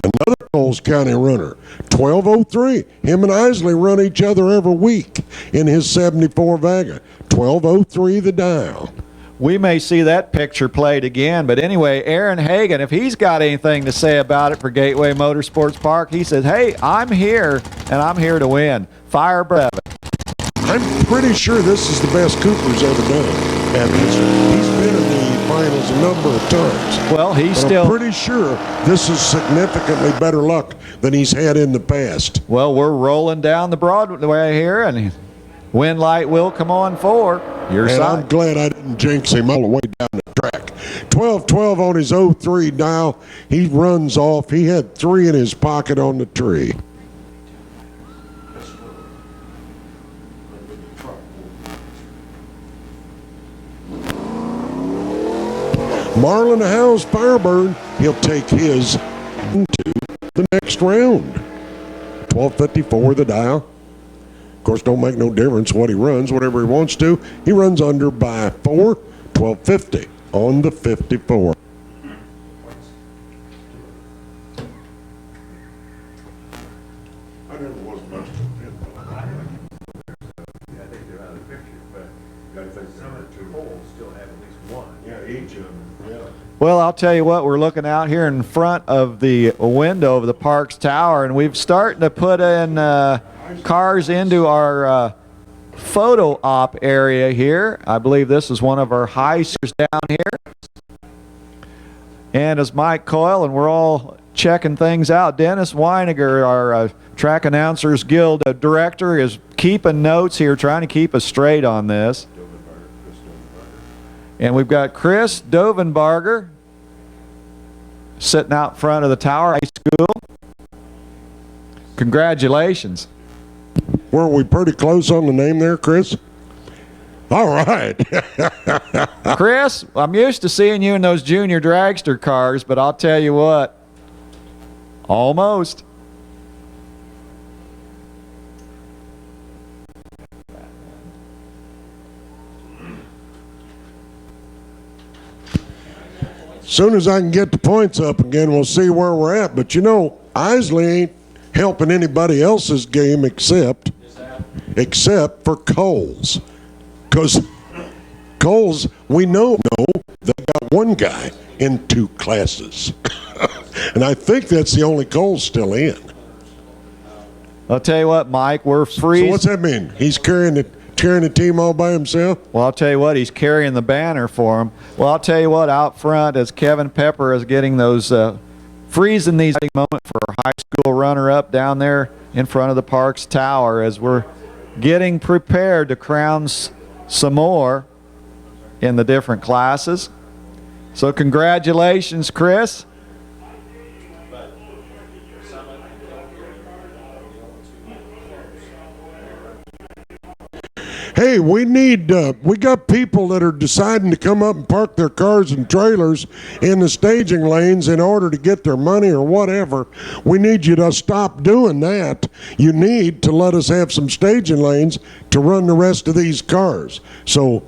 Another Coles County runner, 12:03. Him and Isley run each other every week in his 74 Vega. 12:03 the dial. We may see that picture played again, but anyway, Aaron Hagan, if he's got anything to say about it for Gateway Motorsports Park, he says, hey, I'm here, and I'm here to win. Fire Brevin. I'm pretty sure this is the best Cooper's ever done. And he's been in the finals a number of times. Well, I'm pretty sure this is significantly better luck than he's had in the past. Well, we're rolling down the Broadway here, and wind light will come on for your and side. I'm glad I didn't jinx him all the way down the track. 12-12 on his 03 dial. He runs off. He had 3 in his pocket on the tree. Marlon Howes Firebird, he'll take his into the next round. 12:54 the dial. Of course, don't make no difference what he runs, whatever he wants to. He runs under by 4, 12:50 on the 54. I never was much of a pit. I think they're out of the picture, but some of the 2 holes still have at least 1. Yeah, each of them. Yeah. Well, I'll tell you what, we're looking out here in front of the window of the Parks Tower, and we've started to put in cars into our photo op area here. I believe this is one of our high scores down here. And as Mike Coyle, and we're all checking things out, Dennis Weiniger, our Track Announcers Guild director, is keeping notes here, trying to keep us straight on this. And we've got Chris Dovenbarger sitting out front of the Tower High School. Congratulations. Weren't we pretty close on the name there, Chris? All right. Chris, I'm used to seeing you in those junior dragster cars, but I'll tell you what, almost. Soon as I can get the points up again, we'll see where we're at. But you know, Isley ain't helping anybody else's game except for Coles. Because Coles, we know they got one guy in 2 classes. And I think that's the only Coles still in. I'll tell you what, Mike, we're free. So what's that mean? He's carrying the team all by himself? Well, I'll tell you what, he's carrying the banner for him. Well, I'll tell you what, out front, as Kevin Pepper is getting those, freezing these moments for our high school runner-up down there in front of the Parks Tower as we're getting prepared to crown some more in the different classes. So congratulations, Chris. Hey, we got people that are deciding to come up and park their cars and trailers in the staging lanes in order to get their money or whatever. We need you to stop doing that. You need to let us have some staging lanes to run the rest of these cars. So,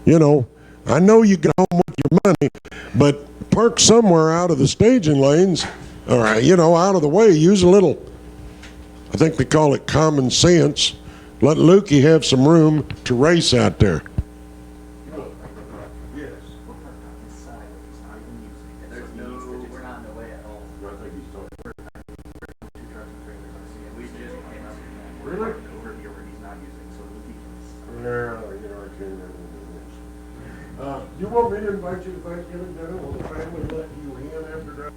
you know, I know you get home with your money, but park somewhere out of the staging lanes, all right, you know, out of the way. Use a little, I think they call it common sense. Let Lukey have some room to race out there. Yes. There's no, we're not in the way at all. I think he's talking. 2 trucks and trailers. We just came up with that. Really? Over here where he's not using You want me to invite you to Thanksgiving dinner? Will the family let you in after that?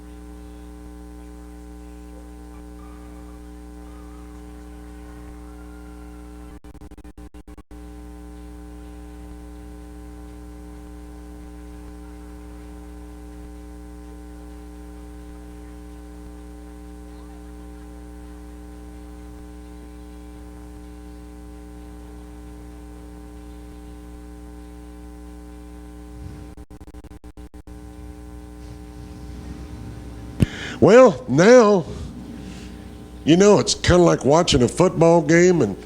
Well, now, you know, it's kind of like watching a football game and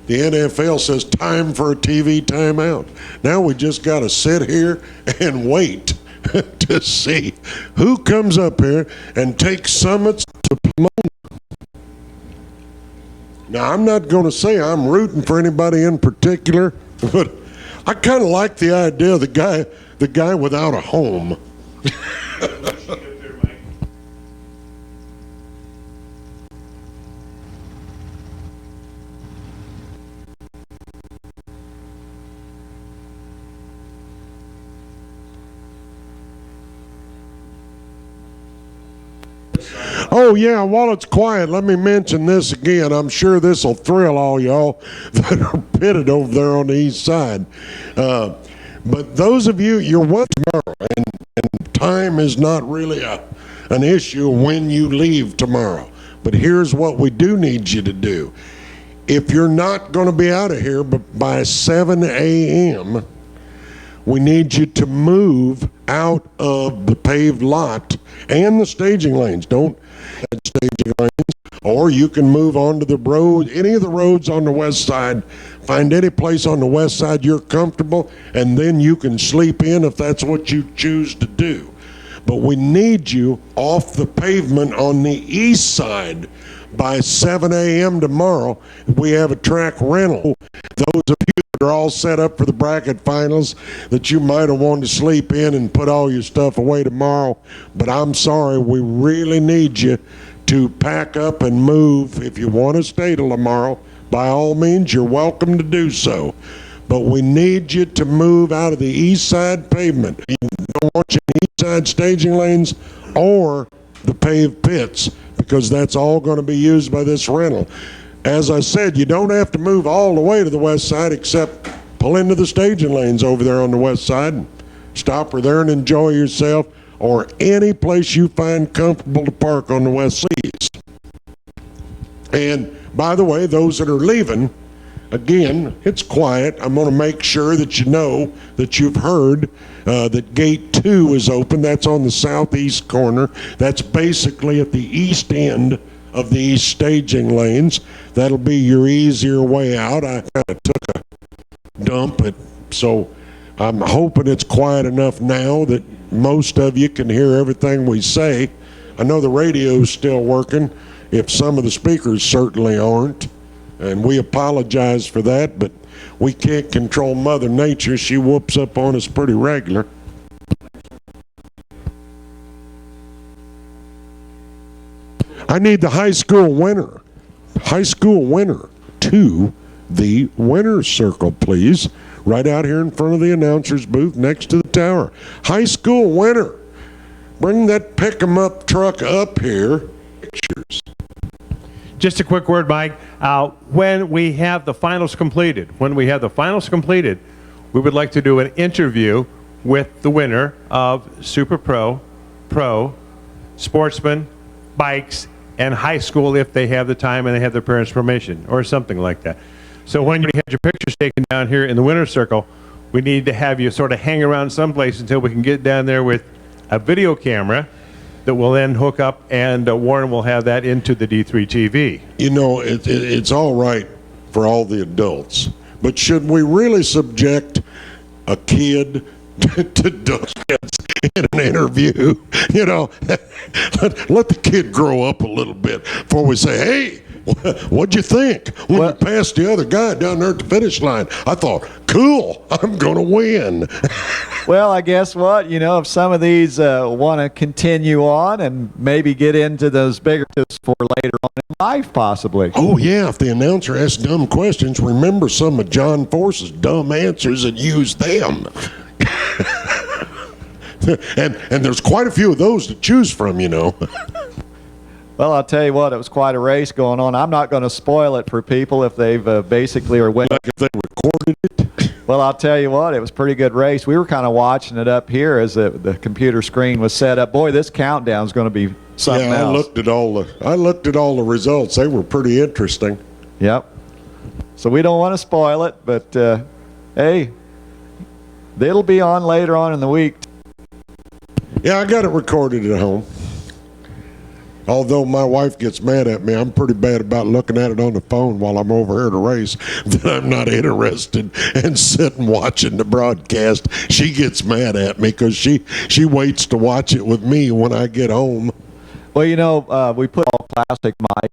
the NFL says time for a TV timeout. Now we just got to sit here and wait to see who comes up here and takes summits to Pomona. Now, I'm not going to say I'm rooting for anybody in particular, but I kind of like the idea of the guy without a home. Oh, yeah, while it's quiet, let me mention this again. I'm sure this will thrill all y'all that are pitted over there on the east side. But those of you, you're welcome tomorrow, and time is not really an issue when you leave tomorrow. But here's what we do need you to do. If you're not going to be out of here by 7 a.m., we need you to move out of the paved lot and the staging lanes. Don't add staging lanes, or you can move onto the road, any of the roads on the west side. Find any place on the west side you're comfortable, and then you can sleep in if that's what you choose to do. But we need you off the pavement on the east side by 7 a.m. tomorrow. We have a track rental. Those of you that are all set up for the bracket finals that you might have wanted to sleep in and put all your stuff away tomorrow, but I'm sorry, we really need you to pack up and move. If you want to stay till tomorrow, by all means, you're welcome to do so. But we need you to move out of the east side pavement. We don't want you in the east side staging lanes or the paved pits, because that's all going to be used by this rental. As I said, you don't have to move all the way to the west side, except pull into the staging lanes over there on the west side and stop her there and enjoy yourself, or any place you find comfortable to park on the west seas. And by the way, those that are leaving, again, it's quiet. I'm going to make sure that you know that you've heard that gate 2 is open. That's on the southeast corner. That's basically at the east end of the east staging lanes. That'll be your easier way out. I kind of took a dump, so I'm hoping it's quiet enough now that most of you can hear everything we say. I know the radio's still working, if some of the speakers certainly aren't. And we apologize for that, but we can't control Mother Nature. She whoops up on us pretty regular. I need the high school winner to the winner's circle, please. Right out here in front of the announcer's booth next to the tower. High school winner. Bring that pick-em-up truck up here. Pictures. Just a quick word, Mike. When we have the finals completed, we would like to do an interview with the winner of Super Pro, Sportsman, Bikes, and high school, if they have the time and they have their parents' permission, or something like that. So when you have your pictures taken down here in the winner's circle, we need to have you sort of hang around someplace until we can get down there with a video camera that will then hook up, and Warren will have that into the D3 TV. You know, it's all right for all the adults, but should we really subject a kid to duckheads in an interview? You know, let the kid grow up a little bit before we say, hey, what'd you think when you passed the other guy down there at the finish line? I thought, cool, I'm going to win. Well, I guess what, you know, if some of these want to continue on and maybe get into those bigger tips for later on in life, possibly. Oh, yeah, if the announcer asks dumb questions, remember some of John Force's dumb answers and use them. and there's quite a few of those to choose from, you know. Well, I'll tell you what, it was quite a race going on. I'm not going to spoil it for people if they've basically are waiting. Like if they recorded it. Well, I'll tell you what, it was a pretty good race. We were kind of watching it up here as the computer screen was set up. Boy, this countdown is going to be something Yeah, else. I looked at all the results. They were pretty interesting. Yep. So we don't want to spoil it, but hey, it'll be on later on in the week. Yeah, I got it recorded at home. Although my wife gets mad at me, I'm pretty bad about looking at it on the phone while I'm over here to race. That I'm not interested in sitting watching the broadcast. She gets mad at me because she waits to watch it with me when I get home. Well, you know, we put all classic, Mike.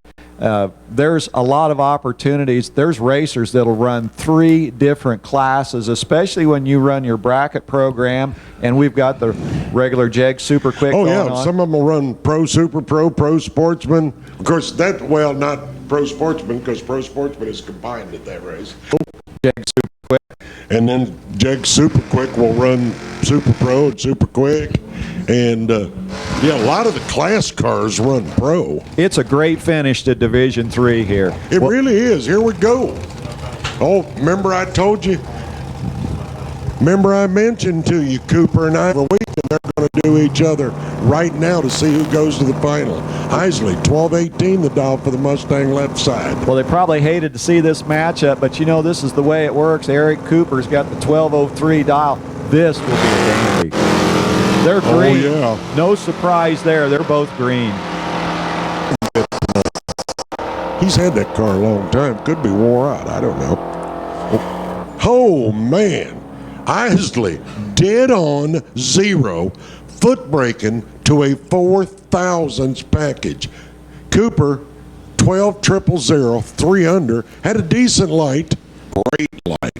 There's a lot of opportunities. There's racers that'll run 3 different classes, especially when you run your bracket program. And we've got the regular JEG Super Quick Oh, going yeah. on. Some of them will run Pro, Super Pro, Pro Sportsman. Of course, not Pro Sportsman because Pro Sportsman is combined at that race. JEG Super Quick. And then JEG Super Quick will run Super Pro and Super Quick. And, yeah, a lot of the class cars run Pro. It's a great finish to Division III here. It really is. Here we go. Oh, remember I told you? Remember I mentioned to you Cooper and I a week, and they're going to do each other right now to see who goes to the final. Isley, 12-18, the dial for the Mustang left side. Well, they probably hated to see this matchup, but you know this is the way it works. Eric Cooper's got the 1203 dial. This will be a dandy. They're green. Oh, yeah. No surprise there. They're both green. He's had that car a long time. Could be wore out. I don't know. Oh, man. Isley, dead on 0, foot braking to a 4,000s package. Cooper, 12,000, 3 under, had a decent light, great light.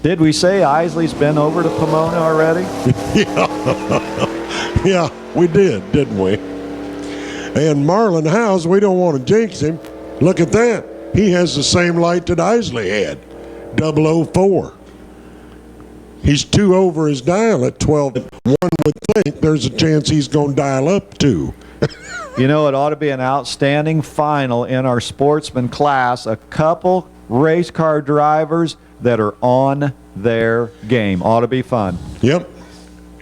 Did we say Isley's been over to Pomona already? Yeah, we did, didn't we? And Marlon Howes, we don't want to jinx him. Look at that. He has the same light that Isley had, 004. He's 2 over his dial at 12. One would think there's a chance he's going to dial up 2. You know, it ought to be an outstanding final in our sportsman class. A couple race car drivers that are on their game. Ought to be fun. Yep.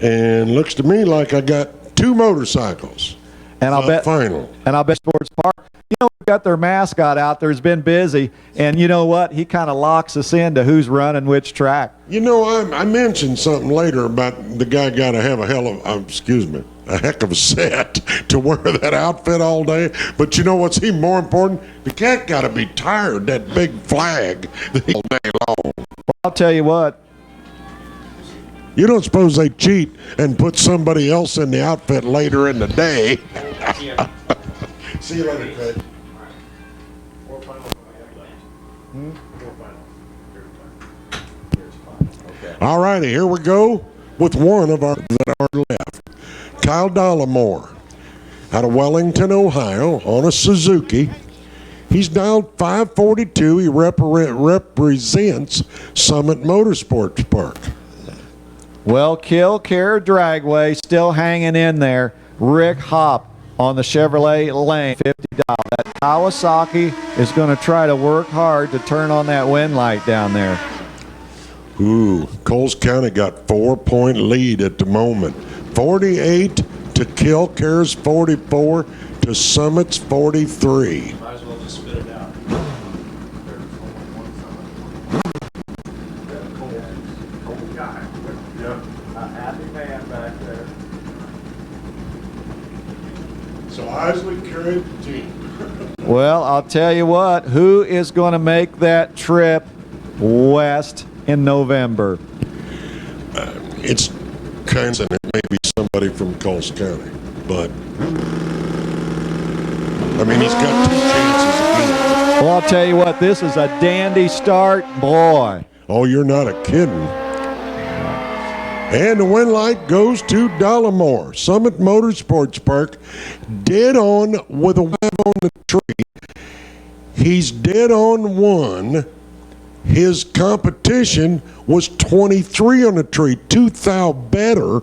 And looks to me like I got 2 motorcycles. And I'll bet final. And I'll bet Sports Park, you know, we've got their mascot out there. Has been busy. And you know what? He kind of locks us into who's running which track. You know, I mentioned something later about the guy got to have a heck of a set to wear that outfit all day. But you know what's even more important? The cat got to be tired, that big flag all day long. I'll tell you what. You don't suppose they cheat and put somebody else in the outfit later in the day? See you later, Craig. All righty, here we go with one of our that are left. Kyle Dollamore out of Wellington, Ohio, on a Suzuki. He's dialed 542. He represents Summit Motorsports Park. Well, Killcare Dragway still hanging in there. Rick Hopp on the Chevrolet lane, 50 dial. That Kawasaki is going to try to work hard to turn on that wind light down there. Ooh, Coles County got 4-point lead at the moment. 48 to Killcare's 44 to Summit's 43. Might as well just spit it out. Cold guy. Yeah. A happy man back there. So Isley carried the team. Well, I'll tell you what, who is going to make that trip west in November? It's kind of, it may be somebody from Coles County, but I mean, he's got 2 chances again. Well, I'll tell you what, this is a dandy start, boy. Oh, you're not a kidding. And the win light goes to Dollamore. Summit Motorsports Park, dead on with a web on the tree. He's dead on 1 His competition was 23 on the tree, 2 thou better,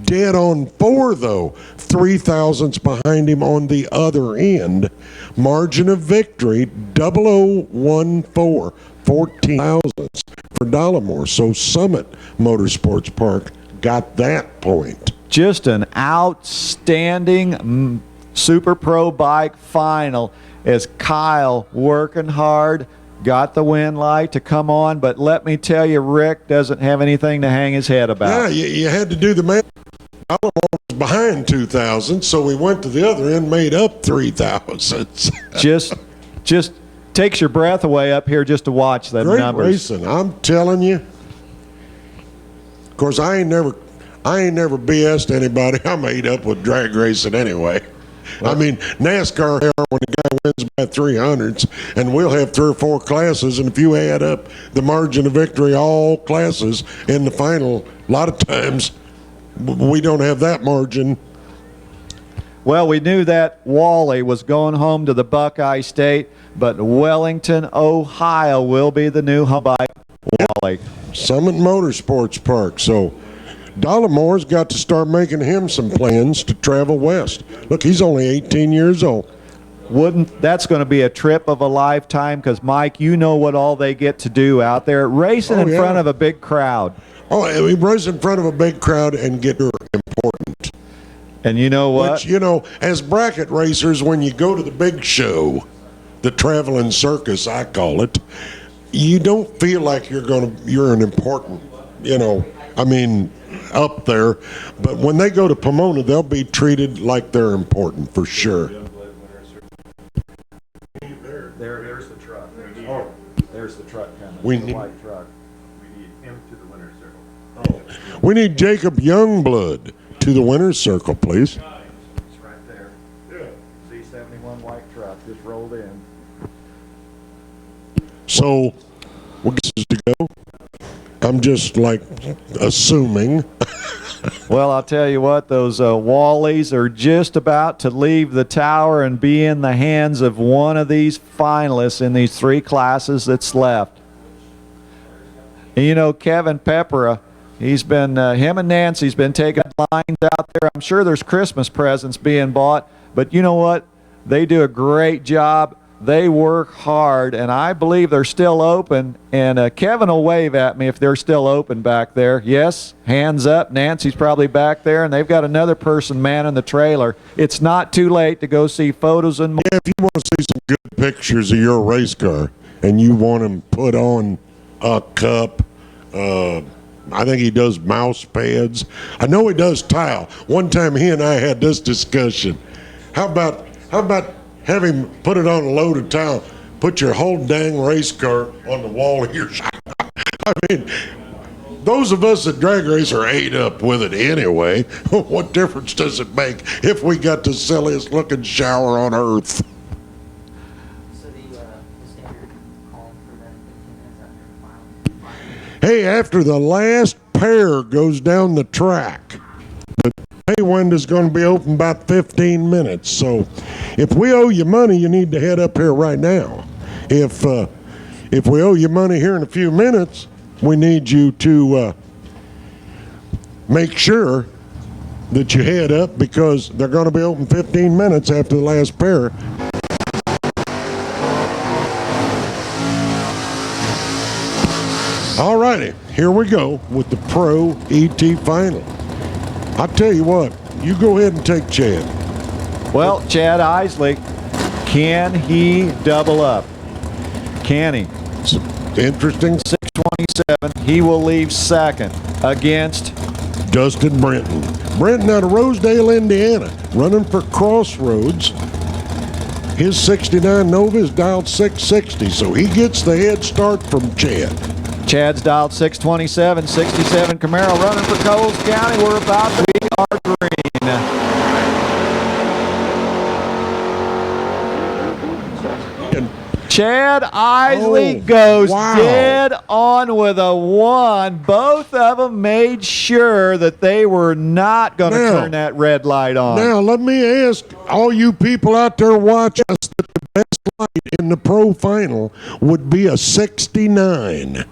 dead on 4 though. 3 thousandths behind him on the other end. Margin of victory 0014, 14 thousandths for Dollamore. So Summit Motorsports Park got that point. Just an outstanding Super Pro bike final as Kyle working hard. Got the win light to come on, but let me tell you, Rick doesn't have anything to hang his head about. Yeah, you had to do the math. Dollamore was behind 2,000, so we went to the other end, made up 3,000. just takes your breath away up here just to watch that Great numbers. racing, I'm telling you. Of course, I ain't never BS'd anybody. I'm made up with drag racing anyway. I mean, NASCAR, when the guy wins by 300s, and we'll have 3 or 4 classes, and if you add up the margin of victory, all classes in the final, a lot of times we don't have that margin. Well, we knew that Wally was going home to the Buckeye State, but Wellington, Ohio will be the new home bike Wally. Summit Motorsports Park. So Dollamore's got to start making him some plans to travel west. Look, he's only 18 years old. That's going to be a trip of a lifetime because, Mike, you know what all they get to do out there, racing in front of a big crowd. Oh, he runs in front of a big crowd and get important. And you know what? Which, you know, as bracket racers, when you go to the big show, the traveling circus, I call it, you don't feel like you're an important, you know, I mean, up there. But when they go to Pomona, they'll be treated like they're important for sure. There's the truck. Oh, there's the truck coming. We the need- white truck. We need him to the winner's circle. We need Jacob Youngblood to the winner's circle, please. It's right there. Z71 white truck just rolled in. So, what is to go? I'm just like assuming. Well, I'll tell you what, those Wallies are just about to leave the tower and be in the hands of one of these finalists in these 3 classes that's left. And you know, Kevin Peppera, he's been, him and Nancy's been taking lines out there. I'm sure there's Christmas presents being bought, but you know what? They do a great job. They work hard, and I believe they're still open. And Kevin will wave at me if they're still open back there. Yes, hands up. Nancy's probably back there, and they've got another person manning the trailer. It's not too late to go see photos and more. Yeah, if you want to see some good pictures of your race car and you want him put on a cup, I think he does mouse pads. I know he does tile. One time he and I had this discussion. How about have him put it on a load of tile, put your whole dang race car on the wall of your shop? I mean, those of us that drag race are ate up with it anyway. What difference does it make if we got the silliest looking shower on earth? So the standard call for them 15 minutes after the final. Hey, after the last pair goes down the track, the pay window is going to be open about 15 minutes. So if we owe you money, you need to head up here right now. If we owe you money here in a few minutes, we need you to make sure that you head up because they're going to be open 15 minutes after the last pair. All righty, here we go with the Pro ET Final. I'll tell you what, you go ahead and take Chad. Well, Chad Isley, can he double up? Can he? It's interesting. 627, he will leave second against Dustin Brenton. Brenton out of Rosedale, Indiana, running for Crossroads. His 69 Nova is dialed 660, so he gets the head start from Chad. Chad's dialed 627, 67 Camaro running for Coles County. We're about to be our green. Chad Isley goes dead on with a 1. Both of them made sure that they were not going to turn that red light on. Now, let me ask all you people out there watching us that the best light in the pro final would be a 69.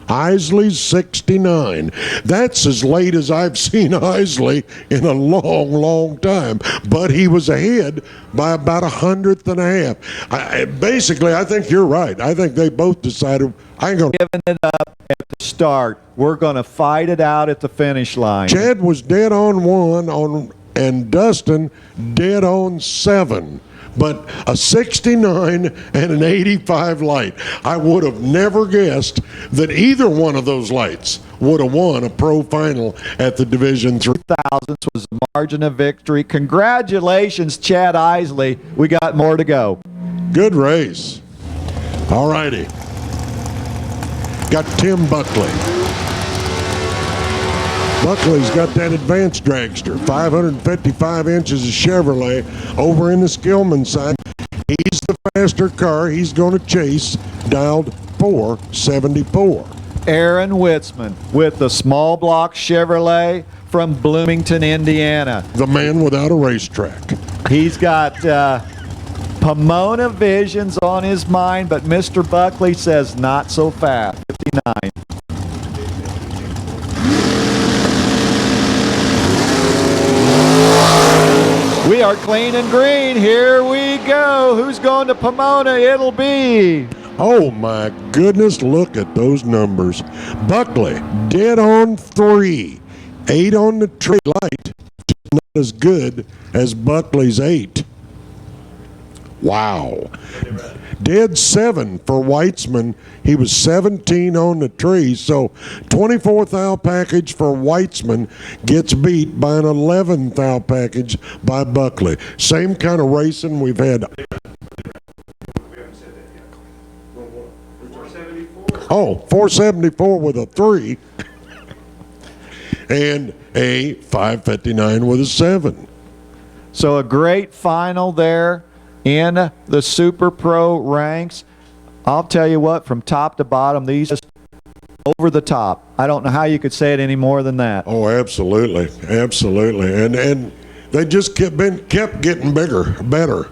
Isley's 69. That's as late as I've seen Isley in a long, long time. But he was ahead by about 100th and a half. Basically, I think you're right. I think they both decided, I ain't going to. Giving it up at the start. We're going to fight it out at the finish line. Chad was dead on 1 and Dustin dead on 7. But a 69 and an 85 light. I would have never guessed that either one of those lights would have won a pro final at the Division III. Thousandths was the margin of victory. Congratulations, Chad Isley. We got more to go. Good race. All righty. Got Tim Buckley. Buckley's got that advanced dragster, 555 inches of Chevrolet over in the Skillman side. He's the faster car. He's going to chase, dialed 474. Aaron Witzman with the small block Chevrolet from Bloomington, Indiana. The man without a racetrack. He's got Pomona visions on his mind, but Mr. Buckley says not so fast. 59. We are clean and green. Here we go. Who's going to Pomona? It'll be. Oh my goodness, look at those numbers. Buckley, dead on 3. 8 on the tree light. Not as good as Buckley's 8. Wow. Dead 7 for Weitzman. He was 17 on the tree. So 24th thou package for Weitzman gets beat by an 11th thou package by Buckley. Same kind of racing we've had. Oh, 474 with a 3 and a 559 with a 7. So a great final there in the Super Pro ranks. I'll tell you what, from top to bottom, these just over the top. I don't know how you could say it any more than that. Oh, absolutely, absolutely, and they just kept getting better.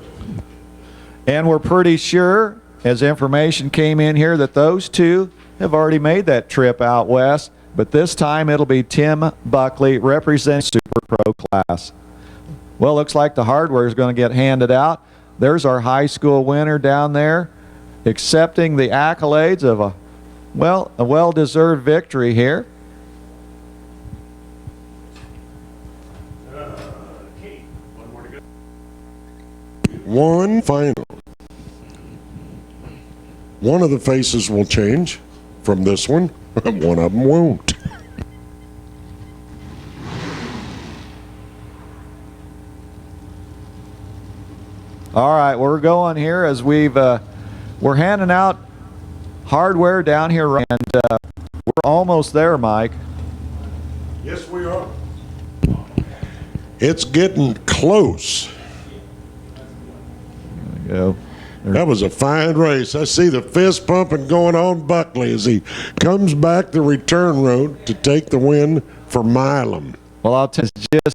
And we're pretty sure, as information came in here, that those two have already made that trip out west. But this time it'll be Tim Buckley representing Super Pro class. Well, looks like the hardware is going to get handed out. There's our high school winner down there, accepting the accolades of a well-deserved victory here. One final. One of the faces will change from this one. One of them won't. All right, we're going here as we're handing out hardware down here, and we're almost there, Mike. Yes, we are. It's getting close. There we go. That was a fine race. I see the fist pumping going on Buckley as he comes back the return road to take the win for Milam. Well, I'll tell you, you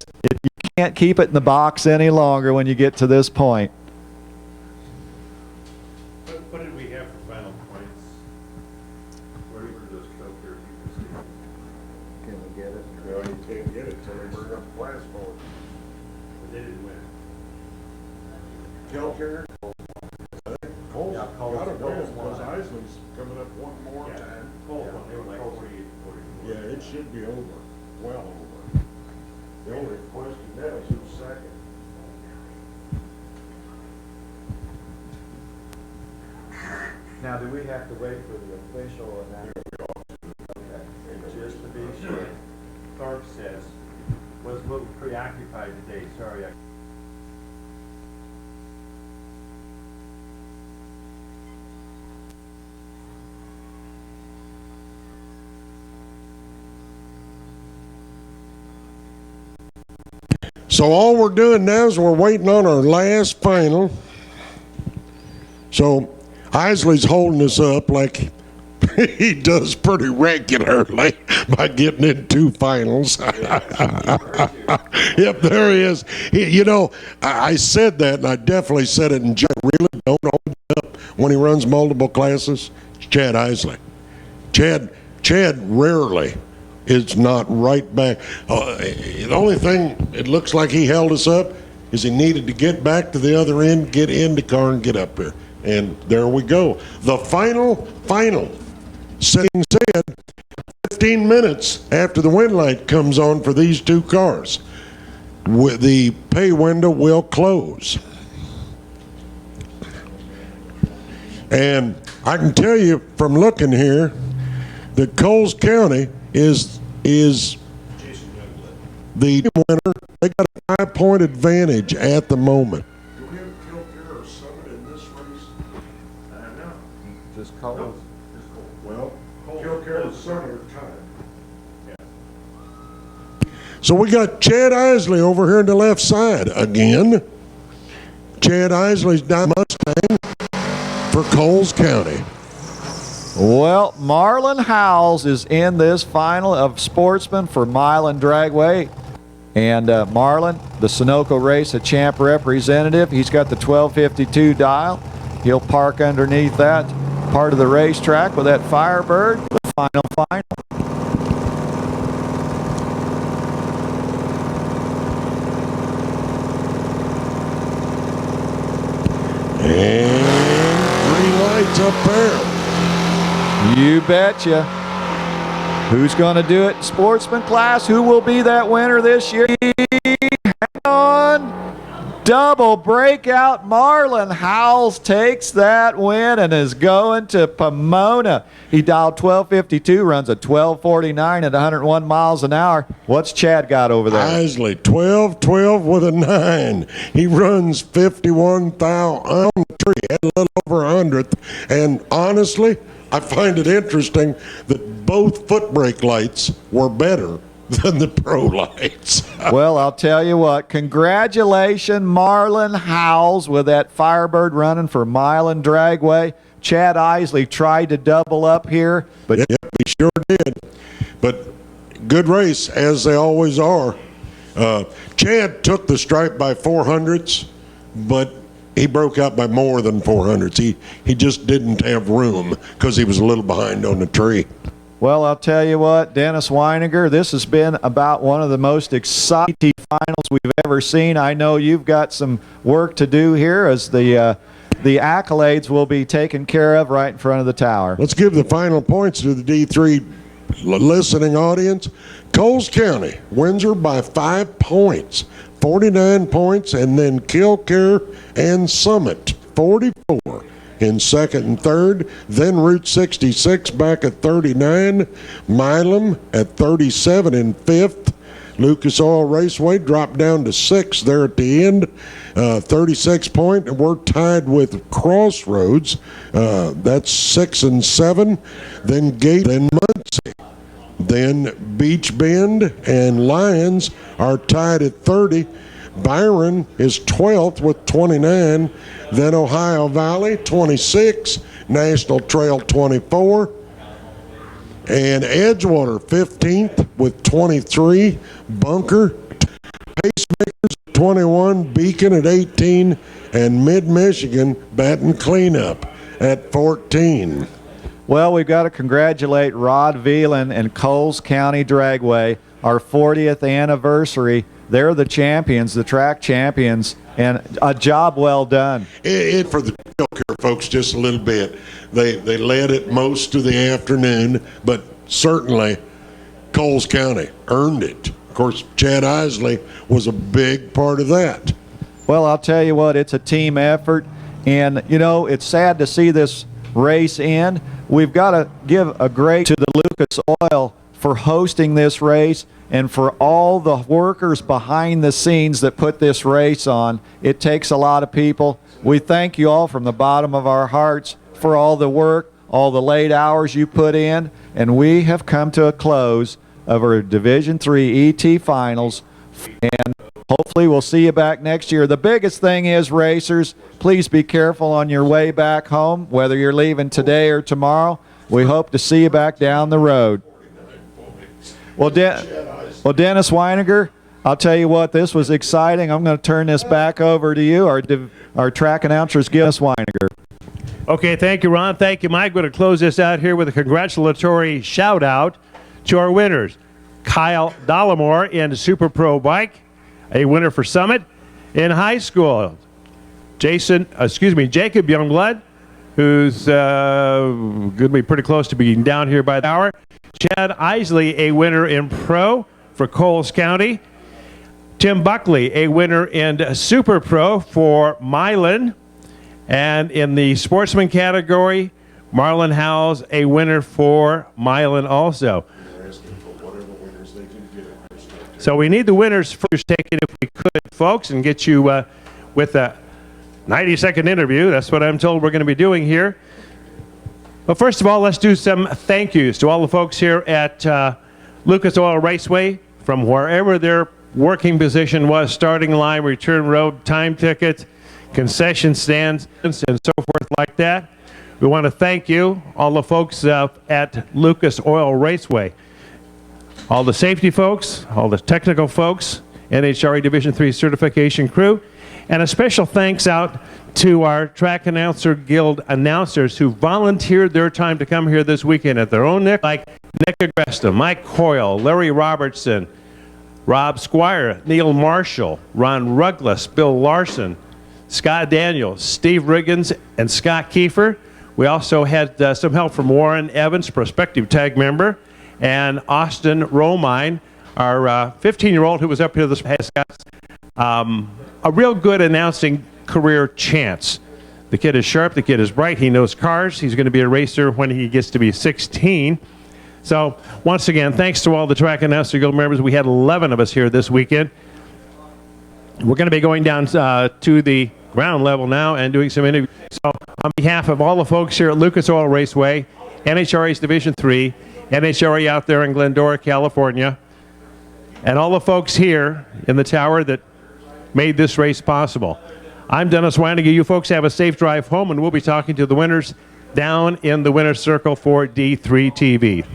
can't keep it in the box any longer when you get to this point. What did we have for final points? Where were those filters? Can we get it? No, you can't get it till they bring up the class board. But they didn't win. Kelker? Cole's Yeah, Cole's- got to win Cole's because won. Isley's coming up one more time. Cold one. They were like 48, 44. Yeah, it should be over, well over. The only question now is who's second. Now, do we have to wait for the official announcement? Okay. And just to be sure, Clark says, was a little preoccupied today. Sorry. So all we're doing now is we're waiting on our last final. So Isley's holding us up like he does pretty regularly by getting in 2 finals. Yep, there he is. You know, I said that, and I definitely said it in joke. Really don't hold when he runs multiple classes? It's Chad Isley. Chad rarely is not right back. The only thing it looks like he held us up is he needed to get back to the other end, get in the car, and get up here. And there we go. The final. Setting said, 15 minutes after the wind light comes on for these two cars, the pay window will close. And I can tell you from looking here that Coles County is the winner. They got a 5-point advantage at the moment. Do we have Kilcare or Summit in this race? I don't know. Just call us. Well, Kilcare and Summit are tied. So we got Chad Isley over here on the left side again. Chad Isley's down Mustang for Coles County. Well, Marlon Howells is in this final of Sportsman for Milan Dragway. And Marlon, the Sunoco Race a Champ representative, he's got the 1252 dial. He'll park underneath that part of the racetrack with that Firebird. The final. And green lights up there. You betcha. Who's going to do it? Sportsman class. Who will be that winner this year? Hang on. Double breakout. Marlon Howells takes that win and is going to Pomona. He dialed 1252, runs a 1249 at 101 miles an hour. What's Chad got over there? Isley, 12-12 with a 9. He runs 51,000 on the tree, had a little over 100th. And honestly, I find it interesting that both foot brake lights were better than the pro lights. Well, I'll tell you what. Congratulations, Marlon Howells, with that Firebird running for Milan Dragway. Chad Isley tried to double up here, but Yep, he sure did. But good race, as they always are. Chad took the stripe by 400ths, but he broke out by more than 400ths. He just didn't have room because he was a little behind on the tree. well, I'll tell you what, Dennis Weiniger, this has been about one of the most exciting finals we've ever seen. I know you've got some work to do here as the accolades will be taken care of right in front of the tower. Let's give the final points to the D3 listening audience. Coles County wins her by 5 points, 49 points, and then Kilcare and Summit, 44 in second and third. Then Route 66 back at 39, Milam at 37 in fifth. Lucas Oil Raceway dropped down to 6th there at the end, 36 point, and we're tied with Crossroads. That's 6 and 7. Then Gate and Muncie. Then Beach Bend and Lyons are tied at 30. Byron is 12th with 29. Then Ohio Valley, 26. National Trail, 24. And Edgewater, 15th with 23. Bunker, Pacemakers, 21. Beacon at 18. And Mid-Michigan batting cleanup at 14. Well, we've got to congratulate Rod Veland and Coles County Dragway, our 40th anniversary. They're the champions, the track champions, and a job well done. It for the Kilcare folks just a little bit. They led it most of the afternoon, but certainly Coles County earned it. Of course, Chad Isley was a big part of that. Well, I'll tell you what, it's a team effort, and, you know, it's sad to see this race end. We've got to give a great to the Lucas Oil for hosting this race and for all the workers behind the scenes that put this race on. It takes a lot of people. We thank you all from the bottom of our hearts for all the work, all the late hours you put in, and we have come to a close of our Division III ET Finals, and hopefully we'll see you back next year. The biggest thing is, racers, please be careful on your way back home, whether you're leaving today or tomorrow. We hope to see you back down the road. Well, Dennis Weiniger, I'll tell you what, this was exciting. I'm going to turn this back over to you. Our track announcers, Dennis Weiniger. Okay, thank you, Ron. Thank you, Mike. We're going to close this out here with a congratulatory shout out to our winners. Kyle Dollamore in Super Pro Bike, a winner for Summit. In high school, Jacob Youngblood, who's going to be pretty close to being down here by the hour. Chad Isley, a winner in Pro for Coles County. Tim Buckley, a winner in Super Pro for Milan. And in the Sportsman category, Marlon Howes, a winner for Milan also. So we need the winners first taken if we could, folks, and get you with a 90-second interview. That's what I'm told we're going to be doing here. But first of all, let's do some thank yous to all the folks here at Lucas Oil Raceway from wherever their working position was, starting line, return road, time ticket, concession stands, and so forth like that. We want to thank you, all the folks at Lucas Oil Raceway. All the safety folks, all the technical folks, NHRA Division III certification crew, and a special thanks out to our Track Announcer Guild announcers who volunteered their time to come here this weekend at their own nick, like Nick Agresta, Mike Coyle, Larry Robertson, Rob Squire, Neil Marshall, Ron Ruggles, Bill Larson, Scott Daniels, Steve Riggins, and Scott Kiefer. We also had some help from Warren Evans, prospective tag member, and Austin Romine, our 15-year-old who was up here this has got a real good announcing career chance. The kid is sharp, the kid is bright, he knows cars, he's going to be a racer when he gets to be 16. So once again, thanks to all the Track Announcer Guild members. We had 11 of us here this weekend. We're going to be going down to the ground level now and doing some interviews. So on behalf of all the folks here at Lucas Oil Raceway, NHRA's Division III, NHRA out there in Glendora, California, and all the folks here in the tower that made this race possible. I'm Dennis Weininger. You folks have a safe drive home, and we'll be talking to the winners down in the winner's circle for D3 TV.